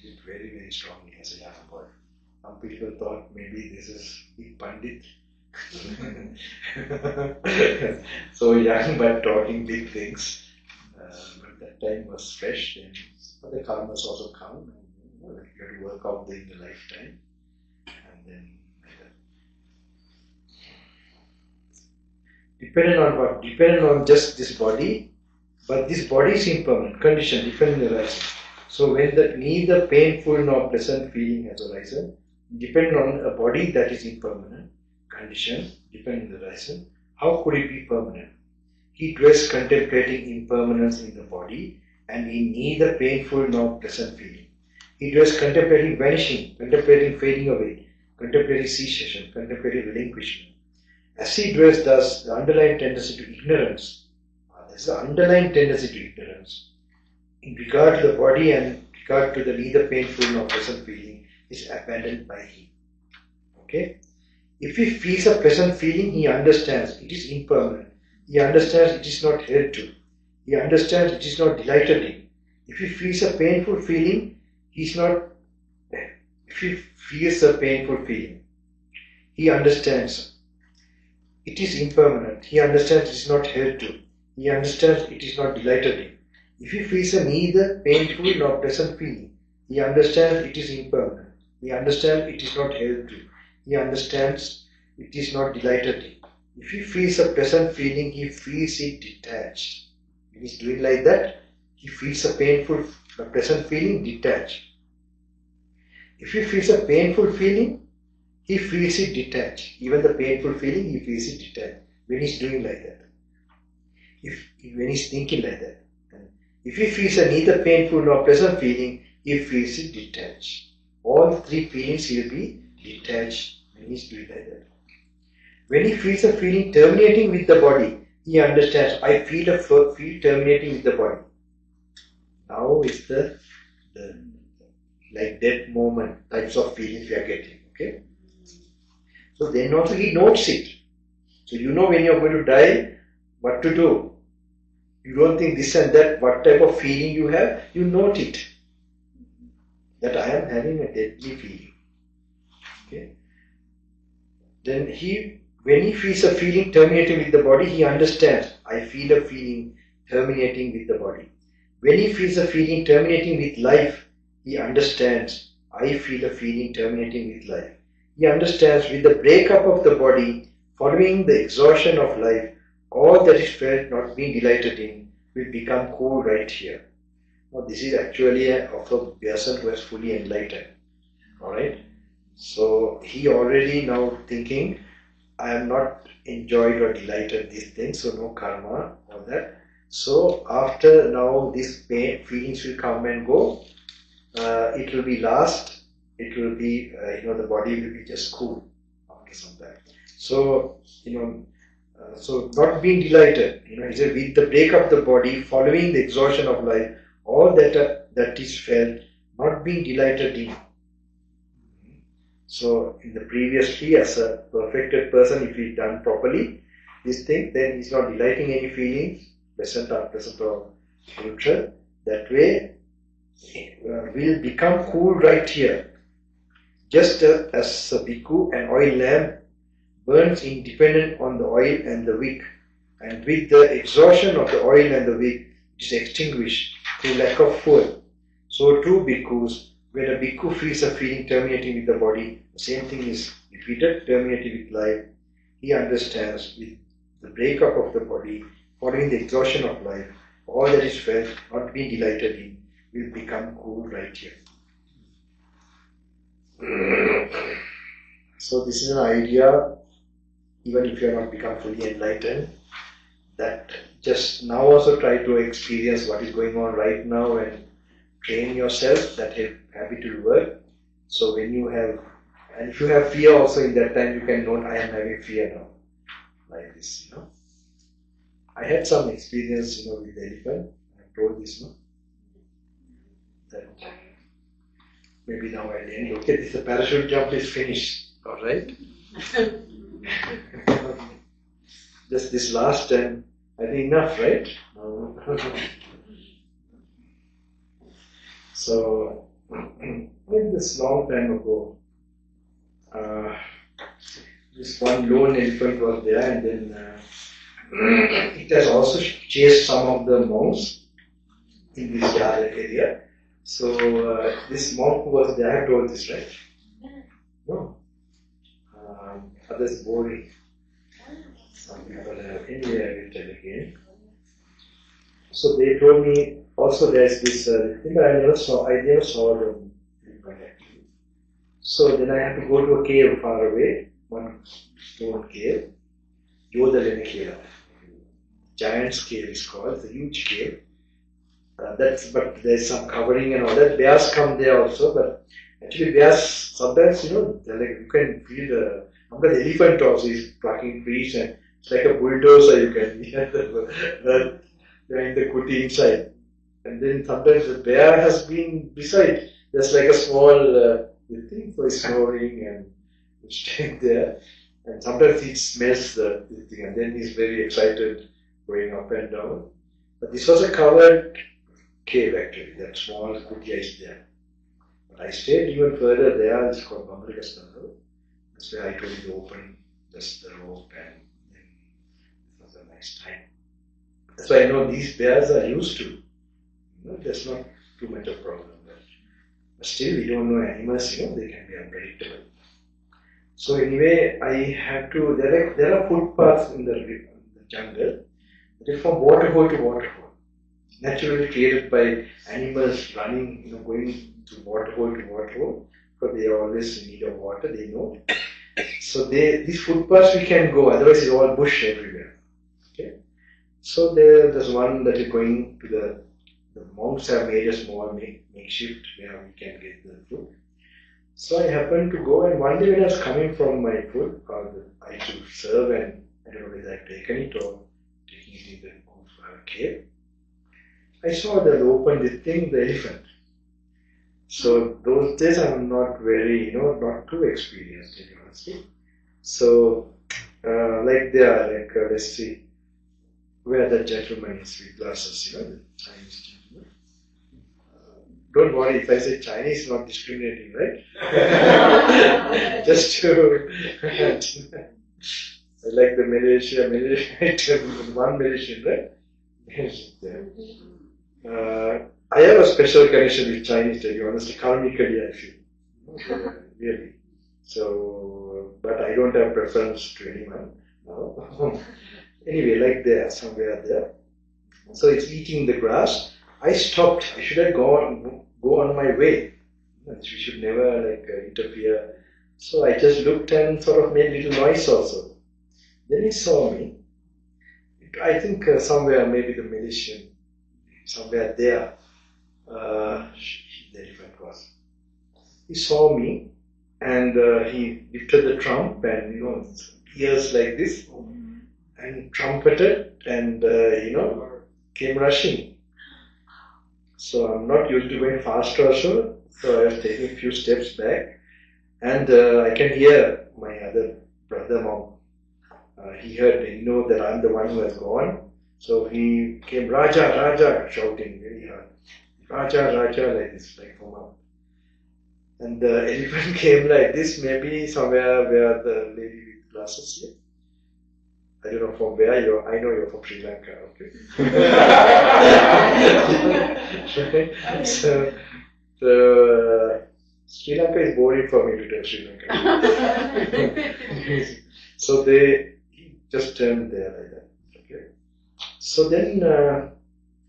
it very, very strongly as a young boy. Some people thought maybe this is big pandit. So young but talking big things. But that time was fresh, and the karmas also come, and you have to work out in the lifetime, and then dependent on what? Dependent on just this body, but this body is impermanent, condition, dependent arising. So when neither painful nor pleasant feeling has arisen, dependent on a body that is impermanent, condition, dependent arising, how could it be permanent? He dwells contemplating impermanence in the body and in neither painful nor pleasant feeling. He dwells contemplating vanishing, contemplating fading away, contemplating cessation, contemplating relinquishment. As he dwells thus, the underlying tendency to ignorance, there's the underlying tendency to ignorance, in regard to the body and regard to the neither painful nor pleasant feeling, is abandoned by him. Okay? If he feels a pleasant feeling, he understands it is impermanent. He understands it is not held to. He understands it is not delighted in. If he feels a painful feeling, he understands it is impermanent. He understands it is not held to. He understands it is not delighted in. If he feels a neither painful nor pleasant feeling, he understands it is impermanent. He understands it is not held to. He understands it is not delighted in. If he feels a pleasant feeling, he feels it detached. When he's doing like that, he feels a pleasant feeling detached. If he feels a painful feeling, he feels it detached. Even the painful feeling, he feels it detached. When he's doing like that. When he's thinking like that. If he feels a neither painful nor pleasant feeling, he feels it detached. All three feelings will be detached when he's doing like that. When he feels a feeling terminating with the body, he understands, I feel a feel terminating with the body. Now is the like death moment types of feelings we are getting. Okay? So then also he notes it. So you know when you are going to die, what to do. You don't think this and that, what type of feeling you have, you note it. That I am having a deadly feeling. Okay? Then when he feels a feeling terminating with the body, he understands, I feel a feeling terminating with the body. When he feels a feeling terminating with life, he understands, I feel a feeling terminating with life. He understands with the breakup of the body, following the exhaustion of life, all that is felt not being delighted in will become cool right here. Now this is actually of a person who has fully enlightened. Alright? So he already now thinking, I am not enjoyed or delighted these things, so no karma or that. So after now these pain feelings will come and go. It will be last. It will be the body will be just cool after some time. So so not being delighted. He said with the break of the body, following the exhaustion of life, all that is felt, not being delighted in. So in the previously, as a perfected person, if he done properly this thing, then he's not delighting any feelings, pleasant or unpleasant or neutral. That way will become cool right here. Just as a bhikkhu, an oil lamp burns independent on the oil and the wick, and with the exhaustion of the oil and the wick, it is extinguished through lack of fuel. So too bhikkhus, when a bhikkhu feels a feeling terminating with the body, the same thing is repeated, terminating with life. He understands with the breakup of the body, following the exhaustion of life, all that is felt, not being delighted in, will become cool right here. So this is an idea, even if you have not become fully enlightened, that just now also try to experience what is going on right now and train yourself, that habit will work. So when you have, and if you have fear also in that time, you can note, I am having fear now, like this, I had some experience, with the elephant. I told this, that maybe now I'll end. Okay, the parachute jump is finished, all right? Just this last time, I think enough, right? So, this long time ago, this one lone elephant was there, and then it has also chased some of the monks in this area. So this monk who was there, I have told this, right? No. Others boring. Some people have. Anyway, I will tell again. So they told me also there's this thing, but I never saw them actually. So then I had to go to a cave far away, one stone cave, Yodalena cave. Giant's cave is called. It's a huge cave. But there's some covering and all that. Bears come there also, but actually bears sometimes, they're like, you can feel the elephant also is plucking trees, and it's like a bulldozer. You can hear they're in the kuti inside. And then sometimes the bear has been beside. There's like a small thing for snoring and staying there. And sometimes he smells the thing, and then he's very excited going up and down. But this was a covered cave actually, that small kutia is there. But I stayed even further there, it's called Bambalapitiye. That's where I told you to open just the rope, and then it was a nice time. That's why I know these bears are used to. There's not too much of a problem. But still, we don't know animals, they can be unpredictable. So anyway, I have to, there are footpaths in the jungle. It is from waterhole to waterhole. Naturally created by animals running, going to waterhole, because they are always in need of water, they know. So these footpaths we can go, otherwise it's all bush everywhere. Okay. So there's one that is going to the monks have made a small makeshift where we can get the food. So I happened to go, and one day when I was coming from my food, I used to serve, and I don't know whether I've taken it or taking it in the cave. I saw that open this thing, the elephant. So those days I'm not very, not too experienced in honesty. So, like there, let's see, where the gentleman is with glasses, the Chinese gentleman. Don't worry if I say Chinese, not discriminating, right? Just to, like the Malaysia, one Malaysian, right? I have a special connection with Chinese, to be honest, economically I feel, really. So, but I don't have preference to anyone now. Anyway, like there, somewhere there. So it's eating the grass. I stopped. I should have go on my way. We should never interfere. So I just looked and sort of made a little noise also. Then he saw me. I think somewhere, maybe the Malaysian, somewhere there, the elephant was. He saw me and he lifted the trump and, ears like this and trumpeted and, came rushing. So I'm not used to going fast also, so I was taking a few steps back and I can hear my other brother mom. He heard me, that I'm the one who has gone. So he came, Raja, Raja, shouting very hard. Raja, Raja, like this, like from up. And the elephant came like this, maybe somewhere where the lady with glasses here. I don't know from where you are. I know you're from Sri Lanka, okay? So, Sri Lanka is boring for me to tell Sri Lanka. So he just turned there like that, okay? So then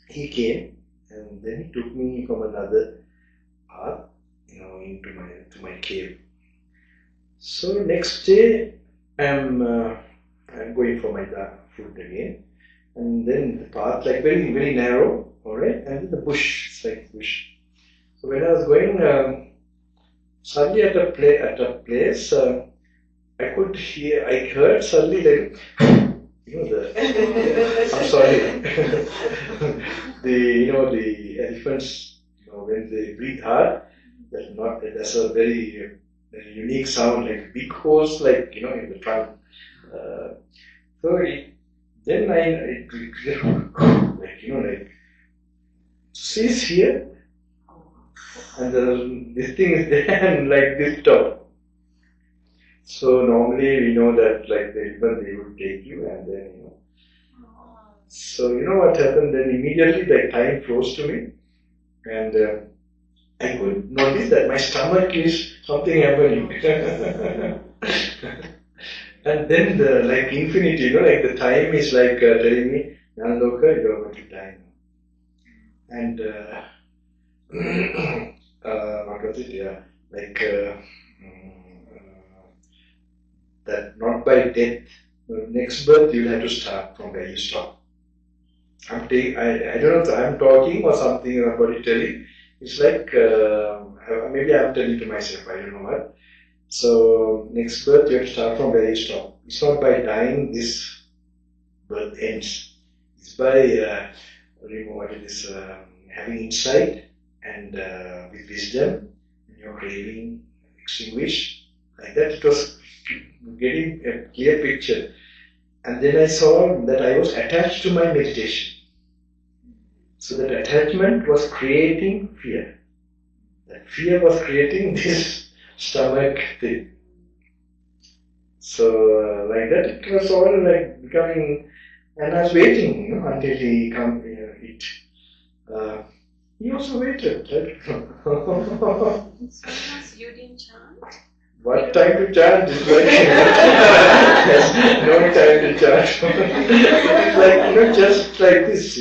he came, and then he took me from another path, into my cave. So next day, I'm going for my food again, and then the path like very very narrow, all right, and then the bush, it's like bush. So when I was going, suddenly at a place, I heard suddenly like, I'm sorry, the elephants, when they breathe hard, that's a very unique sound, like big horse, like in the trunk. So then I sees here, and this thing is there, and like this top. So normally we know that like they would take you, and then So what happened then? Immediately the time froze to me, and I could notice that my stomach is something happening. And then the infinity, like the time is like telling me, Gnanaloka, you are going to die now. And what was it? Yeah, that not by death. Next birth you'll have to start from where you stop. I don't know if I'm talking or something somebody telling. It's like maybe I'm telling to myself, I don't know what. So next birth you have to start from where you stop. It's not by dying this birth ends. It's by having insight and with wisdom and your craving extinguish. Like that it was getting a clear picture. And then I saw that I was attached to my meditation. So that attachment was creating fear. That fear was creating this stomach thing. So like that it was all like becoming, and I was waiting, until he come eat. He also waited, right? So you didn't chant? What time to chant is like there's no time to chant. It's like just like this,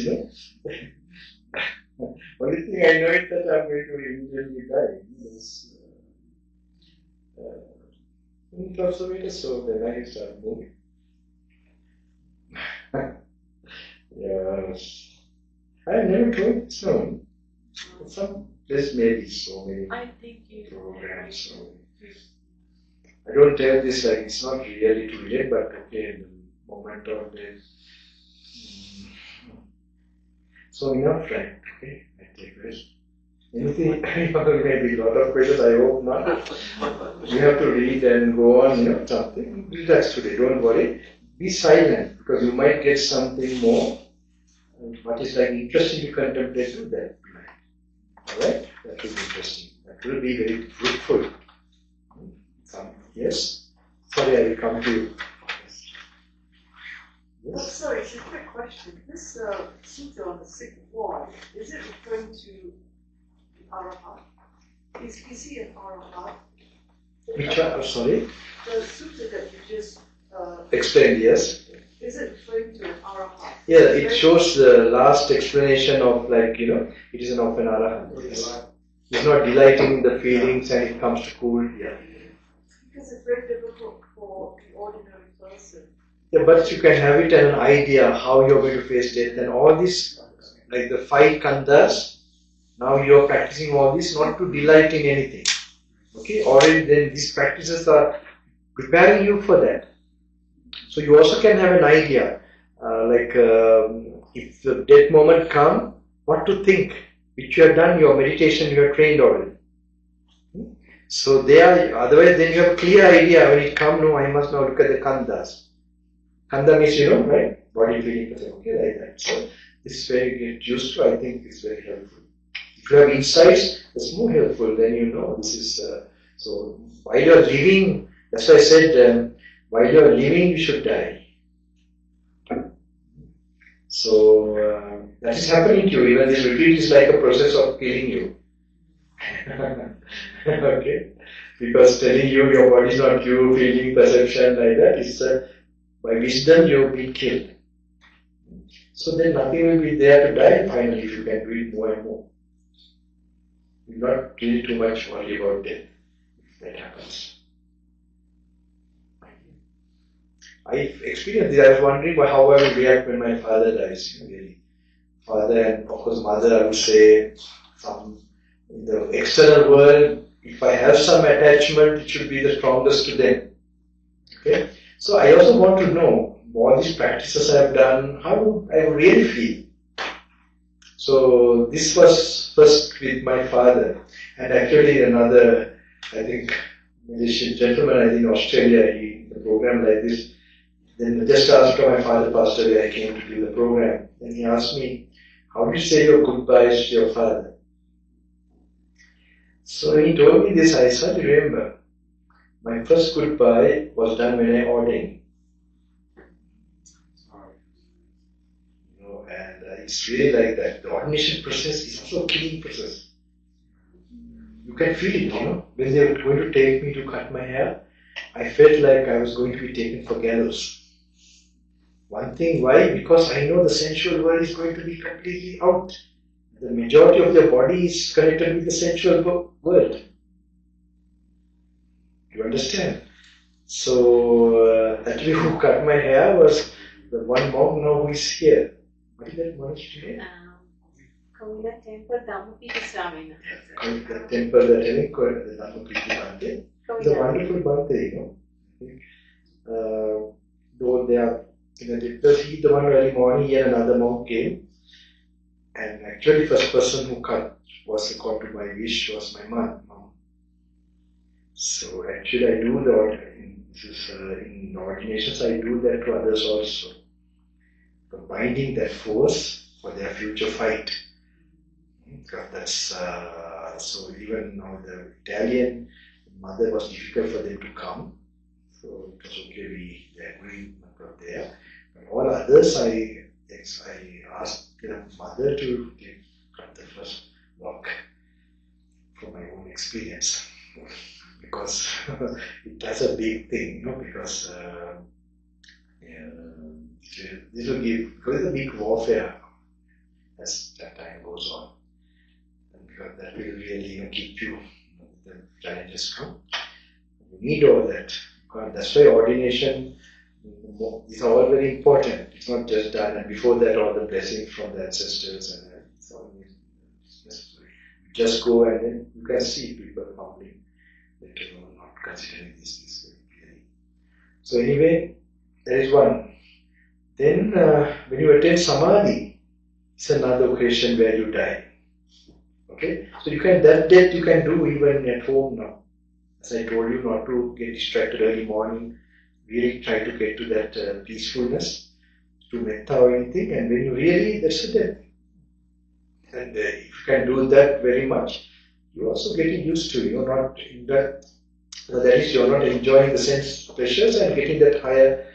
Only thing I know is that I'm going to immediately die. It also made us so then I started moving. Yes. I have never told this one. There's maybe so many I think you programs. So I don't tell this like it's not really to relate, but okay, in the moment of this. So enough, right? Okay, I take rest. Anything? Maybe a lot of questions. I hope not. You have to read and go on. Something. Relax today. Don't worry. Be silent because you might get something more. And what is like interesting to contemplate, do that. Alright? That will be interesting. That will be very fruitful. Yes? Sorry, I will come to you. Oh, Yes? sorry, it's a quick question. This sutta on the sixth wall, is it referring to Arahat? Is he an Arahat? Which one? Sorry? The sutta that you just Explained, yes. is it referring to an Arahat? Yeah, it shows the last explanation of like, it is an of an arahant. Yes. He's not delighting in the feelings and it comes to cool. Yeah. Because it's very difficult for the ordinary person. Yeah, but you can have it as an idea how you're going to face death and all this, like the 5 khandhas. Now you're practicing all this not to delight in anything. Okay, already then these practices are preparing you for that. So you also can have an idea, if the death moment comes, what to think, which you have done your meditation, you have trained already. So otherwise then you have a clear idea when it comes, no, I must now look at the khandhas. Khandha means, right? Body, feeling, okay, like that. So this is very get used to, I think it's very helpful. If you have insights, that's more helpful, then this is, so while you're living, that's why I said, while you're living, you should die. So that is happening to you. Even this retreat is like a process of killing you. Okay? Because telling you your body is not you, feeling, perception like that, is by wisdom you will be killed. So then nothing will be there to die finally if you can do it more and more. You will not really too much worry about death if that happens. I've experienced this. I was wondering how I will react when my father dies. Really. Father and of course mother, I would say, in the external world, if I have some attachment, it should be the strongest to them. Okay? So I also want to know all these practices I have done, how do I really feel? So this was first with my father, and actually another, I think, Malaysian gentleman, I think Australia, in the program like this. Then just after my father passed away, I came to do the program. And he asked me, how do you say your goodbyes to your father? So when he told me this, I suddenly remember, my first goodbye was done when I ordained. And it's really like that. The ordination process is also a killing process. You can feel it, When they were going to take me to cut my hair, I felt like I was going to be taken for gallows. One thing, why? Because I know the sensual world is going to be completely out. The majority of your body is connected with the sensual world. You understand? So, actually who cut my hair was the one monk now who is here. What is that monastery? Kavila Temple, Dhamma. The temple that having the Dhamma. It's a wonderful Bhante, Though they are he the one early morning, he and another monk came. And actually first person who cut was according to my wish was my mom. So actually I do in ordinations I do that to others also. Binding that force for their future fight. Because that's so even now the Italian mother was difficult for them to come. So it was okay, they agreed not there. But all others I asked the mother to cut the first lock from my own experience. Because that's a big thing, because this will give, because it's a big warfare as that time goes on. And because that will really keep you, the challenges come. You need all that. Because that's why ordination is all very important. It's not just done, and before that all the blessings from the ancestors and so on is necessary. just go and then you can see people mumbling that you are not considering these things very clearly. So anyway, there is one. Then when you attend Samadhi, it's another occasion where you die. Okay? So you can, that death you can do even at home now. As I told you, not to get distracted early morning, really try to get to that peacefulness, to metta or anything, and when you really, that's a death. And if you can do that very much, you're also getting used to it. You're not in that, that is, you're not enjoying the sense pleasures and getting that higher,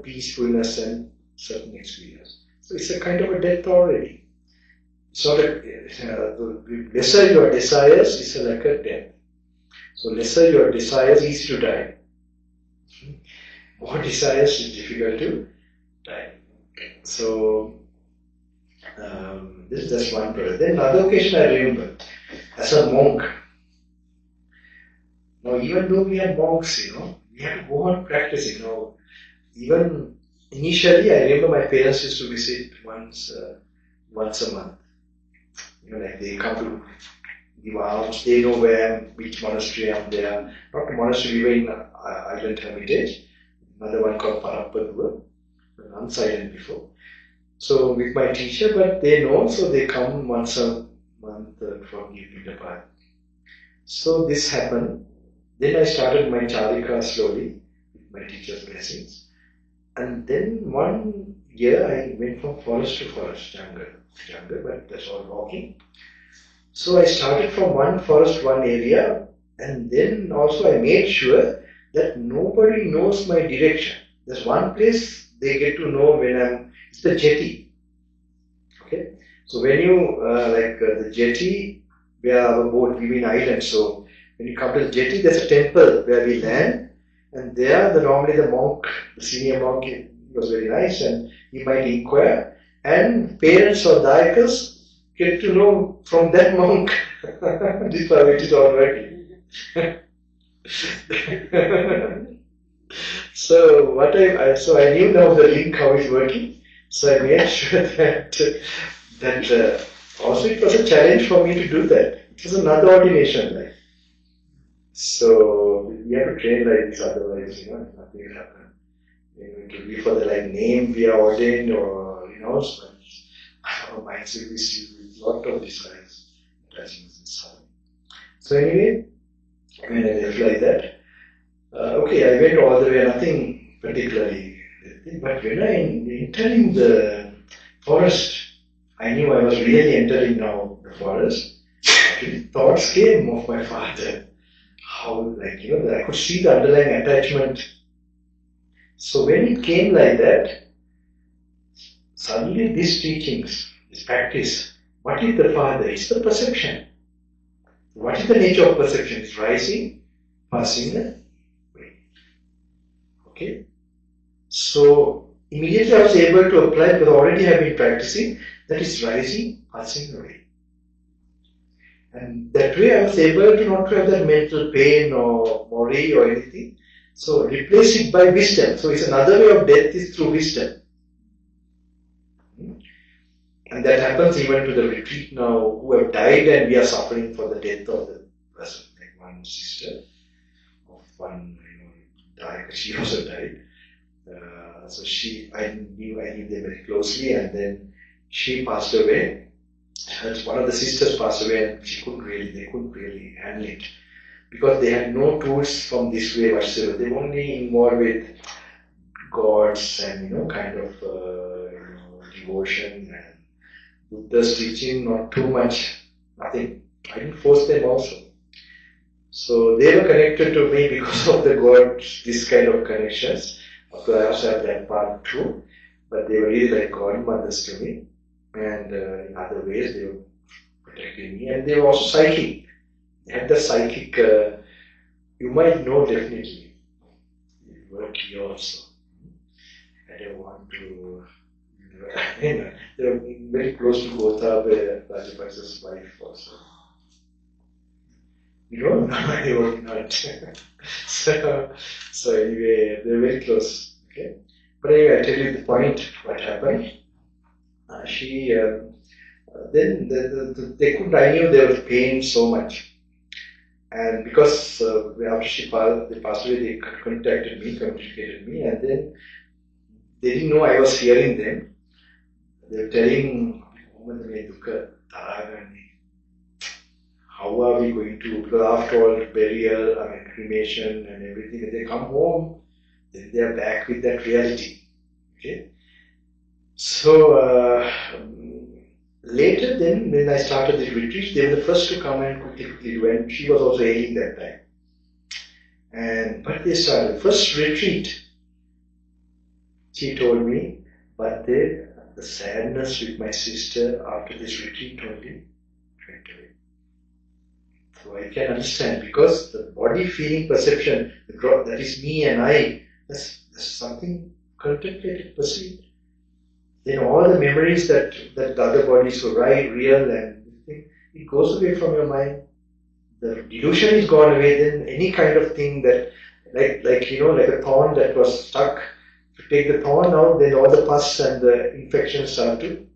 peacefulness and certain experience. So it's a kind of a death already. It's not the lesser your desires is like a death. So lesser your desires, easy to die. More desires is difficult to die. So this is just one prayer. Then another occasion I remember, as a monk. Now even though we are monks, we have to go on practicing. Even initially I remember my parents used to visit once a month. Like they come to give alms, they know which monastery I'm there. Not the monastery, we were in Island Hermitage, another one called Parapadua, non-silent before. So with my teacher, but they know, so they come once a month for giving the path. So this happened. Then I started my charika slowly, with my teacher's blessings. And then one year I went from forest to forest, jungle, but that's all walking. So I started from one forest, one area, and then also I made sure that nobody knows my direction. There's one place they get to know when it's the jetty. Okay? So when you, the jetty, where our boat, we in island, so when you come to the jetty, there's a temple where we land, and there normally the monk, the senior monk, he was very nice, and he might inquire, and parents or dayakas get to know from that monk this is how it is all working. So I knew now the link how it's working. So I made sure that also it was a challenge for me to do that. It was another ordination, So we have to train like this, otherwise nothing will happen. To be for the name we are ordained, or but our minds will be sealed with a lot of desires, attachments and so on. So anyway, when I left like that, I went all the way, nothing particularly. But when I entering the forest, I knew I was really entering now the forest. Actually, thoughts came of my father. How, I could see the underlying attachment. So when it came like that, suddenly these teachings, this practice, what is the father? It's the perception. What is the nature of perception? It's rising, passing away. Okay? So immediately I was able to apply, because already I have been practicing, that is rising, passing away. And that way I was able to not to have that mental pain or worry or anything. So replace it by wisdom. So it's another way of death is through wisdom. And that happens even to the retreat now, who have died and we are suffering for the death of the person. Like one sister of one, died, she also died. So I knew them very closely, and then she passed away. One of the sisters passed away, and they couldn't really handle it, because they had no tools from this way whatsoever. They were only involved with gods and kind of devotion and Buddha's teaching, not too much, nothing. I didn't force them also. So they were connected to me because of the God, this kind of connections. Of course, I also have that part too, but they were really like godmothers to me, and in other ways they were protecting me, and they were also psychic. They had the psychic, you might know definitely, it worked here also. I don't want to, they were very close to Gotha, Rajapaksa's wife also. You don't know, they were not. So anyway, they're very close. Okay, but anyway, I'll tell you the point. What happened? She then they couldn't, I knew they were pain so much. And because after they passed away, they communicated me, and then they didn't know I was hearing them. They were telling, how are we going to, because after all, burial, cremation and everything, when they come home, then they are back with that reality. Okay? So, later then, when I started the retreat, they were the first to come and quickly do, and she was also ailing that time. But they started, first retreat, she told me, but the sadness with my sister after this retreat only went away. So I can understand, because the body feeling perception, that is me and I, that's something contemplated, perceived. Then all the memories that the other body is so real and it goes away from your mind. The delusion is gone away, then any kind of thing that, like a thorn that was stuck, if you take the thorn out, then all the pus and the infections start to.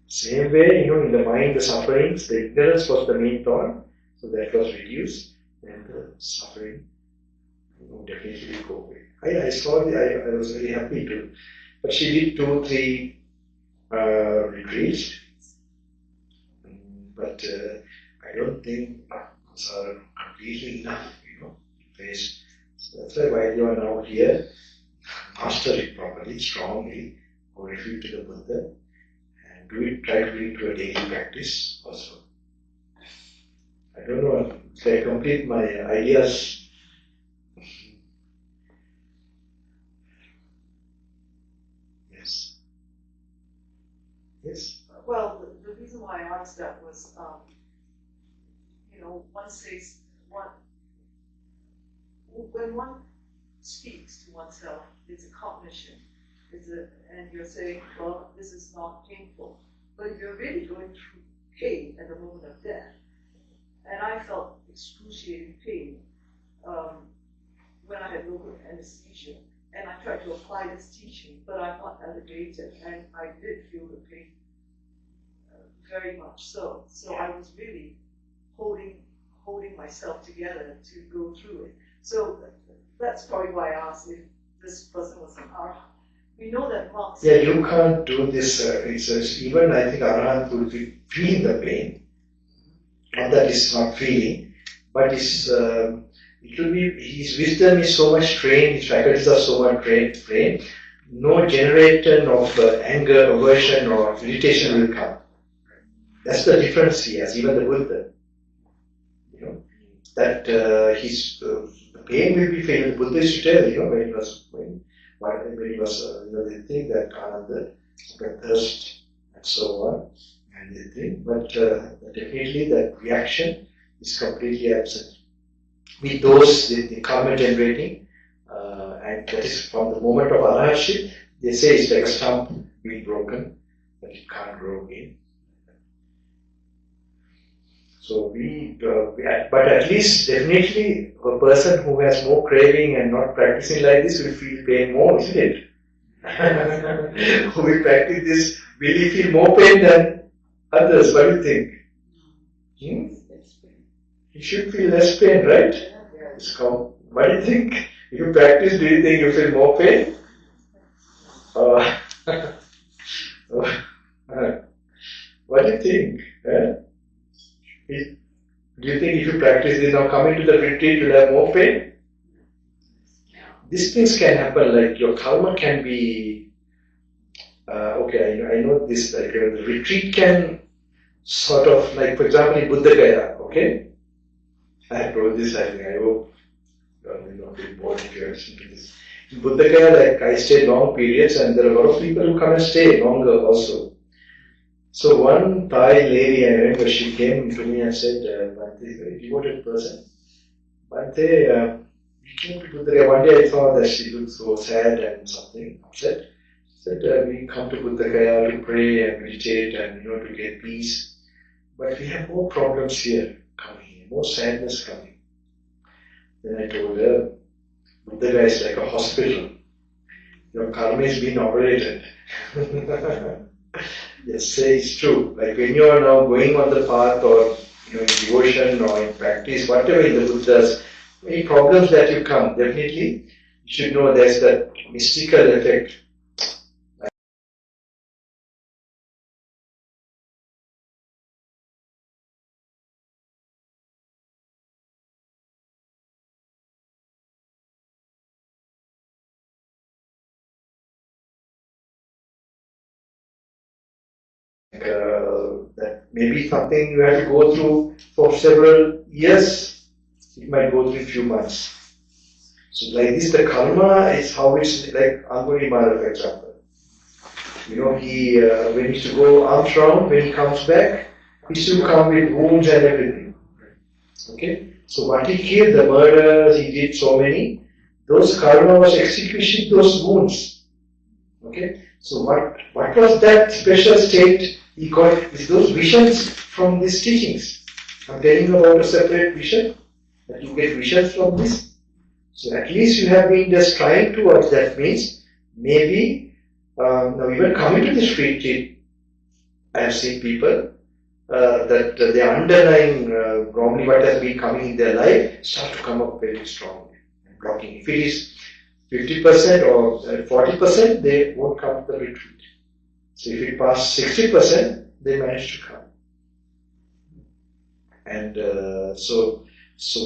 Same way, in the mind, the sufferings, the ignorance was the main thorn, so that was reduced, and the suffering, definitely will go away. I saw I was very happy to. But she did 2-3 retreats, but I don't think those are completely enough, face. So that's why while you are now here, master it properly, strongly, go refuge to the Buddha, and try to do it to a daily practice also. I don't know if I complete my ideas. Yes. Well, the reason why I asked that was, one says, when one speaks to oneself, it's a cognition, and you're saying, well, this is not painful, but you're really going through pain at the moment of death. And I felt excruciating pain when I had local anesthesia. And I tried to apply this teaching, but I'm not elevated, and I did feel the pain very much so. So I was really holding myself together to go through it. So that's probably why I asked if this person was an arhat. We know that monks. Yeah, you can't do this research. Even I think arhat will be feeling the pain. Not that is not feeling, but it's. It will be, his wisdom is so much trained, his faculties are so much trained, no generation of anger, aversion or irritation will come. That's the difference he has, even the Buddha. That the pain will be felt. The Buddha used to tell, when he was, they think that Ananda, the thirst and so on, and they think, but definitely that reaction is completely absent. With those, the karma generating, and that is from the moment of arhatship, they say it's like a stump being broken, that it can't grow again. So but at least definitely a person who has more craving and not practicing like this will feel pain more, isn't it? Who will practice this will feel more pain than others. What do you think? You should feel less pain, right? What do you think? If you practice, do you think you feel more pain? What do you think? Do you think if you practice this now, coming to the retreat, you'll have more pain? These things can happen, like your karma can be, I know this, like the retreat can sort of, like for example in Buddha Gaya, okay? I have told this, I hope you will not be bored if you listen to this. In Buddha Gaya, like I stayed long periods and there are a lot of people who come and stay longer also. So one Thai lady, I remember, she came to me and said, Bhante, very devoted person. Bhante, we came to Buddha Gaya. One day I saw that she looked so sad and something upset. She said, we come to Buddha Gaya to pray and meditate and to get peace. But we have more problems here coming, more sadness coming. Then I told her, Buddha Gaya is like a hospital. Your karma is being operated. Yes, it's true. Like when you are now going on the path or in devotion or in practice, whatever in the Buddha's, any problems that you come, definitely you should know there's that mystical effect. That maybe something you have to go through for several years, it might go through a few months. So like this, the karma is how it's like Angulimala, for example. He when he used to go arms round, when he comes back, he used to come with wounds and everything. Okay? So what he killed, the murders, he did so many, those karma was execution, those wounds. Okay? So what was that special state he got? Is those visions from these teachings. I'm telling you about a separate vision, that you get visions from this. So at least you have been just trying towards that. Means maybe now even coming to this retreat, I have seen people that the underlying normally what has been coming in their life start to come up very strongly and blocking. If it is 50% or 40%, they won't come to the retreat. So if it passes 60%, they manage to come. And so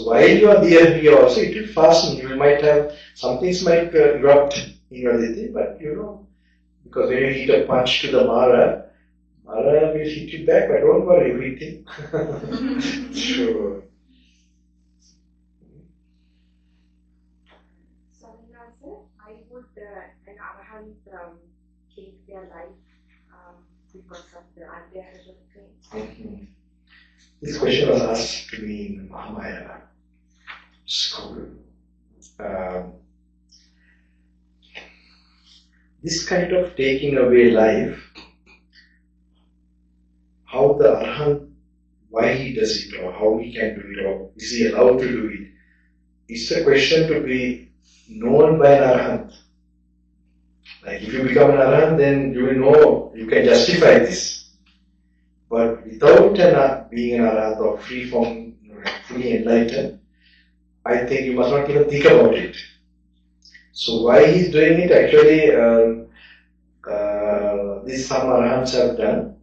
while you are there, here also it will fasten. You might have some things might erupt in your little, but because when you hit a punch to the Mara will hit you back. But don't worry, everything. Sure. I would an arahant take their life because of the unbearable pain. This question was asked to me in Mahamaya school. This kind of taking away life, how the arahant, why he does it, or how he can do it, or is he allowed to do it, it's a question to be known by an arahant. Like if you become an arahant, then you will know, you can justify this. But without being an arahant or free from, fully enlightened, I think you must not even think about it. So why he's doing it, actually, this some arahants have done.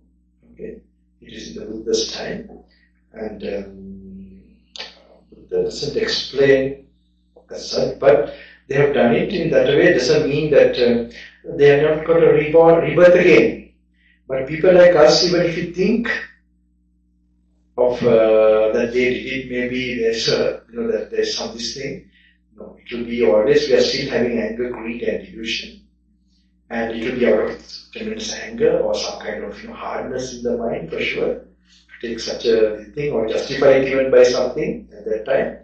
Okay, it is in the Buddha's time, and Buddha doesn't explain as such, but they have done it in that way. It doesn't mean that they have not got a rebirth again. But people like us, even if you think of that they did it, maybe there's that there's some this thing. No, it will be always we are still having anger, greed, and delusion, and it will be out of tremendous anger or some kind of hardness in the mind for sure to take such a thing or justify it even by something at that time,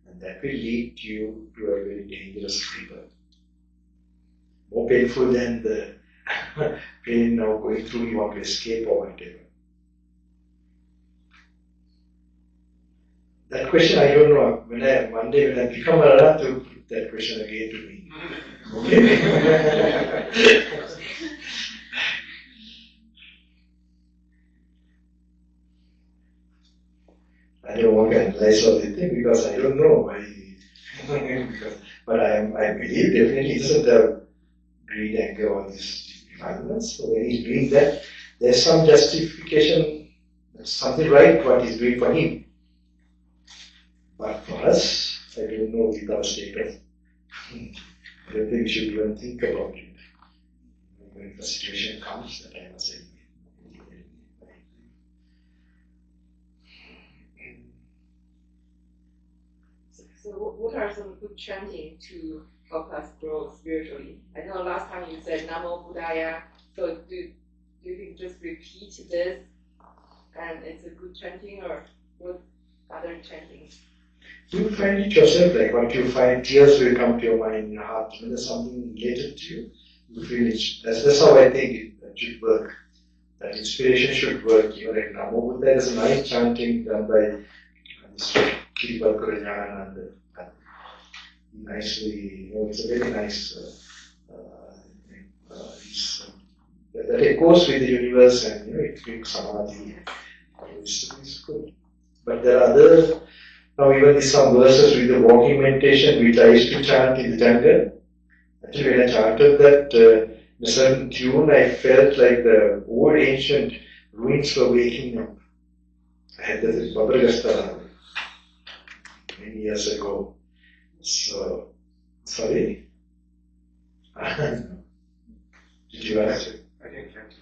and that will lead you to a very dangerous rebirth. More painful than the pain now going through, you want to escape or whatever. That question I don't know. One day when I become a Arhat, to put that question again to me. Okay? I don't want to analyze all the thing because I don't know why. But I believe definitely he doesn't have greed, anger, all these defilements. So when he's doing that, there's some justification, there's something right what he's doing for him. But for us, I don't know with our state of, I don't think we should even think about it. When the situation comes, that I must say. So what are some good chanting to help us grow spiritually? I know last time you said Namo Buddhaya, so do you think just repeat this and it's a good chanting, or what other chantings? You find it yourself, like what you find, tears will come to your mind, your heart, when there's something related to you, you feel it. That's how I think it should work. That inspiration should work. Like Namo Buddha is a nice chanting done by Gnanaloka. Nicely, it's a very nice, that echoes with the universe, and it brings samadhi. It's good. But there are other, now even some verses with the walking meditation which I used to chant in the jungle. Actually, when I chanted that in a certain tune, I felt like the old ancient ruins were waking up. I had this in Bambalapitiye many years ago. So, sorry? Did you ask? I didn't get to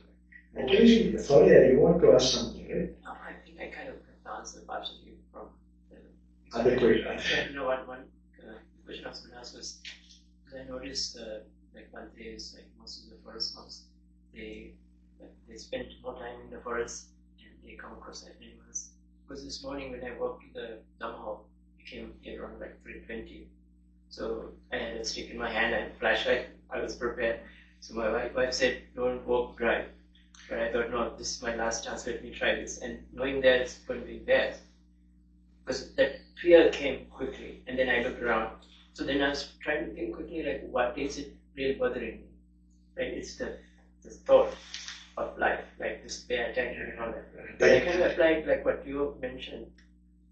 that. Actually, sorry, you want to ask something, right? No, I think I kind of answered partially from the Other question. You know, one question I was going to ask was, because I noticed like Baldy, like most of the forest monks, they spend more time in the forest and they come across animals. Because this morning when I walked to the Dhamma hall, it came here around like 3:20. So I had a stick in my hand and flashlight. I was prepared. So my wife said, "Don't walk, drive." But I thought, no, this is my last chance. Let me try this. And knowing that it's going to be bad, because that fear came quickly, and then I looked around. So then I was trying to think quickly, like, what is it really bothering me? Right? It's the thought of life, like this pay attention and all that. But I kind of applied like what you mentioned,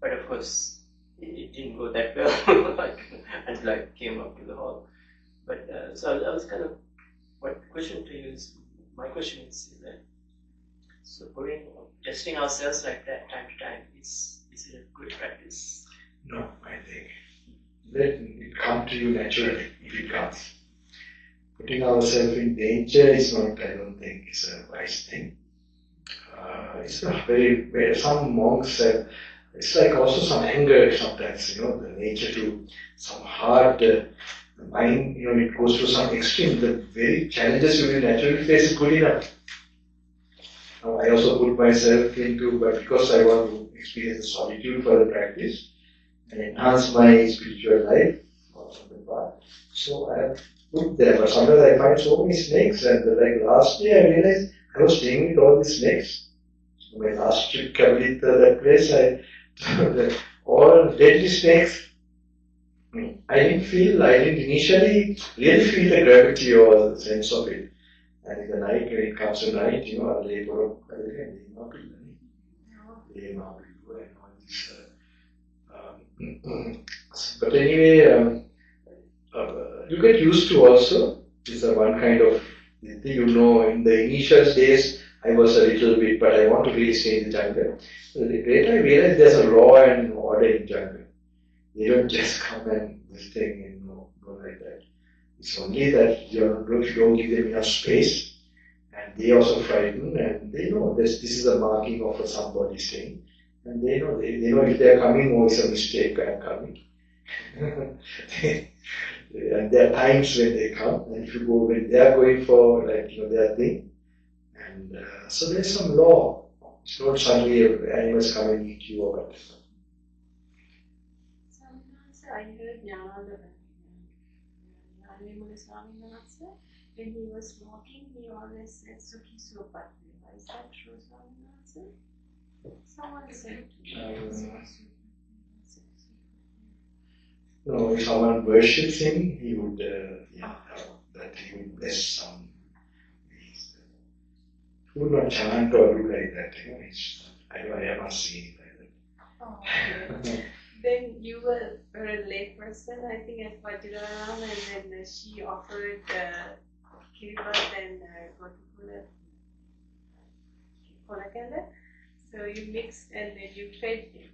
but of course it didn't go that well like, until I came up to the hall. But so I was kind of, what question to you is, my question is that, so testing ourselves like that time to time, is it a good practice? No, I think let it come to you naturally if it comes. Putting ourselves in danger is not, I don't think, is a wise thing. It's not very, some monks have, it's like also some anger sometimes, the nature to some hard, the mind, it goes to some extreme. The very challenges you will naturally face is good enough. Now, I also put myself into, but because I want to experience the solitude for the practice and enhance my spiritual life on the path, so I have put there. But sometimes I find so many snakes, and like last year I realized I was staying with all these snakes. So my last trip, Kavita, that place, all deadly snakes. I didn't initially really feel the gravity or the sense of it. And in the night, when it comes to night, I'll lay for but anyway, you get used to also. This is one kind of thing, in the initial days, I was a little bit, but I want to really stay in the jungle. So the later I realized there's a law and order in jungle. They don't just come and this thing and go like that. It's only that you don't give them enough space, and they also frighten, and they know this is a marking of somebody staying, and they know if they are coming, oh, it's a mistake, I'm coming. And there are times when they come, and if you go when they are going for their thing, and so there's some law. It's not suddenly animals come and eat you or whatever. Sometimes I heard Gnanaloka Thero, when he was walking, he always said Sukhi Supatri. Is that true, Swami? Someone said to me, no, if someone worships him, he would, that he would bless some. He would not chant or do like that. I have not seen it like that. Oh, okay. Then you were a lay person, I think, at Vajraram, and then she offered Kiribat and Kolakanda. So you mixed and then you fed him.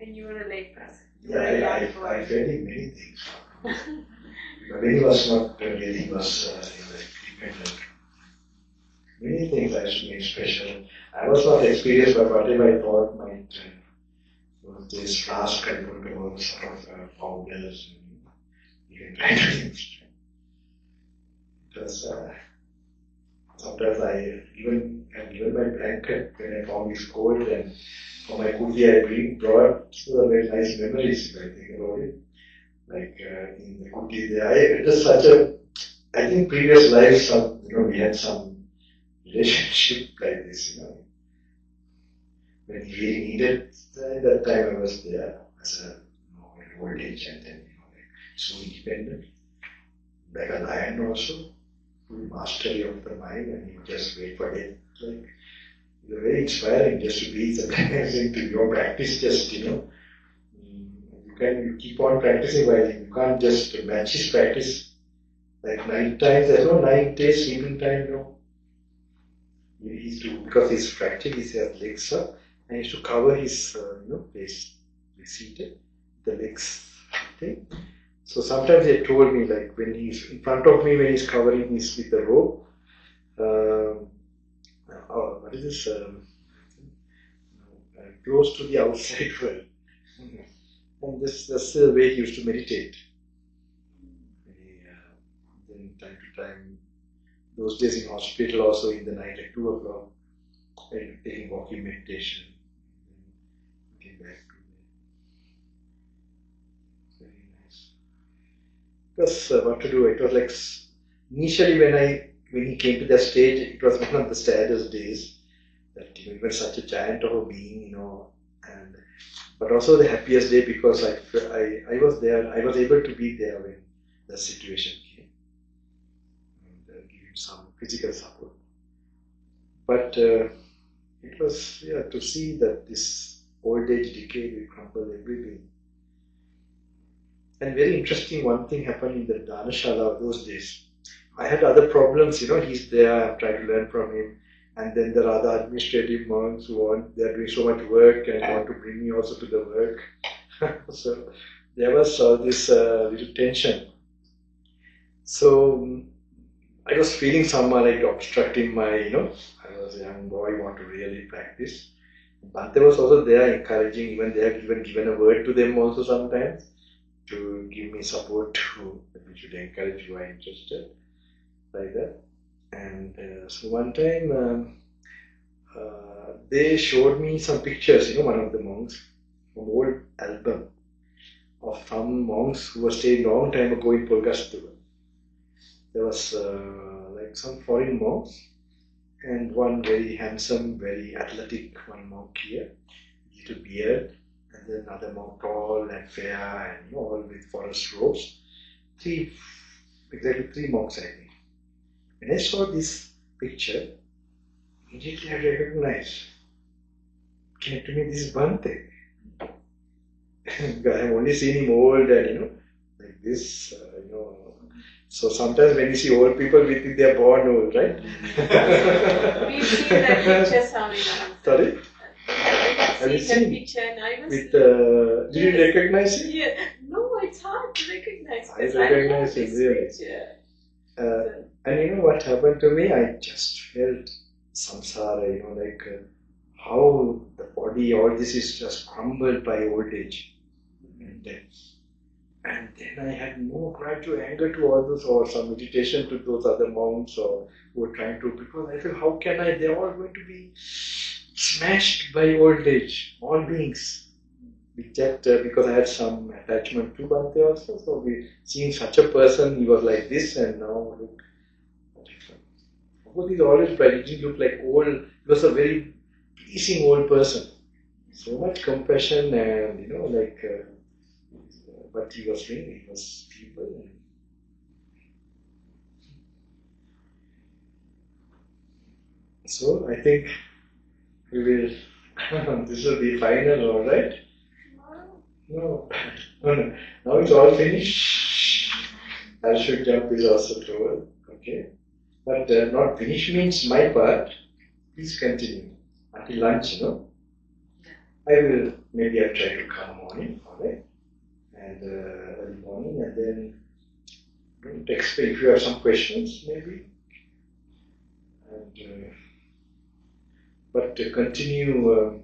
And you were a lay person. I fed him many things. But when he was not really, he was dependent. Many things I used to make special. I was not experienced, but whatever I thought might. This flask I put all sort of powders, you can try to use. Because sometimes I even my blanket when I found this cold, and for my kuti I brought very nice memories if I think about it. Like in the kuti there, it was such a, I think previous lives, we had some relationship like this, When he really needed, at that time I was there as an old age, and then so independent, like a lion also. full mastery of the mind, and you just wait for it. Like, you're very inspiring just to be sometimes into your practice. Just you keep on practicing, while you can't just match his practice. Like 9 times, there's no 9 days sleeping time, no. He's to, because he's fractured, he has legs up, and he has to cover his face, seated, the legs thing. So sometimes they told me, like when he's in front of me, when he's covering his with the rope, what is this? Close to the outside world. And that's the way he used to meditate. Then time to time, those days in hospital also in the night at 2 o'clock, taking walking meditation. Came back to the very nice. Because what to do? It was like initially when he came to that stage, it was one of the saddest days. That even such a giant of a being, and but also the happiest day because I was there. I was able to be there when the situation came and give him some physical support. But it was to see that this old age decay will crumble everything. And very interesting, one thing happened in the Dhanashala those days. I had other problems, he's there, I'm trying to learn from him. And then there are other administrative monks they're doing so much work and want to bring me also to the work. So there was this little tension. So I was feeling someone like obstructing my, I was a young boy, want to really practice. Bhante was also there encouraging, even they have even given a word to them also sometimes to give me support we should encourage you are interested, like that. And so one time they showed me some pictures, one of the monks from old album of some monks who were staying long time ago in Purgastura. There was like some foreign monks and one very handsome, very athletic one monk here, little beard, and then another monk tall and fair and all with forest robes. Exactly three monks I think. When I saw this picture, immediately I recognized, came to me, this is Bhante. I have only seen him old and like this, So sometimes when you see old people, we think they are born old, right? We've seen that picture, Swami. Sorry? Have you seen that picture? And I was with, did you recognize him? Yeah. No, it's hard to recognize. I recognize him, really. And you know what happened to me? I just felt samsara, how the body, all this is just crumbled by old age and death. And then I had no grudge or anger to all those, or some meditation to those other monks or who were trying to, because I feel, how can they're all going to be smashed by old age, all beings. With that, because I had some attachment to Bhante also, so seeing such a person, he was like this, and now look. Of course, he's always bright. He didn't look like old. He was a very pleasing old person. So much compassion and, but he was really, he was people. So I think we will, this will be final, alright? No. Now it's all finished. I should jump is also over. Okay. But not finish means my part. Please continue until lunch, I will, maybe I'll try to come morning, alright? And early morning, and then text me if you have some questions, maybe. And but continue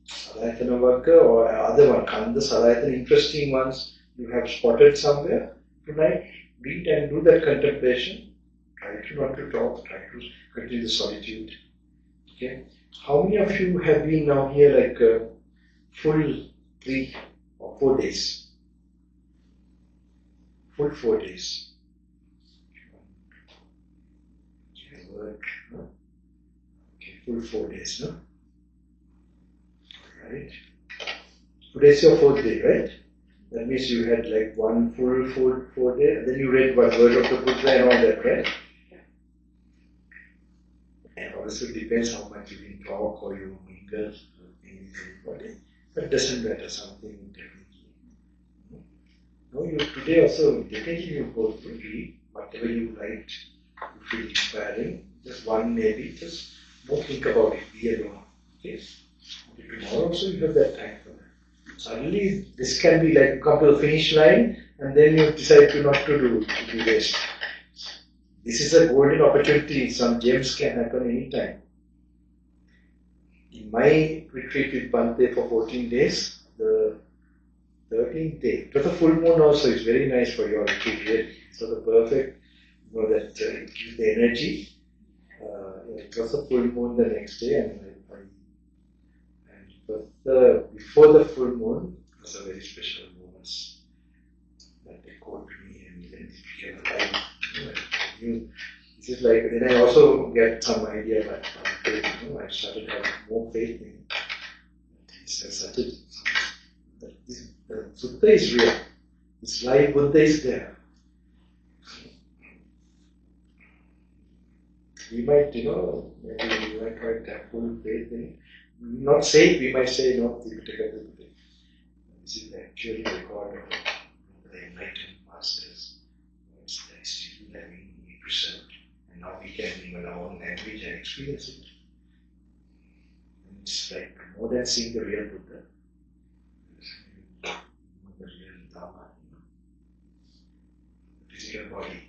Salayatana Vagga or other one, Kanda Salayatana, interesting ones you have spotted somewhere tonight. Read and do that contemplation. Try to not to talk, try to continue the solitude. Okay. How many of you have been now here like full 3 or 4 days? Full 4 days. Okay, work. No? Okay, full 4 days, no? Right. Today's your 4th day, right? That means you had like one full food 4 days, and then you read one word of the Buddha and all that, right? And also it depends how much you can talk or you mingle with anybody. But it doesn't matter, something definitely. No, you today also definitely you go to read whatever you write, you feel inspiring. Just one maybe, just don't think about it, be alone. Okay? Tomorrow also you have that time for that. Suddenly this can be like come to the finish line and then you decide to not to do, to rest. This is a golden opportunity, some gems can happen anytime. In my retreat with Bante for 14 days, the 13th day, it was a full moon also, it's very nice for your retreat really. So the perfect, that it gives the energy. It was a full moon the next day and it was before the full moon, it was a very special moment that they called me and then it became alive. This is like, then I also get some idea about faith, I started having more faith in it. The Sutta is real. It's like Buddha is there. We might, maybe we might try to have full faith in it. Not say it, we might say, no, this is actually the record of the enlightened masters. It's still having preserved. And now we can, in our own language, and experience it. And it's like more than seeing the real Buddha. The real Dhamma, the physical body.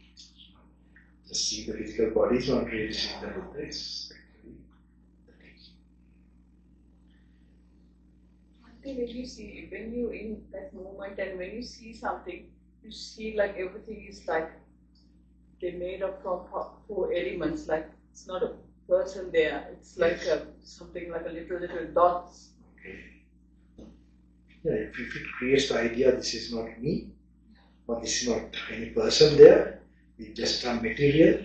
Just seeing the physical body is not really seeing the Buddha, it's actually the teaching. One thing that you see, when you in that moment and when you see something, you see like everything is like they made up from 4 elements, like it's not a person there, it's like something like a little dots. Okay. Yeah, if it creates the idea this is not me, or this is not any person there, it's just some material,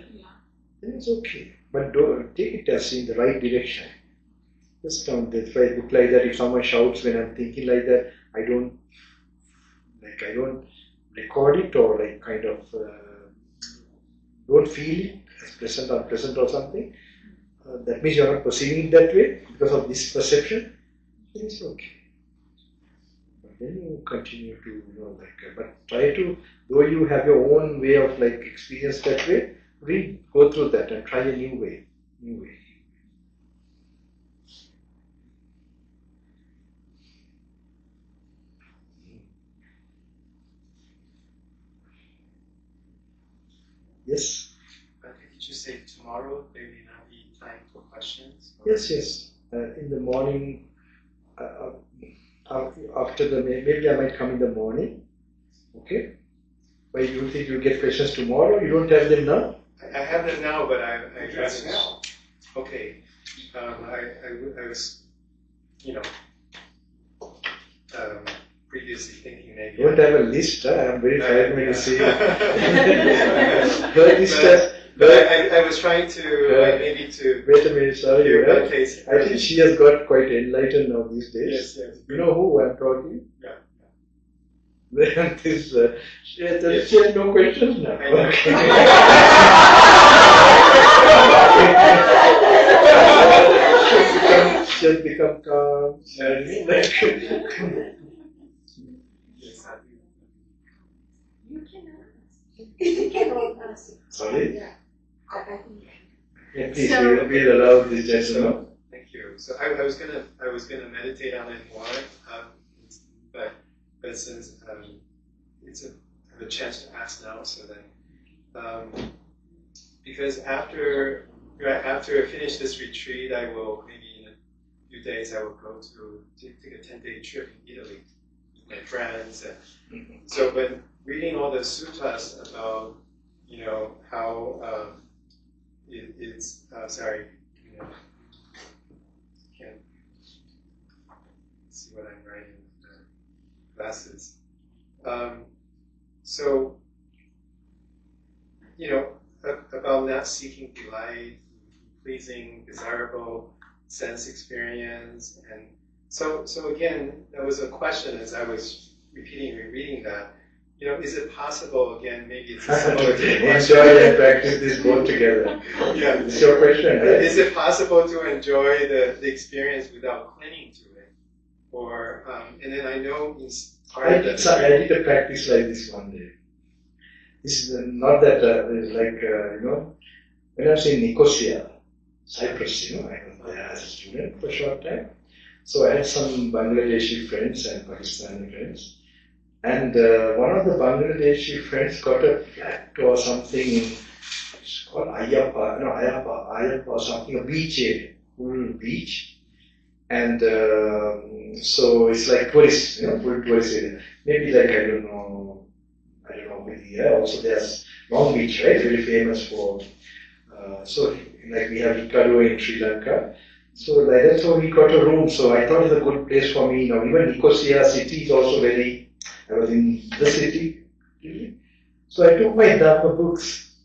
then it's okay. But don't take it as in the right direction. Just don't. If I look like that, if someone shouts when I'm thinking like that, I don't record it or like kind of don't feel it as pleasant or unpleasant or something. That means you're not perceiving it that way because of this perception. Then it's okay. But then you continue to, but try to, though you have your own way of like experience that way, go through that and try a new way. Yes? Did you say tomorrow there may not be time for questions? Yes. In the morning, after maybe I might come in the morning. Okay? But you think you'll get questions tomorrow? You don't have them now? I have them now, but I address now. Okay. I was, previously thinking maybe. You don't have a list, I'm very tired when you see it. I was trying to maybe to. Wait a minute, sorry. Hear about case. I think she has got quite enlightened now these days. Yes. You know who I'm talking? Yeah. Then she has no questions now. Okay. She has become calm. You can all ask. Sorry? Yeah. I think. Yeah, please, we'll allow this gentleman. Thank you. So I was gonna meditate on it more, but since I have a chance to ask now, so then because after I finish this retreat, I will maybe in a few days I will go to take a 10-day trip in Italy with my friends, and so but reading all the suttas about how it's sorry, can't see what I'm writing with the glasses. So about not seeking delight, pleasing, desirable sense experience, and so again, that was a question as I was repeating and reading that, is it possible, again, maybe it's to similar to the enjoy and practice this both together. Yeah. It's your question, right? Is it possible to enjoy the experience without clinging to it? Or, and then I know I did a practice like this one day. This is not that, when I was in Nicosia, Cyprus, I was there as a student for a short time. So I had some Bangladeshi friends and Pakistani friends. And one of the Bangladeshi friends got a flat or something in, it's called Ayappa or something, a beach area, full beach. And so it's like tourist, full tourist area. Maybe like, I don't know, here also there's Long Beach, right? Very famous for, so like we have Ikadu in Sri Lanka. So like that, so we got a room. So I thought it's a good place for me. Now even Nicosia city is also very, I was in the city. So I took my Dhamma books.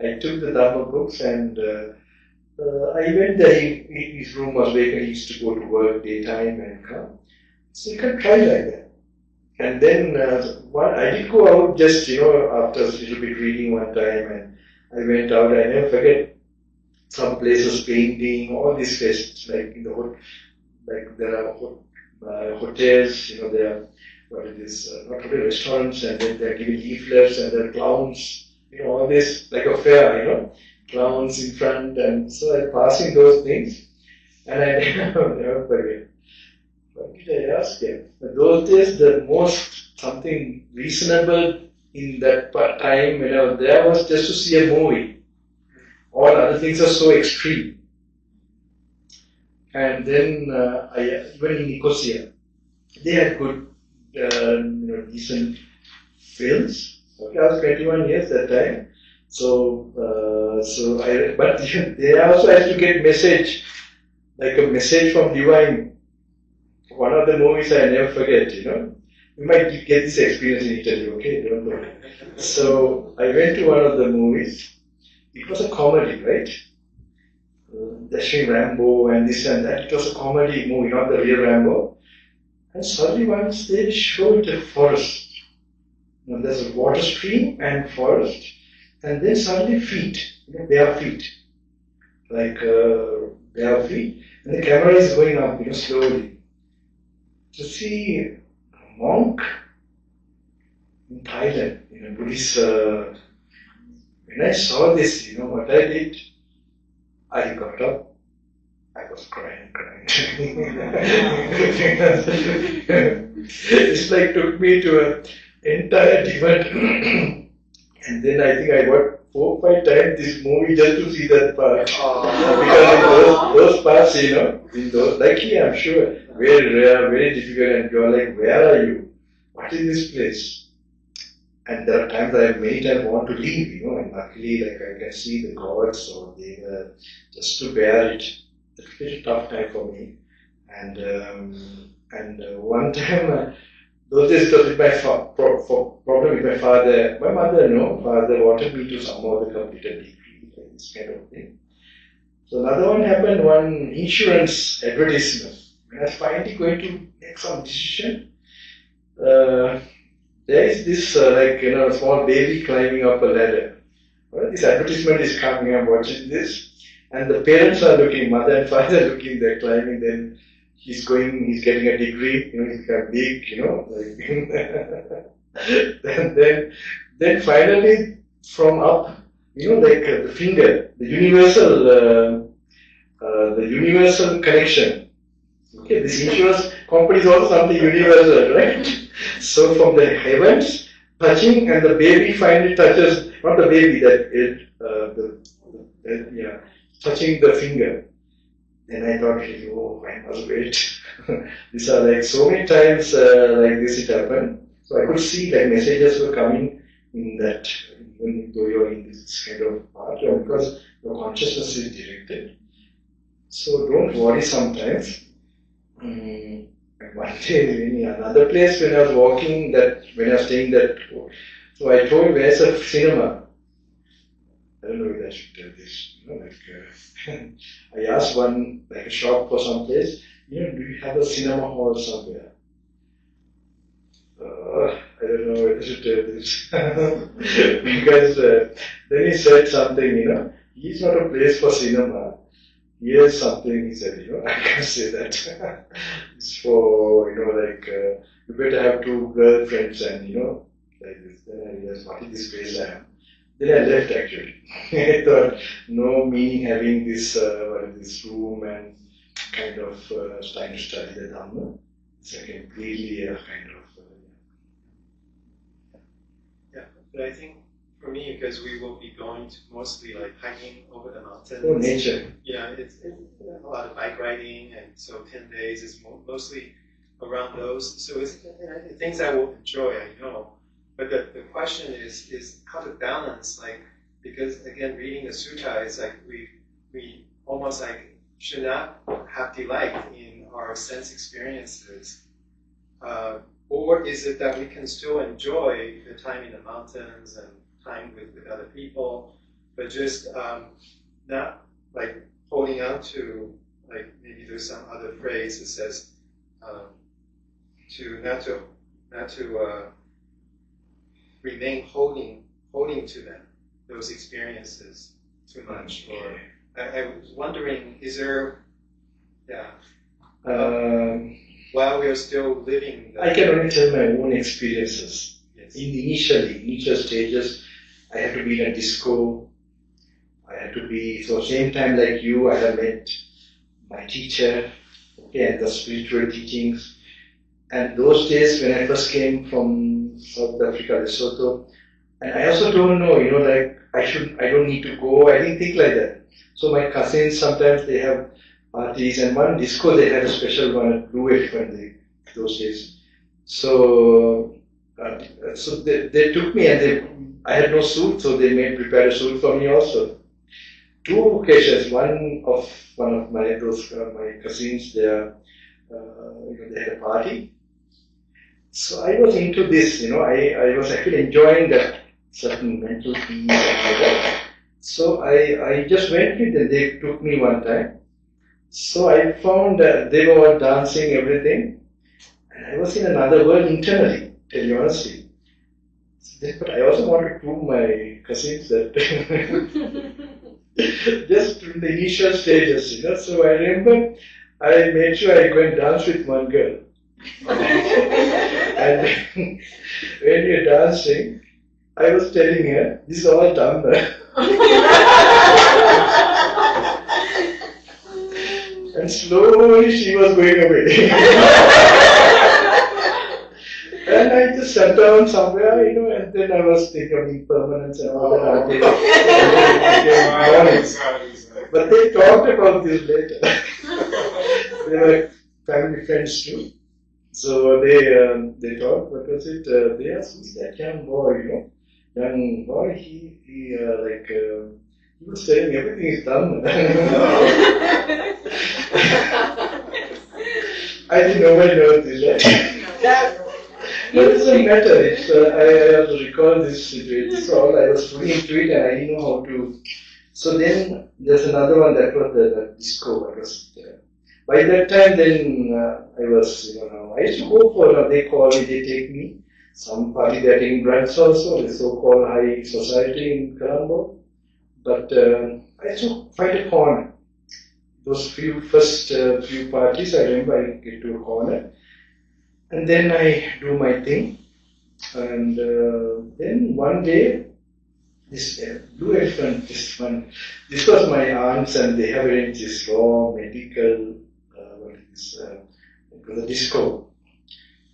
I took the Dhamma books and I went there. His room was vacant. He used to go to work daytime and come. So you can try like that. And then I did go out just, after a little bit reading one time, and I went out. I never forget some places painting, all these places, like in the like there are hotels, there are not hotel restaurants, and then they're giving leaflets, and there are clowns, all this like a fair, clowns in front, and so I'm passing those things, and I never forget. What did I ask him? Those days, the most something reasonable in that time when I was there was just to see a movie. All other things are so extreme. And then even in Nicosia, they had good, decent films. Okay, I was 21 years that time. But they also had to get message, like a message from divine. One of the movies I never forget, You might get this experience in Italy, okay? Don't worry. So I went to one of the movies. It was a comedy, right? The Sri Rambo and this and that. It was a comedy movie, not the real Rambo. And suddenly once they showed a forest. There's a water stream and forest. And then suddenly feet, bare feet. Like bare feet. And the camera is going up, slowly. To see a monk in Thailand, Buddhist, when I saw this, what I did, I got up, I was crying. It's like took me to an entire different, and then I think I got 4 or 5 times this movie just to see that part. Because in those parts, in those, like here, I'm sure, very rare, very difficult, and you're like, where are you? What is this place? And there are times many times want to leave, and luckily, like I can see the gods, so they were just to bear it. It's a very tough time for me. And one time, those days it was with my problem with my father. My mother, no, father wanted me to somehow complete a degree, like this kind of thing. So another one happened, one insurance advertisement. When I was finally going to make some decision, there is this small baby climbing up a ladder. Well, this advertisement is coming, I'm watching this, and the parents are looking, mother and father looking, they're climbing, then he's getting a degree, he's got big, and then finally from up, the finger, the universal connection. Okay, this insurance company is also something universal, right? So from the heavens, touching, and the baby finally touches, not the baby, touching the finger. Then I thought, I must wait. These are like so many times like this it happened. So I could see that messages were coming in that, even though you're in this kind of part, because your consciousness is directed. So don't worry sometimes. One day in another place when I was walking, when I was staying that, so I told, where's a cinema? I don't know if I should tell this, I asked one, like a shop for some place, do you have a cinema hall somewhere? don't know whether to tell this. Because then he said something, he's not a place for cinema. Here's something he said, I can't say that. It's for, you better have 2 girlfriends and, like this. Then I realized, what is this place I am? Then I left actually. I thought, no meaning having this, this room and kind of trying to study the Dhamma. It's a completely a kind of. Yeah, but I think for me, because we will be going to mostly like hiking over the mountains. Oh, nature. It's a lot of bike riding, and so 10 days is mostly around those. So it's things I will enjoy, I know. But the question is how to balance, because again, reading the sutta is like we almost like should not have delight in our sense experiences. Or is it that we can still enjoy the time in the mountains and time with other people, but just not like holding on to, like maybe there's some other phrase that says not to remain holding to them, those experiences too much. Or I was wondering, is there, while we are still living, I can only tell my own experiences. Yes. In initial stages, I had to be in a disco. I had to be, so same time like you, I have met my teacher, and the spiritual teachings. And those days when I first came from South Africa, Lesotho, and I also don't know, I don't need to go. I didn't think like that. So my cousins, sometimes they have parties, and one disco they had a special one at Blue Elephant those days. So they took me, and I had no suit, so they prepared a suit for me also. 2 occasions. One of my cousins, they had a party. So I was into this, I was actually enjoying that certain mental peace and all that. So I just went with them. They took me one time. So I found that they were dancing, everything. And I was in another world internally, tell you honestly. But I also want to prove my cousins that just in the initial stages, So I remember I made sure I go and dance with one girl. And when we were dancing, I was telling her, this is all Dhamma. And slowly she was going away. And I just sat down somewhere, and then I was thinking of impermanence and all that. But they talked about this later. They were family friends too. So they talked, what was it? They asked, who's that young boy, Young boy, he was saying everything is done. I think nobody knows this, right? But it doesn't matter. I also recall this situation. So I was fully into it and I didn't know how to. So then there's another one that was the disco. By that time, then I was, I used to go for, they call me, they take me. Some party they're taking drugs also, the so-called high society in Colombo. But I used to find a corner. Those first few parties, I remember I get to a corner. And then I do my thing. And then one day, this Blue Elephant, this was my aunts, and they have arranged this law, medical, it was a disco.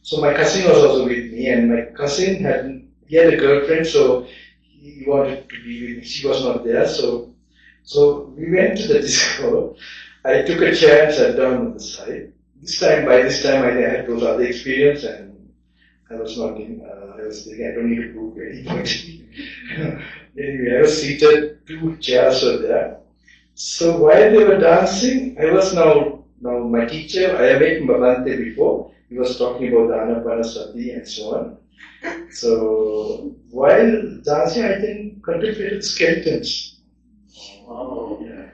So my cousin was also with me, and my cousin had a girlfriend, so he wanted to be with me. She was not there, so we went to the disco. I took a chair and sat down on the side. By this time, I had those other experience, and I was not in. I was thinking, I don't need to prove anybody. Anyway, I was seated. 2 chairs were there. So while they were dancing, I was now my teacher. I have met Bhante before. He was talking about the Anapanasati and so on. So while dancing, I think contemplated skeletons. Oh, yeah.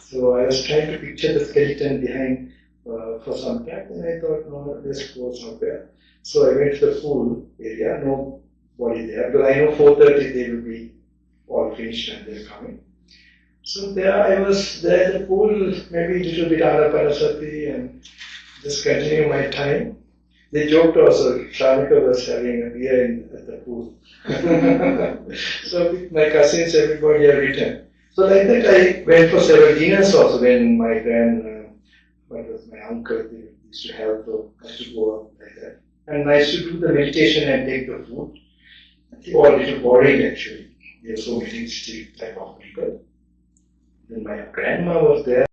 So I was trying to picture the skeleton behind for some time. Then I thought, no, let's go somewhere. So I went to the pool area, nobody there. Because I know 4:30 they will be all finished and they're coming. So there I was there at the pool, maybe a little bit Anapanasati and just continuing my time. They joked also, Shanika was having a beer at the pool. So with my cousins, everybody had written. So like that I went for several dinners also when my my uncle, they used to help, so I used to go out like that. And I used to do the meditation and take the food. They were a little boring actually. They were so materialistic type of people. Then my grandma was there.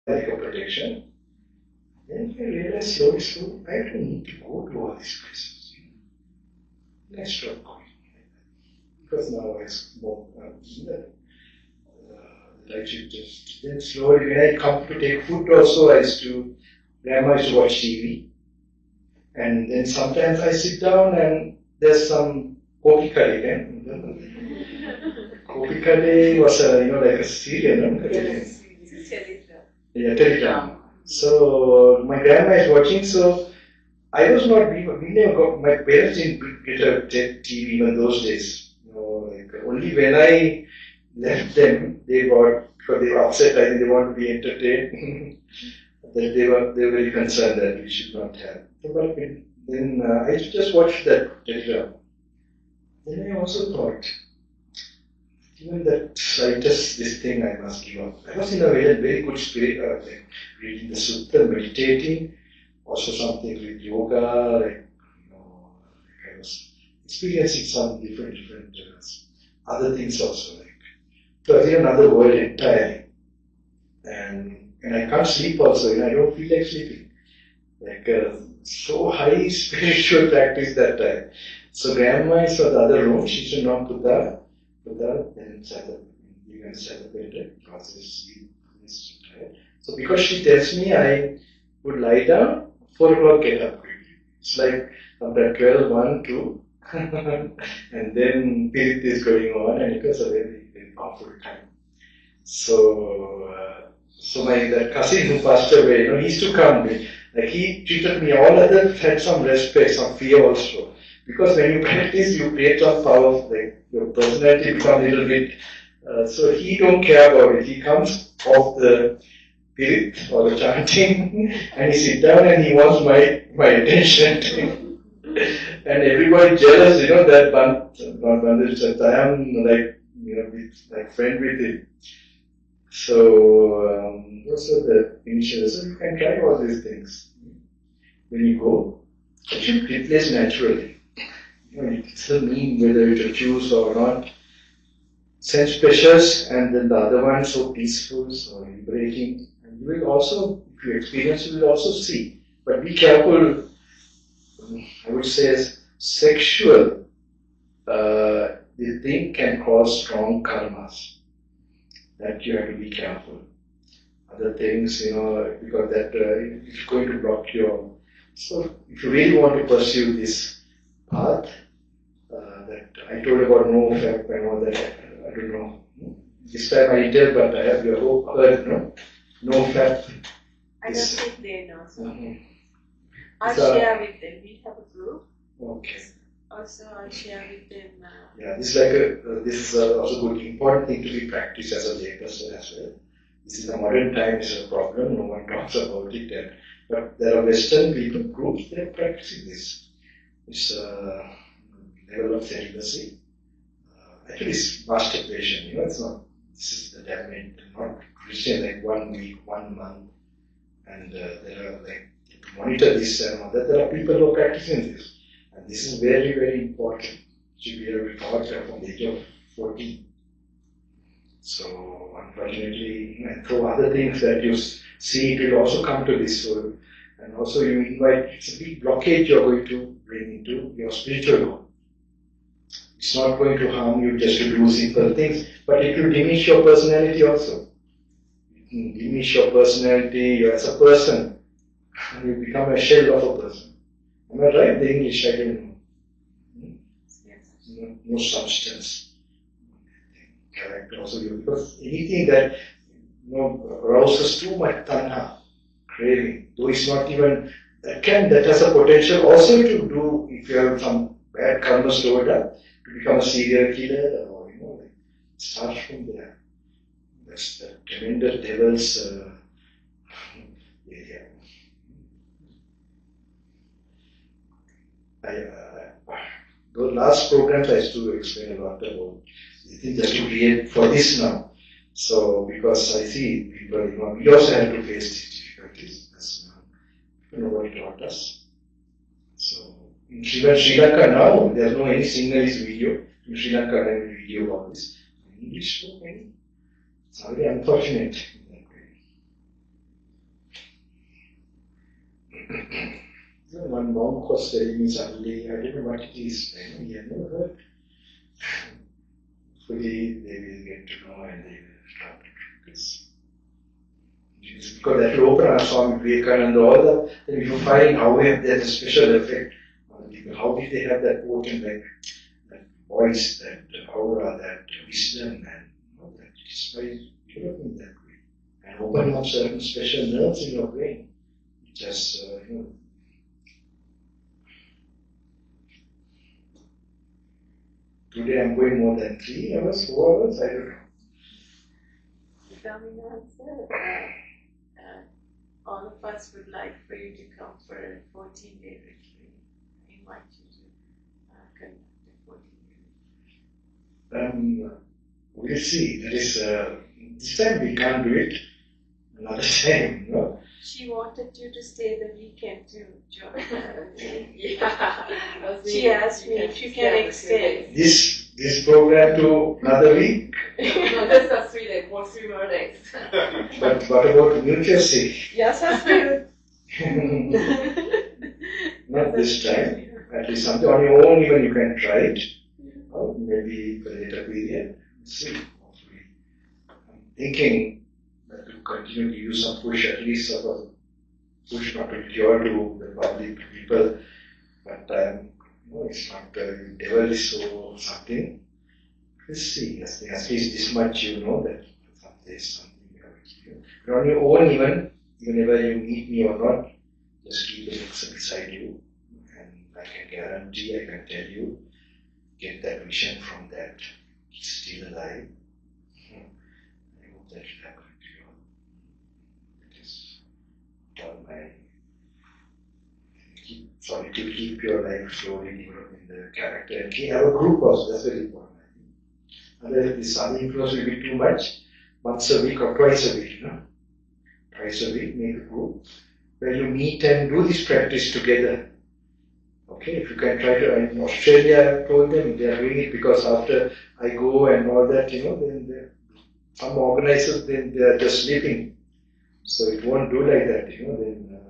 Like a protection. Then I realized slowly, I don't need to go to all these places. Let's stop going. Because now I smoke, like you just. Then slowly, when I come to take food also, Grandma used to watch TV. And then sometimes I sit down and there's some kopi curry. Kopi curry was like a serial, no? Yeah, telegram. So my grandma is watching, so I was not, we never got, my parents didn't get a TV even those days. Only when I left them, they got, because they were upset, I think they want to be entertained. That they were very concerned that we should not have. But then I just watched that telegram. Then I also thought, even that slightest this thing I must give up. I was in a very good spirit, like reading the sutta, meditating, also something with yoga, like I was experiencing some different other things also, like so I was in another world entirely. And I can't sleep also, I don't feel like sleeping. Like so high spiritual practice that time. So grandma is for the other room, she should not put that, then you can celebrate it because it's tired. So because she tells me I would lie down, 4 o'clock get up quickly. It's like after 12, 1, 2, and then Pirit is going on and it was a very, very powerful time. So that cousin who passed away, he used to come, like he treated me, all others had some respect, some fear also. Because when you practice, you create some power, like your personality becomes a little bit, so he don't care about it. He comes off the pirit or the chanting and he sit down and he wants my attention. And everybody jealous, that Bandit says, I am like friend with him. So, also the initial, so you can try all these things. When you go, it should replace naturally. It doesn't mean whether you choose or not. Sense pressures and then the other one so peaceful, so liberating. And you will also, if you experience, you will also see. But be careful, I would say sexual, the thing can cause strong karmas. That you have to be careful. Other things, because that it's going to block your. So if you really want to pursue this path, that I told about no fact and all that, I don't know. This time I did, but I have your hope heard, no fact. I don't think they know. So. Mm-hmm. I share with them. We have a group. Okay. Also, I share with them. Yeah, this is also good, important thing to be practiced as a layperson as well. This is a modern time, is a problem. No one talks about it. But there are Western people groups that are practicing this. It's level of celibacy. Actually, it's masturbation. It's not. This is the Dhamma, not Christian. Like 1 week, 1 month, and there are like to monitor this and all that. There are people who are practicing this. And this is very, very important. Should be able to taught from the age of 14. So, unfortunately, and through other things that you see, it will also come to this. So, and also you invite, it's a big blockage you're going to bring into your spiritual goal. It's not going to harm you just to do simple things, but it will diminish your personality also. diminish your personality, you as a person, you become a shell of a person. Am I right? The English, I don't know. No substance. Character also, because anything that arouses too much tanha, craving, though it's not even that has a potential also to do if you have some bad karma stored up to become a serial killer or like start from there. That's the tremendous devil's area. Those last programs I used to explain a lot about. I think just to create for this now. So because I see people, we also have to face these difficulties. As nobody taught us. So in Sri Lanka now, there's no any Sinhalese video. In Sri Lanka, I have a video about this. In English, so many. It's very unfortunate. One monk was telling me suddenly, I don't know what it is. He had never heard. Hopefully, they will get to know and they will start to practice. Because that will open our Swami Vivekananda, all that, then you find how there's a special effect on people. How did they have that potent, that voice, that aura, that wisdom, and that is by developing that way. And opening up certain special nerves in your brain. Just, Today I'm going more than 3 hours, 4 hours, I don't know. All of us would like for you to come for a 14-day retreat. I invite you to conduct a 14-day retreat. We'll see. That is, this time we can't do it. Another time, no? She wanted you to stay the weekend too, John. Yeah. She asked me if you can extend. This program to another week? No, that's not 3 days, 3 more days. But what about New Jersey? Yes, that's good. Not this time. At least something on your own, even you can try it. Or maybe for a later period. See, hopefully. I'm thinking that to continue to use some push, at least of a push, not to cure to the public people, but it's not the devil is so something. Let's see, at least this much you know that there's something you have to do. But on your own, even whenever you meet me or not, just keep the Alexa beside you, and I can guarantee, I can tell you, get that vision from that. He's still alive. I hope that will happen to you. That is all my. To keep your life slowly developing the character and have a group also, that's very important. Otherwise, this other influence will be too much. Once a week or twice a week, Twice a week, make a group where you meet and do this practice together. Okay, if you can try to, in Australia I told them they are doing it because after I go and all that, then some organizers, then they are just sleeping. So it won't do like that, then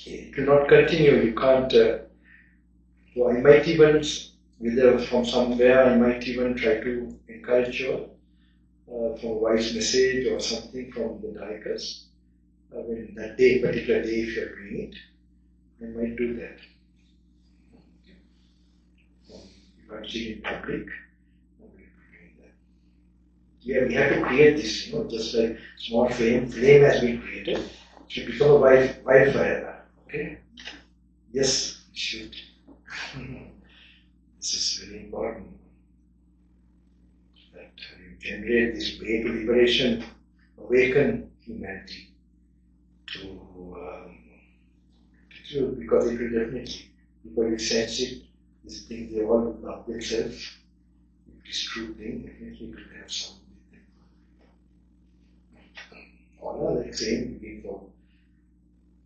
it will not continue. You can't, so I might even, whether from somewhere, I might even try to encourage you from a wise message or something from the Dayakas. When that day, particular day, if you're doing it, I might do that. If I'm seeing in public, I will be doing that. Yeah, we have to create this, just like small flame has been created. It should become a wildfire. Okay? Yes, it should. This is very important. That you generate this way to liberation, awaken humanity because it will definitely, people will sense it, this thing, they all love themselves. If it is true thing, definitely it will have something. All are the same people.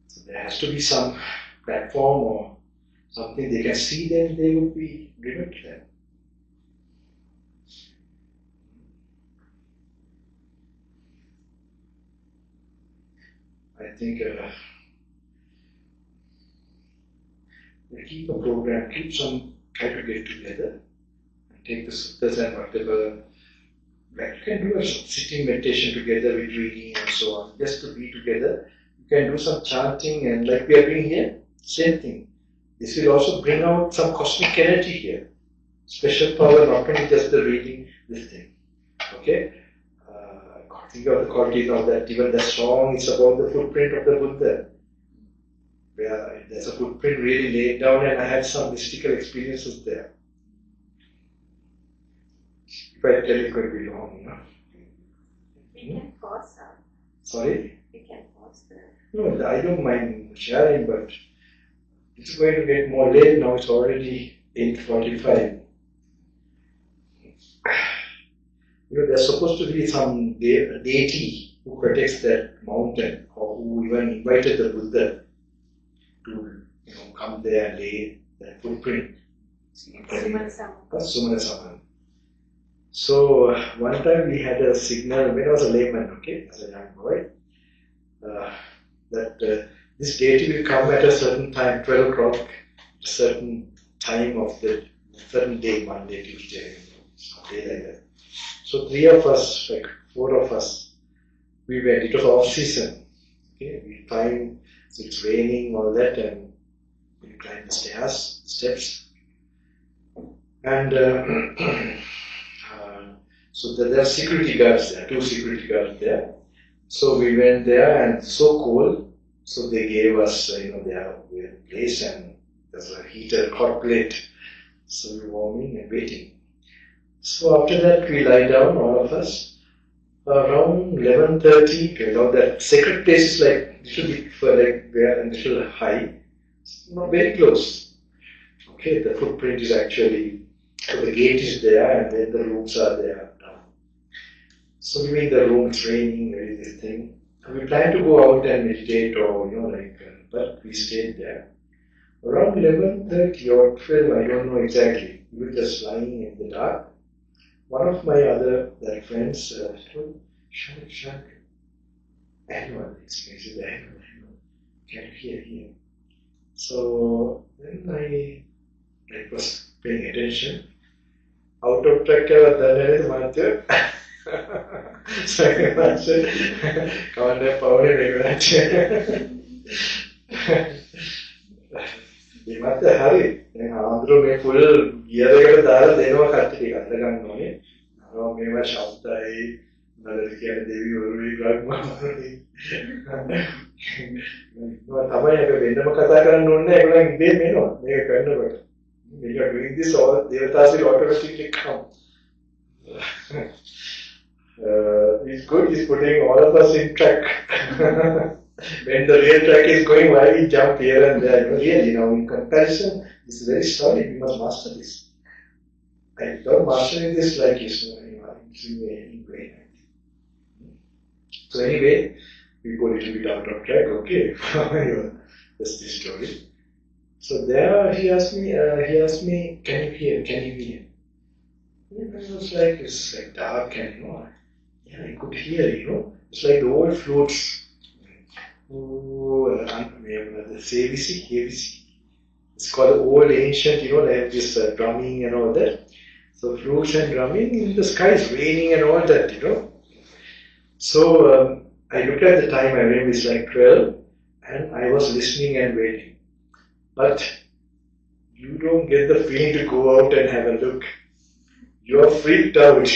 So there has to be some platform or something they can see, then they will be driven to that. I think we keep a program, try to get together and take the suttas and whatever like you can do a sitting meditation together with reading and so on, just to be together. You can do some chanting and like we are doing here, same thing. This will also bring out some cosmic energy here. Special power, not only just the reading, this thing. Okay? Think of the qualities of that. Even the song is about the footprint of the Buddha. Where there's a footprint really laid down, and I had some mystical experiences there. If I tell it could be long, you know. We can pause that. Sorry? We can pause that. No, I don't mind sharing, but it's going to get more late now. It's already 8:45. You know, there's supposed to be some deity who protects that mountain, or who even invited the Buddha to, you know, come there and lay that footprint. Sumana. So one time we had a signal when I was a layman, okay, as a young boy, that this deity will come at a certain time, 12 o'clock, a certain time of the certain day, Monday, Tuesday, something like that. So 3 of us, like 4 of us, we went. It was off season. Okay, we climbed. So it's raining, all that, and we climbed the steps, and so there are security guards there, 2 security guards there. So we went there, and so cold. So they gave us, their place, and there's a heater, hot plate. So we're warming and waiting. So after that, we lie down, all of us, around 11:30. You know, that sacred place is like little bit where a little high, not very close. Okay, the footprint is actually, so the gate is there, and then the rooms are there. So we in the room, it's raining, this thing. And we plan to go out and meditate, or but we stayed there. Around 11:30 or 12, I don't know exactly. We were just lying in the dark. One of my other friends told, Shut. Anyone, it's anyone. Can you hear? So then I was paying attention. Out of track, so I said, come on, power ඉමත් හරි දැන් ආන්දර මේ full gear එකට දාලා දෙනවා කට්ටිය ටික අත ගන්න ඕනේ. අර මේවා ශබ්දයි නේද කියන්නේ දෙවි වරුයි ග්‍රාමයි. මම තමයි එක වෙන්නම කතා කරන්න ඕනේ ඒගොල්ලන් ඉබේම එනවා මේක කරනකොට. මේක doing this all devata's will automatically come. It's good, he's putting all of us in track. When the real track is going, why we jump here and there? Really, in comparison, this is very solid. We must master this. And without mastering this, like it's in vain. So anyway, we go a little bit out of track. Okay, that's the story. So there, he asked me, can you hear? And I was like, it's like dark and yeah, I could hear. It's like the old flutes. The Sevisi. It's called the old ancient, they have this drumming and all that. So flutes and drumming, in the sky is raining and all that, So I looked at the time, I remember it's like 12, and I was listening and waiting. But you don't get the feeling to go out and have a look. You're freaked out.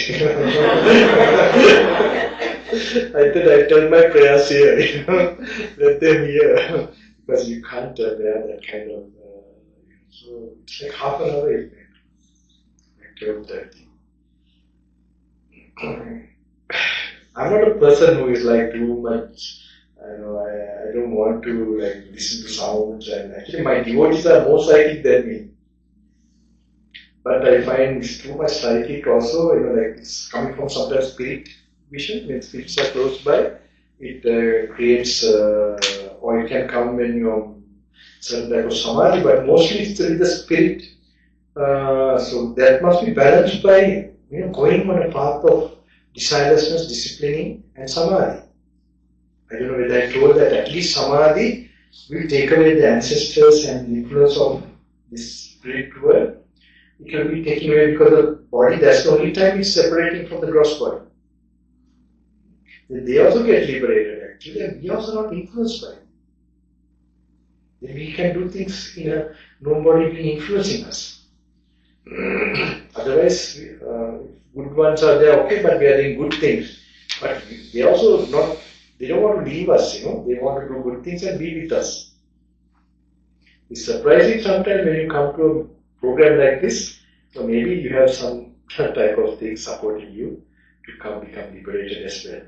I thought I'd done my prayers here, let them hear, because you can't bear that kind of, so it's like half an hour, like 12:30. I'm not a person who is like too much, I don't want to like listen to sounds, and actually my devotees are more psychic than me. But I find it's too much psychic also, like it's coming from sometimes spirit vision, when spirits are close by, it creates, or it can come when you're certain type of samadhi, but mostly it's the spirit. So that must be balanced by, going on a path of desirelessness, disciplining, and samadhi. I don't know whether I told that at least samadhi will take away the ancestors and influence of this spirit world. it will be taken away because the body, that's the only time it's separating from the gross body. Then they also get liberated actually, and we also not influenced by it. Then we can do things in a nobody being influencing us. Otherwise, good ones are there, okay, but we are doing good things. But they also not, they don't want to leave us, they want to do good things and be with us. It's surprising sometimes when you come to a program like this, so maybe you have some type of thing supporting you to come become liberated as well.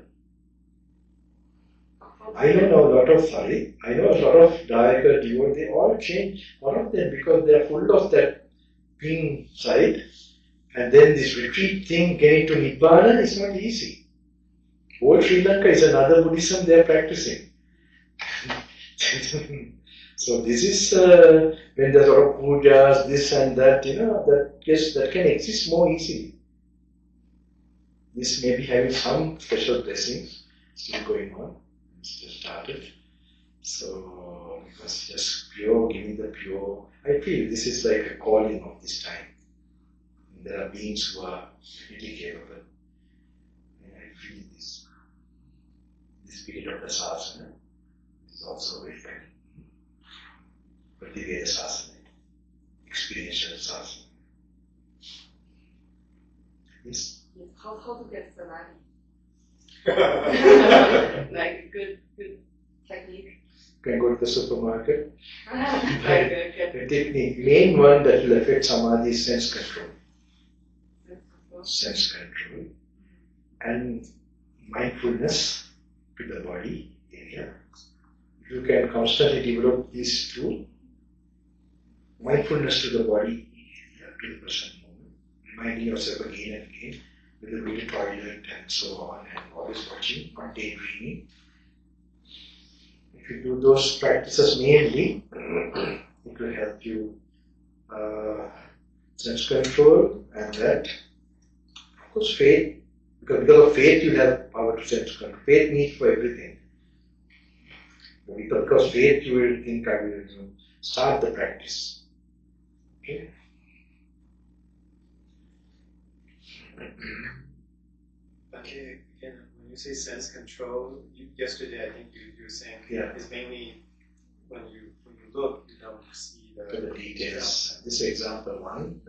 I know a lot of Dayaka devotees, they all change, all of them, because they are full of that green side, and then this retreat thing, getting to Nibbana is not easy. Whole Sri Lanka is another Buddhism they are practicing. So this is when there's a lot of pujas, this and that, that can exist more easily. This may be having some special blessings still going on. It's just started. So it was just pure, give me the pure. I feel this is like a calling of this time. And there are beings who are really capable. And I feel this period of the sasana is also very kind. Prativeda sasana, experiential sasana. Yes? Yes, how to get samadhi? Like a good technique. You can go to the supermarket. Like The technique, main one that will affect samadhi is sense control. Sense control. And mindfulness to the body area. If you can constantly develop these two, mindfulness to the body area, to the present moment, reminding yourself again and again, whether you go to the toilet and so on, and always watching, not daydreaming. If you do those practices mainly, it will help you sense control and that. Of course, faith, because of faith you have power to sense control. Faith needs for everything. Because faith you will think I will start the practice. Okay? Okay, again, when you say sense control, yesterday I think you were saying it's mainly when you look, you don't see the details. This example one,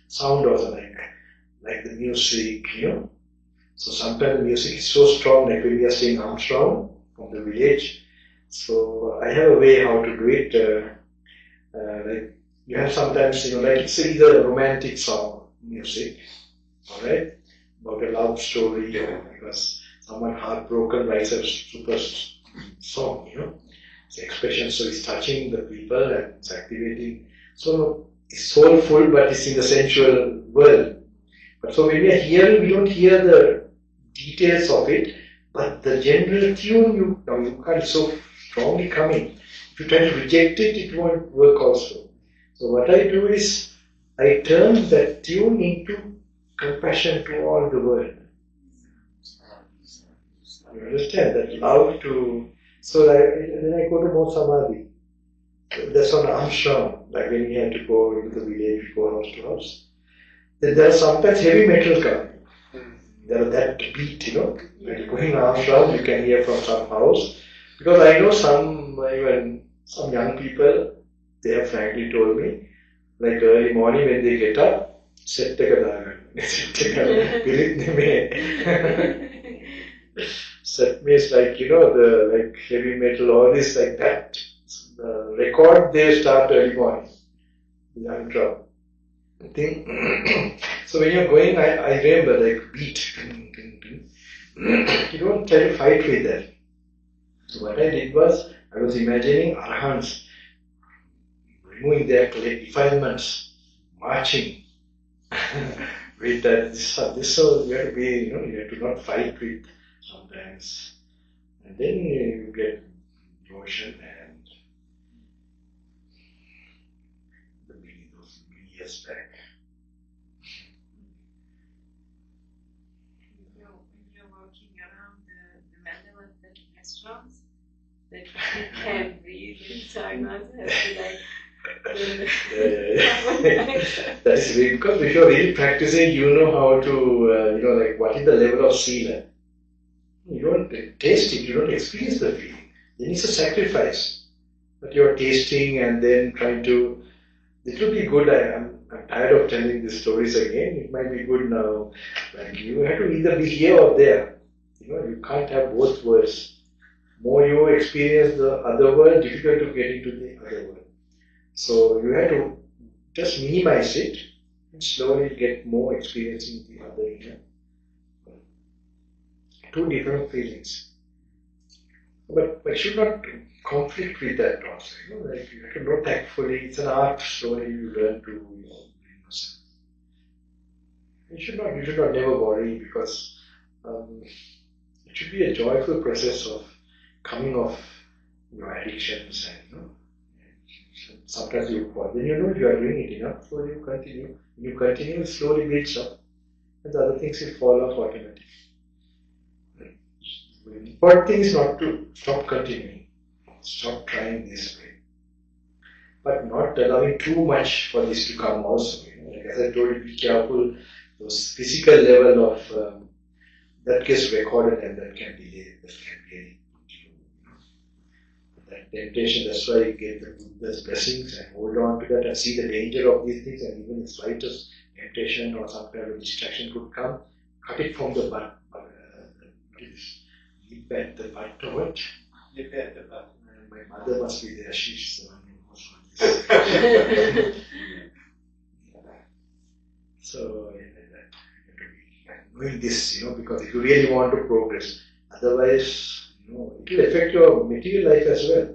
sound also like the music, So sometimes the music is so strong, like when we are saying Armstrong from the village. So I have a way how to do it. Like you have sometimes, like it's either a romantic song, music, alright, about a love story, because someone heartbroken writes a super song, It's expression, so it's touching the people and it's activating. So it's soulful, but it's in the sensual world. But so when we are hearing, we don't hear the details of it, but the general tune you can't so strongly coming. If you try to reject it, it won't work also. So what I do is, I turn that tune into compassion to all the world. You understand? That love to... So then I go to more samadhi. That's on Armstrong, like when we had to go into the village, we go house to house. Then there are sometimes heavy metal coming. There are that beat, when you're going Armstrong, you can hear from some house. Because I know even some young people, they have frankly told me, like early morning when they get up, set the set means like, the like heavy metal, all this like that. The record they start early morning. Young drum. So when you're going, I remember like beat. You don't try to fight with that. So what I did was, I was imagining Arhants removing their defilements, marching with that. This so you have to be, you have to not fight with sometimes. And then you get devotion and the meaning those many years back. When you're walking around the Bambalapitiye ashrams, that you can breathe inside. I have to That is really, because if you're really practicing, you know how to, like what is the level of sila. You don't taste it, you don't experience the feeling. Then it's a sacrifice. But you're tasting and then trying to, it will be good. I'm tired of telling these stories again. It might be good now. Like you have to either be here or there. You can't have both worlds. More you experience the other world, difficult to get into the other world. So you have to just minimize it and slowly get more experience in the other. Two different feelings. But I should not conflict with that also. Like you have to know tactfully. It's an art. Slowly you learn to bring yourself. You should not never worry, because it should be a joyful process of coming off your addictions and sometimes you fall. Then you know you are doing it enough, so you continue. When you continue, it slowly builds up, and the other things will fall off automatically. The important thing is not to stop continuing, stop trying this way, but not allowing too much for this to come also. Like as I told you, be careful. Those physical level of that gets recorded and that can delay, that can be that temptation. That's why you get the Buddha's blessings and hold on to that and see the danger of these things, and even the slightest temptation or some kind of distraction could come, cut it from the butt. Nip at the butt or what? Nip at the butt. My mother must be there. She's the one who knows what this is. So, doing this, because if you really want to progress, otherwise, it will affect your material life as well.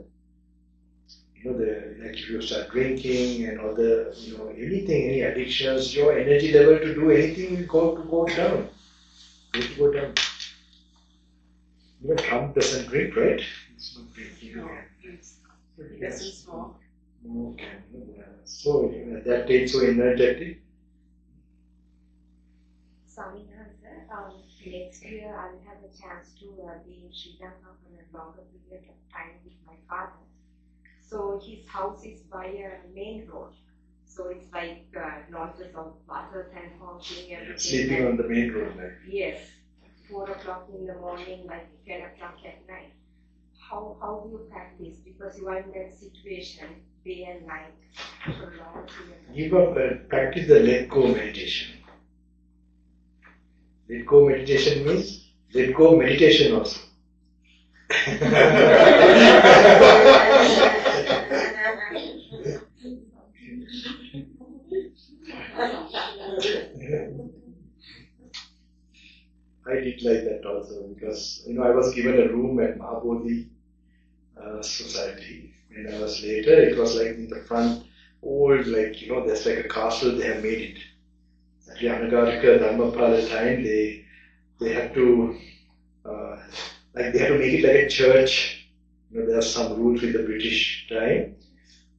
Like if you start drinking and other, anything, any addictions, your energy level to do anything will go down. It will go down. Even Trump doesn't drink, right? He's not drinking. No, he doesn't smoke. Okay. So, at that age, so energetic. Swami sir, next year I will have a chance to be in Sri Lanka for a longer period of time with my father. So his house is by a main road. So it's like noises of buses and honking and everything. Sleeping on the main road, like. Yes. 4 o'clock in the morning, like 10 o'clock at night. How do you practice? Because you are in that situation day and night for a long period. Practice the let go meditation. Let go meditation means let go meditation also. I did like that also, because I was given a room at Mahabodhi Society when I was later. It was like in the front, old, there's like a castle, they have made it. At the Attanagalla Dhamma time, they had to they had to make it like a church. There are some rules with the British time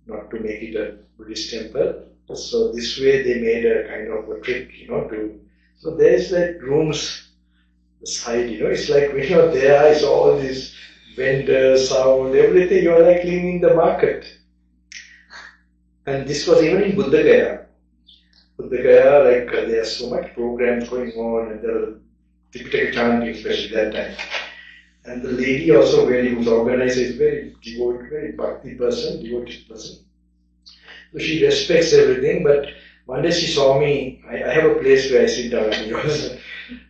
not to make it a Buddhist temple. So this way they made a kind of a trick, so there's like rooms side, it's like when you're there, it's all these vendors, sound, everything, you're like living in the market. And this was even in Buddha Gaya. There's so much programs going on, and there are Tipitaka chanting, especially that time. And the lady also who's organizer is very devoted, very bhakti person, devoted person. So she respects everything, but one day she saw me, I have a place where I sit down, and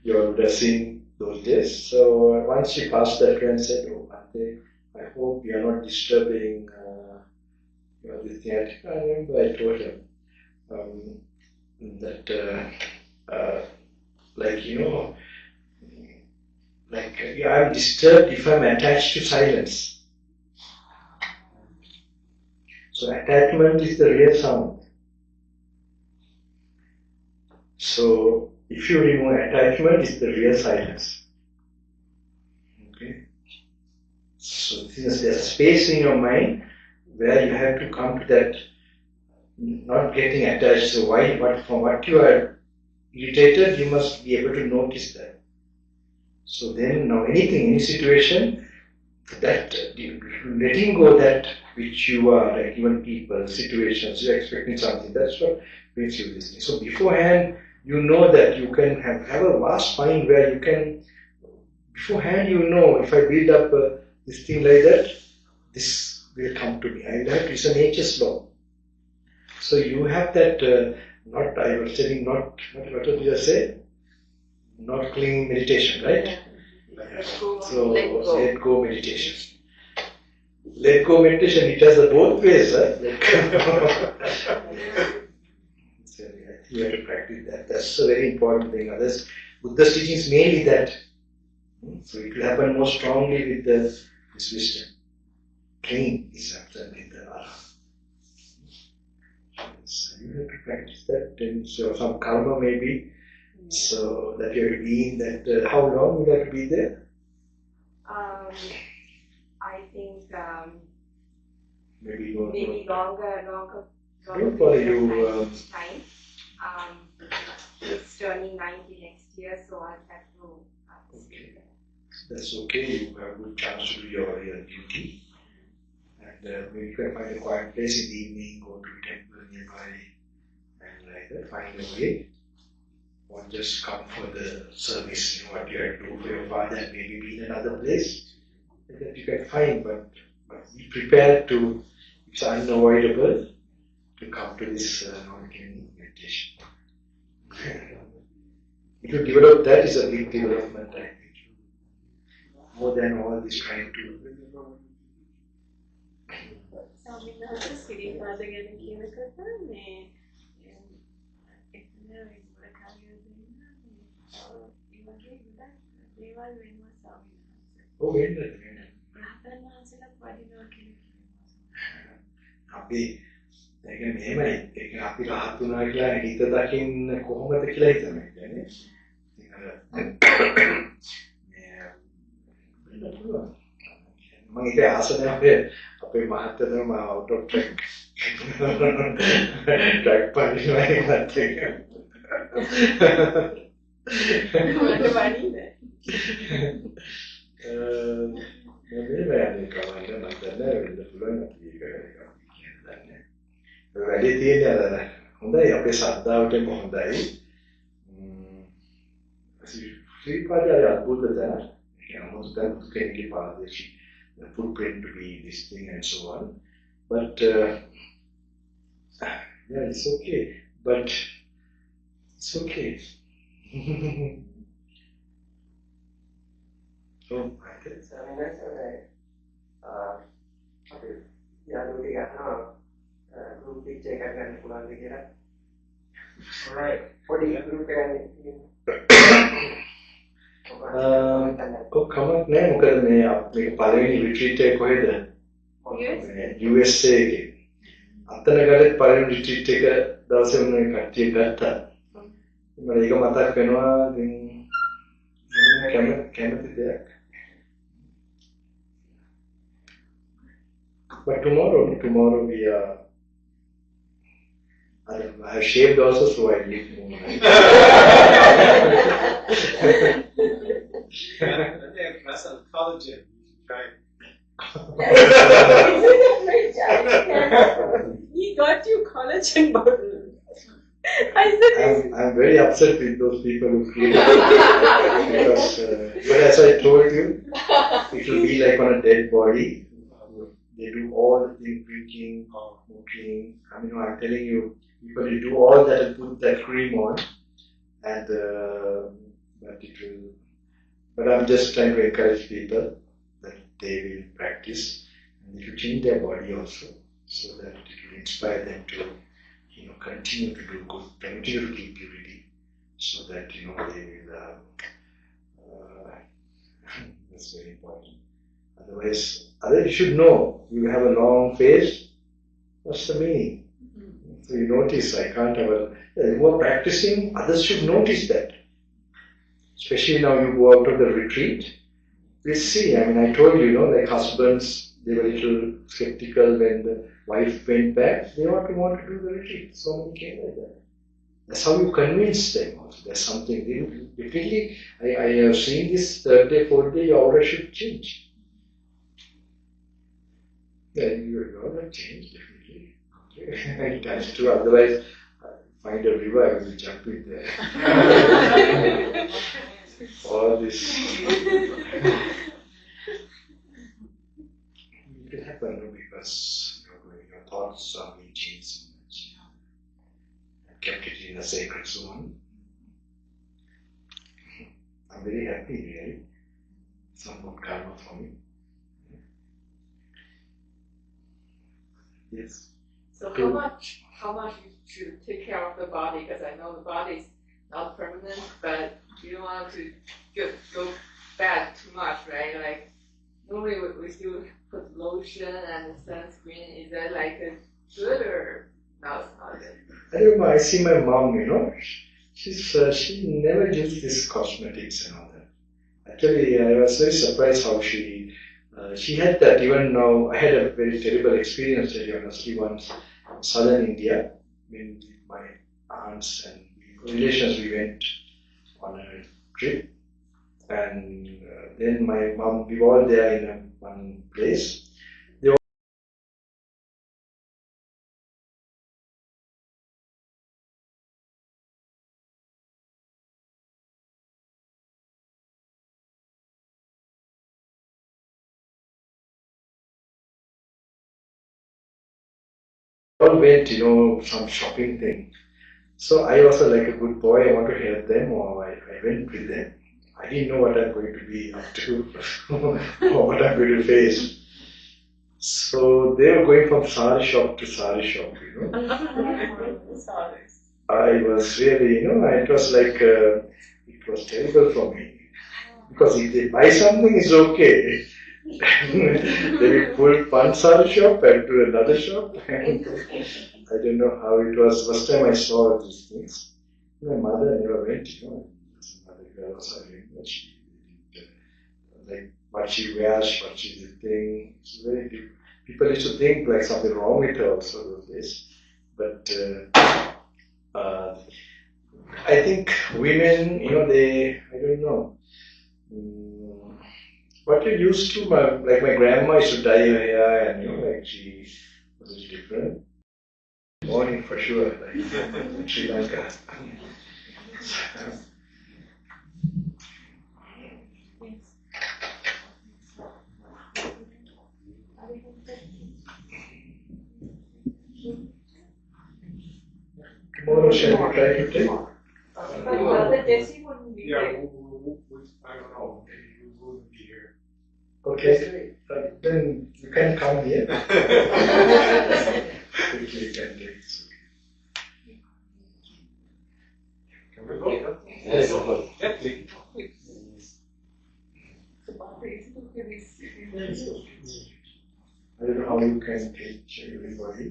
you would have seen those days. So once she passed that way and said, "Oh, Bhante, I hope you are not disturbing this thing." I remember I told him that I'm disturbed if I'm attached to silence. So attachment is the real sound. So if you remove attachment, it's the real silence. Okay? So there's a space in your mind where you have to come to that not getting attached. So from what you are irritated, you must be able to notice that. So then now any situation, that letting go that which you are, like even people, situations, you're expecting something. That's what makes you this thing. So beforehand, you know that you can have a vast mind where you can, beforehand you know, if I build up this thing like that, this will come to me. I will have to, it's a nature's law. So you have that, I was telling, what did you say? Not clinging meditation, right? So let go meditation. Let go meditation, it has both ways, right? So you have to practice that. That's a very important thing. Others, Buddha's teaching is mainly that. So it will happen more strongly with this wisdom. Clinging is absent in the Ara. So you have to practice that. And so some karma maybe. So that you have to be in that. How long you have to be there? I think Maybe longer. Don't worry, you. Time. It's turning 90 next year, so I'll have to. Okay. That's okay. You have a good chance to do your duty. And maybe you can find a quiet place in the evening, go to a temple nearby, and like that, find a way. Or just come for the service, what you have to do for your father, and maybe be in another place. That you can find, but be prepared to, it's unavoidable to come to this non-clinging meditation. If you develop that, is a big development, I think. More than all this trying to. Oh, wait a minute. අපි ඒක මෙහෙමයි ඒක අපි රහත් වුණා කියලා හිත දකින්න කොහොමද කියලා හිතන්නේ කියන්නේ ඉතින් අර මම ඒක ආසනාවේ අපේ මහත්තයම out of track track පරිණාමය නැත්තේ මොකද වණින්නේ වැඩි තියෙන අර හොඳයි අපේ ශ්‍රද්ධාවටම හොඳයි ශ්‍රී පාදයේ අద్భుත තැන මොකද කෙනෙක්ගේ පාදයේ the footprint to be this thing and so on but yeah it's okay but it's okay so group picture එකක් ගන්න පුළුවන්ද කියලා. Alright. පොඩි group එකක් කමක් නෑ මොකද මේ මේක පළවෙනි රිට්‍රීට් එක කොහෙද? USA එකේ. අත්තනගලේ පළවෙනි රිට්‍රීට් එක දවසේ මොන කට්ටිය ගත්තා. මම ඒක මතක් වෙනවා ඉතින් කැමති දෙයක්. But tomorrow we are. I have shaved also, so I live more. That's a collagen. Right. He got you collagen bottle. I said, I'm very upset with those people who create it because, but as I told you, it will be like on a dead body. They do all the things, drinking, smoking. I'm telling you, people will do all that and put that cream on, and but I'm just trying to encourage people that they will practice and they will change their body also, so that it will inspire them to, continue to do good, continue to keep purity, so that they will. That's very important. Otherwise, you should know, you have a long face, what's the meaning? So you notice, I can't have you are practicing, others should notice that. Especially now you go out of the retreat, we see, I told you, like husbands, they were a little skeptical when the wife went back, they want to do the retreat, so many came like that. That's how you convince them also, there's something, definitely, I have seen this third day, fourth day, your aura should change. Yeah, you all have changed, definitely. It has to, otherwise, find a river, I will jump in there. All this. It will happen because your thoughts are being changed so much. I kept it in a sacred zone. I'm very happy, really. Some good karma for me. Yes. So how much you should take care of the body? Because I know the body is not permanent, but you don't want to go bad too much, right? Like normally we still put lotion and sunscreen. Is that like a good or no? It's not good. I don't know. I see my mom. She never used this cosmetics and all that. Actually, I was very surprised how she had that. Even now, I had a very terrible experience, to be honestly, once in southern India, with my aunts and relations. We went on a trip, and then my mom, we were all there in one place. All went, some shopping thing. So I was like a good boy, I want to help them, or I went with them. I didn't know what I'm going to be up to, or what I'm going to face. So they were going from sari shop to sari shop, I was really, it was like, it was terrible for me. Because if they buy something, it's okay. They will pull one sari shop and to another shop. I don't know how it was. First time I saw these things. My mother never went, Mother girl was but she didn't, like what she wears, what she did thing. It's very deep. People used to think like something wrong with her also those days. But I think women, I don't know. What you used to, like my grandma used to dye her hair and like she was different. Morning for sure, like in Sri Lanka. Tomorrow shall we try to take? But Desi wouldn't be Yeah, there. I don't know. Maybe we wouldn't be here. Okay, then you can come here. Quickly you can take it. Can we go? Yes, of course. Yeah, please. I don't know how you can teach everybody.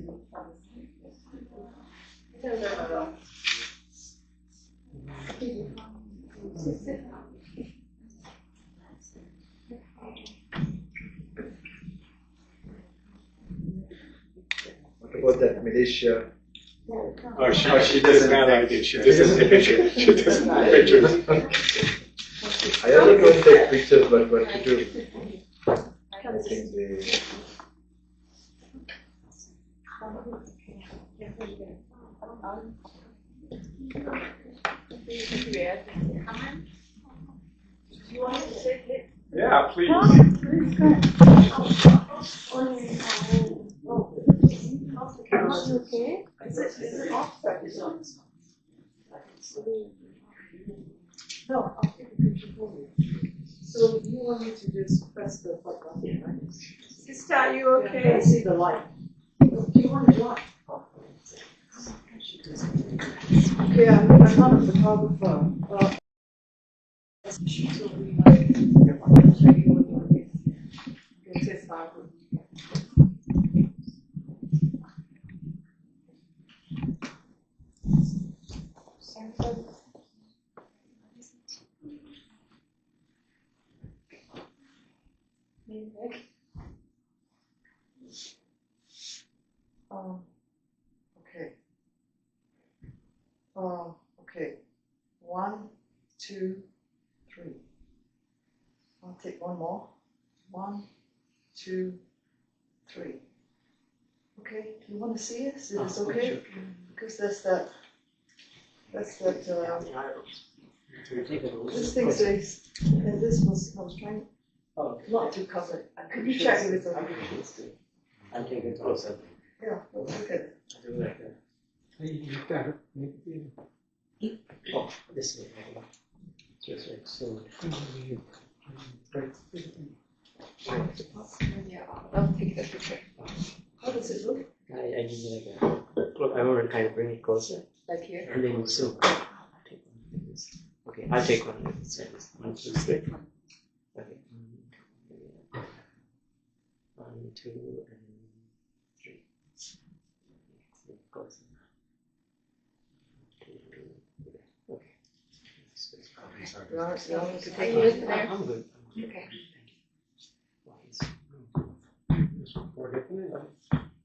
What about that Malaysia? Oh, she doesn't like it. She doesn't take pictures. She doesn't take pictures. I also don't take pictures, but what to do? I think they. You want to say it? Yeah, please. Okay. Is it off? No, I'll take a picture for you. So you want me to just press the button, right? Sister, are you okay? I see the light. Do you want the light? Okay, I'm not a photographer. She told me okay. Okay. 1, 2, 3. I'll take one more. 1, 2, 3. okay? Do you want to see it? Is this okay? Because that's that. This thing says, and this was, I was trying not to cover it. Could you check if it's okay? I'll take it closer. Yeah, let's look at it. I'll do like that. Oh, this way. Just like so. Yeah, I'll take that picture. How does it look? I need like a look. I want to kind of bring it closer. Like here? And then so. I'll take one like this. Okay, I'll take one like this. 1, 2, 3. Okay. 1, 2, and 3. Close. Okay. You want to take I'm it? good. Okay.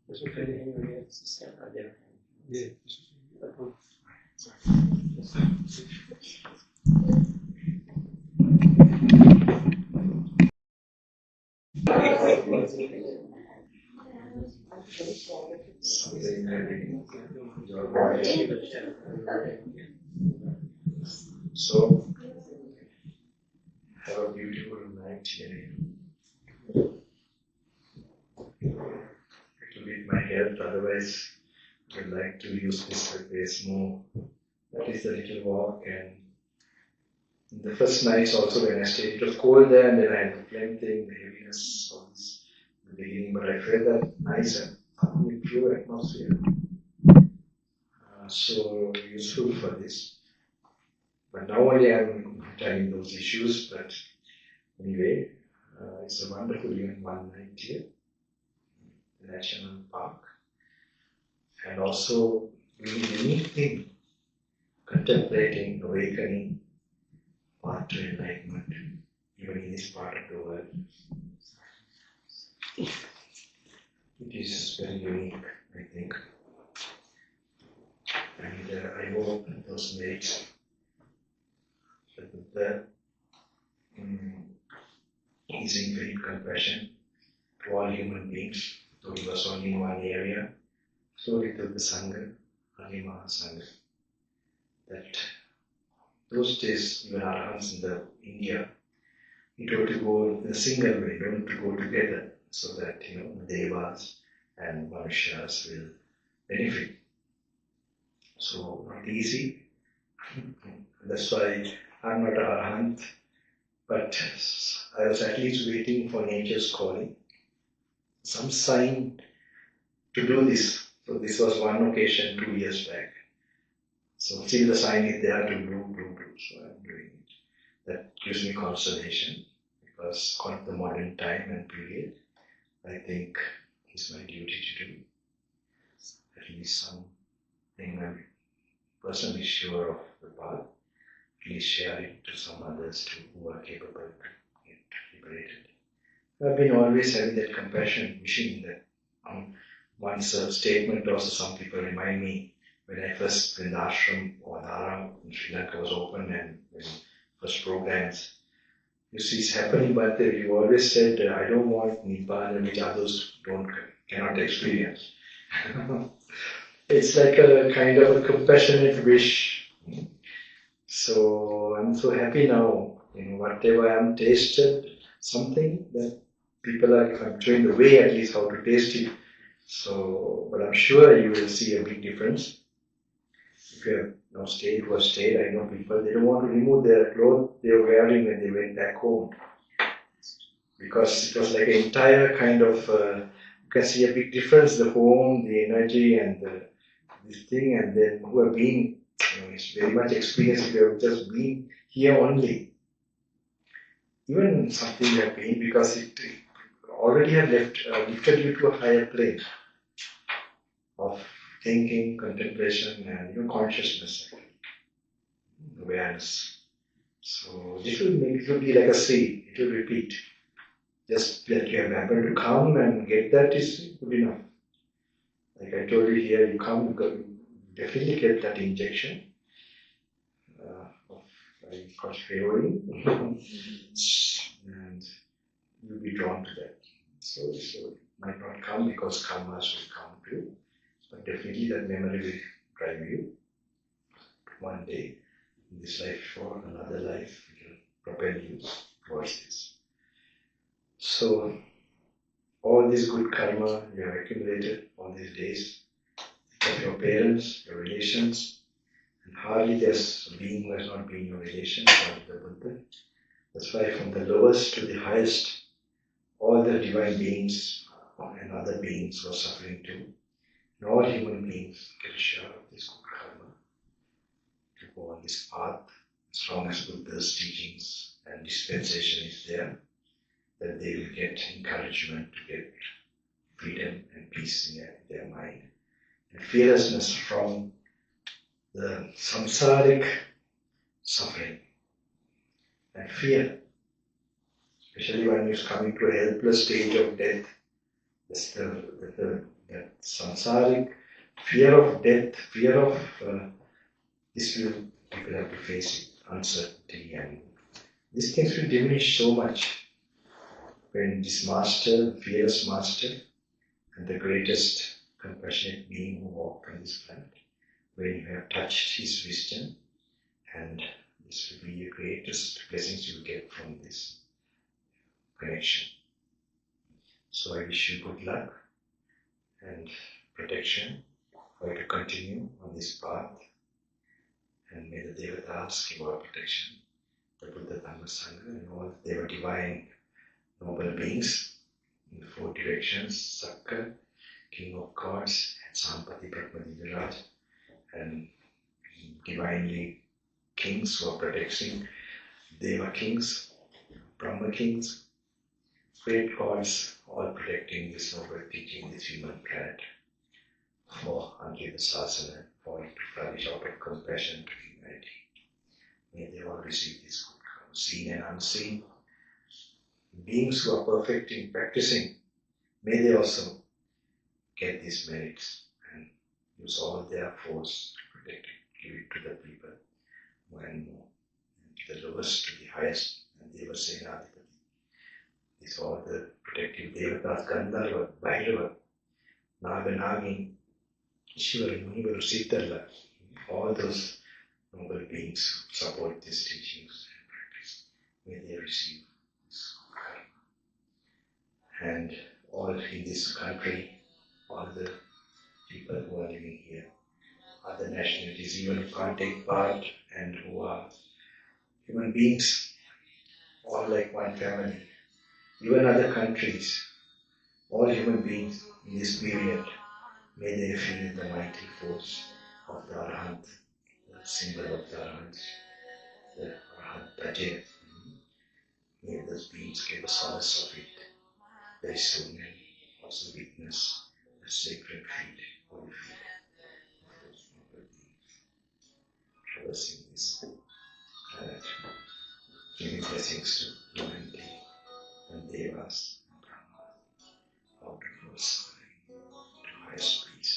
There's okay anyway, it's a step right there. Yeah. So, have a beautiful night here. It will be my health, otherwise I would like to use this space more. That is a little walk, and the first nights also when I stayed, it was cold there, and then I had the flame thing, the heaviness of this in the beginning, but I felt that nice and pure atmosphere. So useful for this. But now only I'm having those issues, but anyway, it's a wonderful even one night here, the National Park, and also really unique thing, contemplating, awakening, path to enlightenment, even in this part of the world. It is very unique, I think. And I hope those mates that the Buddha is infinite compassion to all human beings, though he was only in one area, so with the Sangha, Ali Mahasangha, that those days, even Arahants in India, it ought to go in a single way, don't to go together, so that, the Devas and Manushyas will benefit. So, not easy. That's why I'm not an Arahant, but I was at least waiting for nature's calling, some sign to do this. So this was one occasion 2 years back. So see, the sign is there to do. So I'm doing it. That gives me consolation, because of the modern time and period, I think it's my duty to do at least something I'm personally sure of the path. Please share it to some others too who are capable to get liberated. I've been always having that compassion, wishing that once a statement also, some people remind me when the ashram or Dhara in Sri Lanka was open, and when first programs, you see it's happening, but you always said, I don't want Nibbana which others cannot experience. It's like a kind of a compassionate wish. So I'm so happy now, whatever I'm tasted, something that people I'm showing the way at least how to taste it. So, but I'm sure you will see a big difference. If you have stayed, I know people, they don't want to remove their clothes they were wearing when they went back home. Because it was like an entire kind of, you can see a big difference, the home, the energy and this thing, and then who have been, it's very much experience if you have just been here only. Even something you have been, because it already have lifted you to a higher plane of thinking, contemplation, and consciousness, awareness. So it will be like a seed, it will repeat. Just that you have happened to come and get that is good enough. Like I told you here, you come, you definitely get that injection of favoring, and you'll be drawn to that. So it might not come because karmas will come to do. But definitely that memory will drive you one day in this life or another life. It will propel you towards this. So all this good karma you have accumulated all these days of your parents, your relations, and hardly there's a being who has not been your relation, according to the Buddha. That's why from the lowest to the highest, all the divine beings and other beings were suffering too. And all human beings get a share of this good karma to go on this path as long as Buddha's teachings and dispensation is there, that they will get encouragement to get freedom and peace in their mind. And fearlessness from the samsaric suffering and fear, especially when you're coming to a helpless stage of death. That's that samsaric fear of death, fear of this will people have to face it, uncertainty, and these things will diminish so much when this master, fearless master, and the greatest compassionate being who walked on this planet, when you have touched his wisdom, and this will be the greatest blessings you will get from this connection. So I wish you good luck and protection for you to continue on this path, and may the Devatas give our protection, the Buddha, Dhamma, Sangha, and all they were divine noble beings in the four directions, Sakka, King of Gods, and Sampati Brahmadinaraj, and divinely kings who are protecting, Deva kings, Brahma kings, great gods, all protecting this noble teaching, this human planet, for until the Sasana, for it to flourish out of compassion to humanity. May they all receive this good karma, seen and unseen. Beings who are perfect in practicing, may they also get these merits and use all their force to protect it, give it to the people more and more, and the lowest to the highest, and they were saying, these are all the protective devatas, Gandharva, Bhairava, Naga, Nagin, Shiva, Munivaru, Siddharla, all those noble beings who support these teachings and practice. May they receive this karma. And all in this country, all the people who are living here, other nationalities, even who can't take part and who are human beings, all like one family, even other countries, all human beings in this period, may they feel the mighty force of the Arahant, the symbol of the Arahant, the Arahant Praja. May those beings give a solace of it very soon, and also witness the sacred feet, holy feet of those noble beings traversing this planet, giving blessings to humanity and Devas and Brahmas, out of us to highest peace.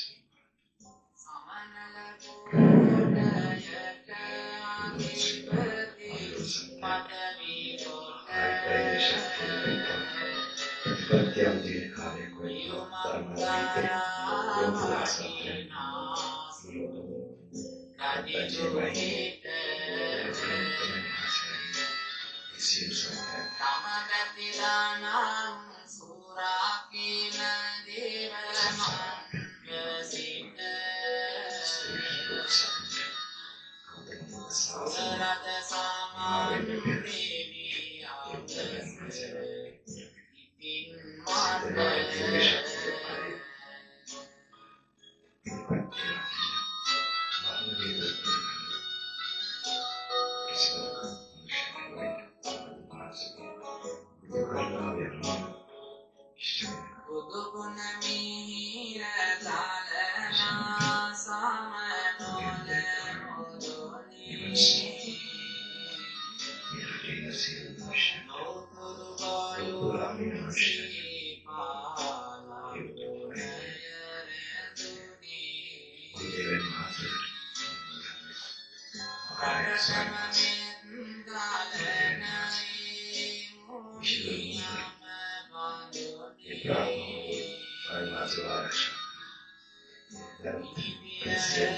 health, present,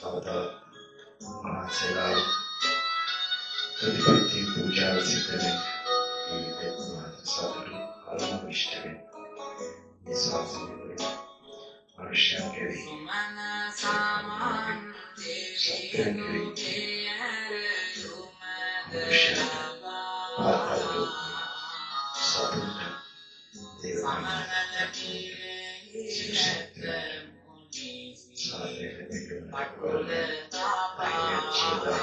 Avada Mahasela Pratipatti Puja Siddhane Vividya Sadhu Alama Vishtave Nisasane Arshakari Satyakari Anushata Patalu Sadhuta Devana Sishatra Sadhya Vikramana Ayachila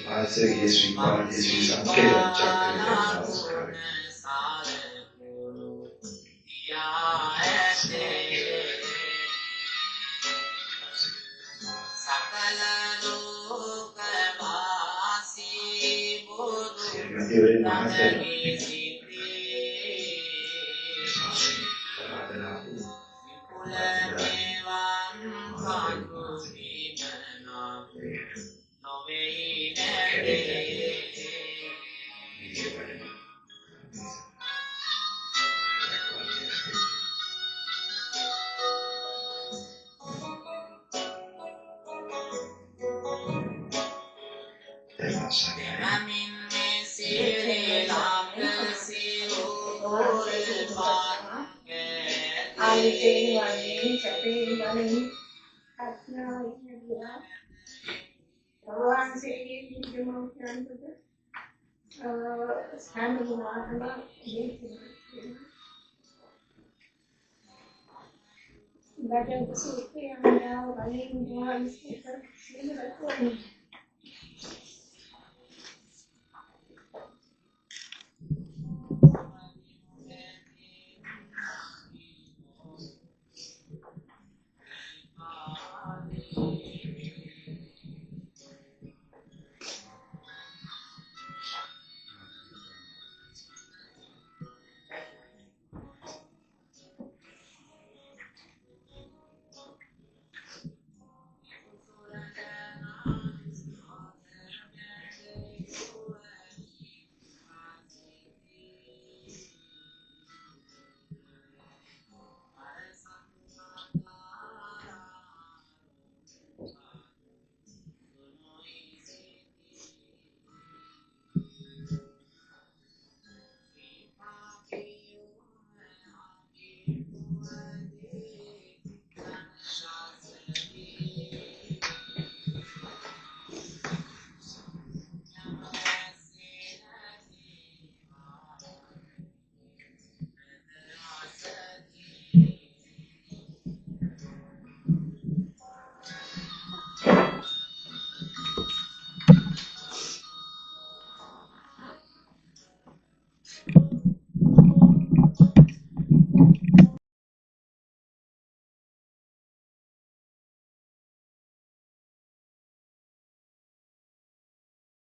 Asagi Sri Sambuddha Chakra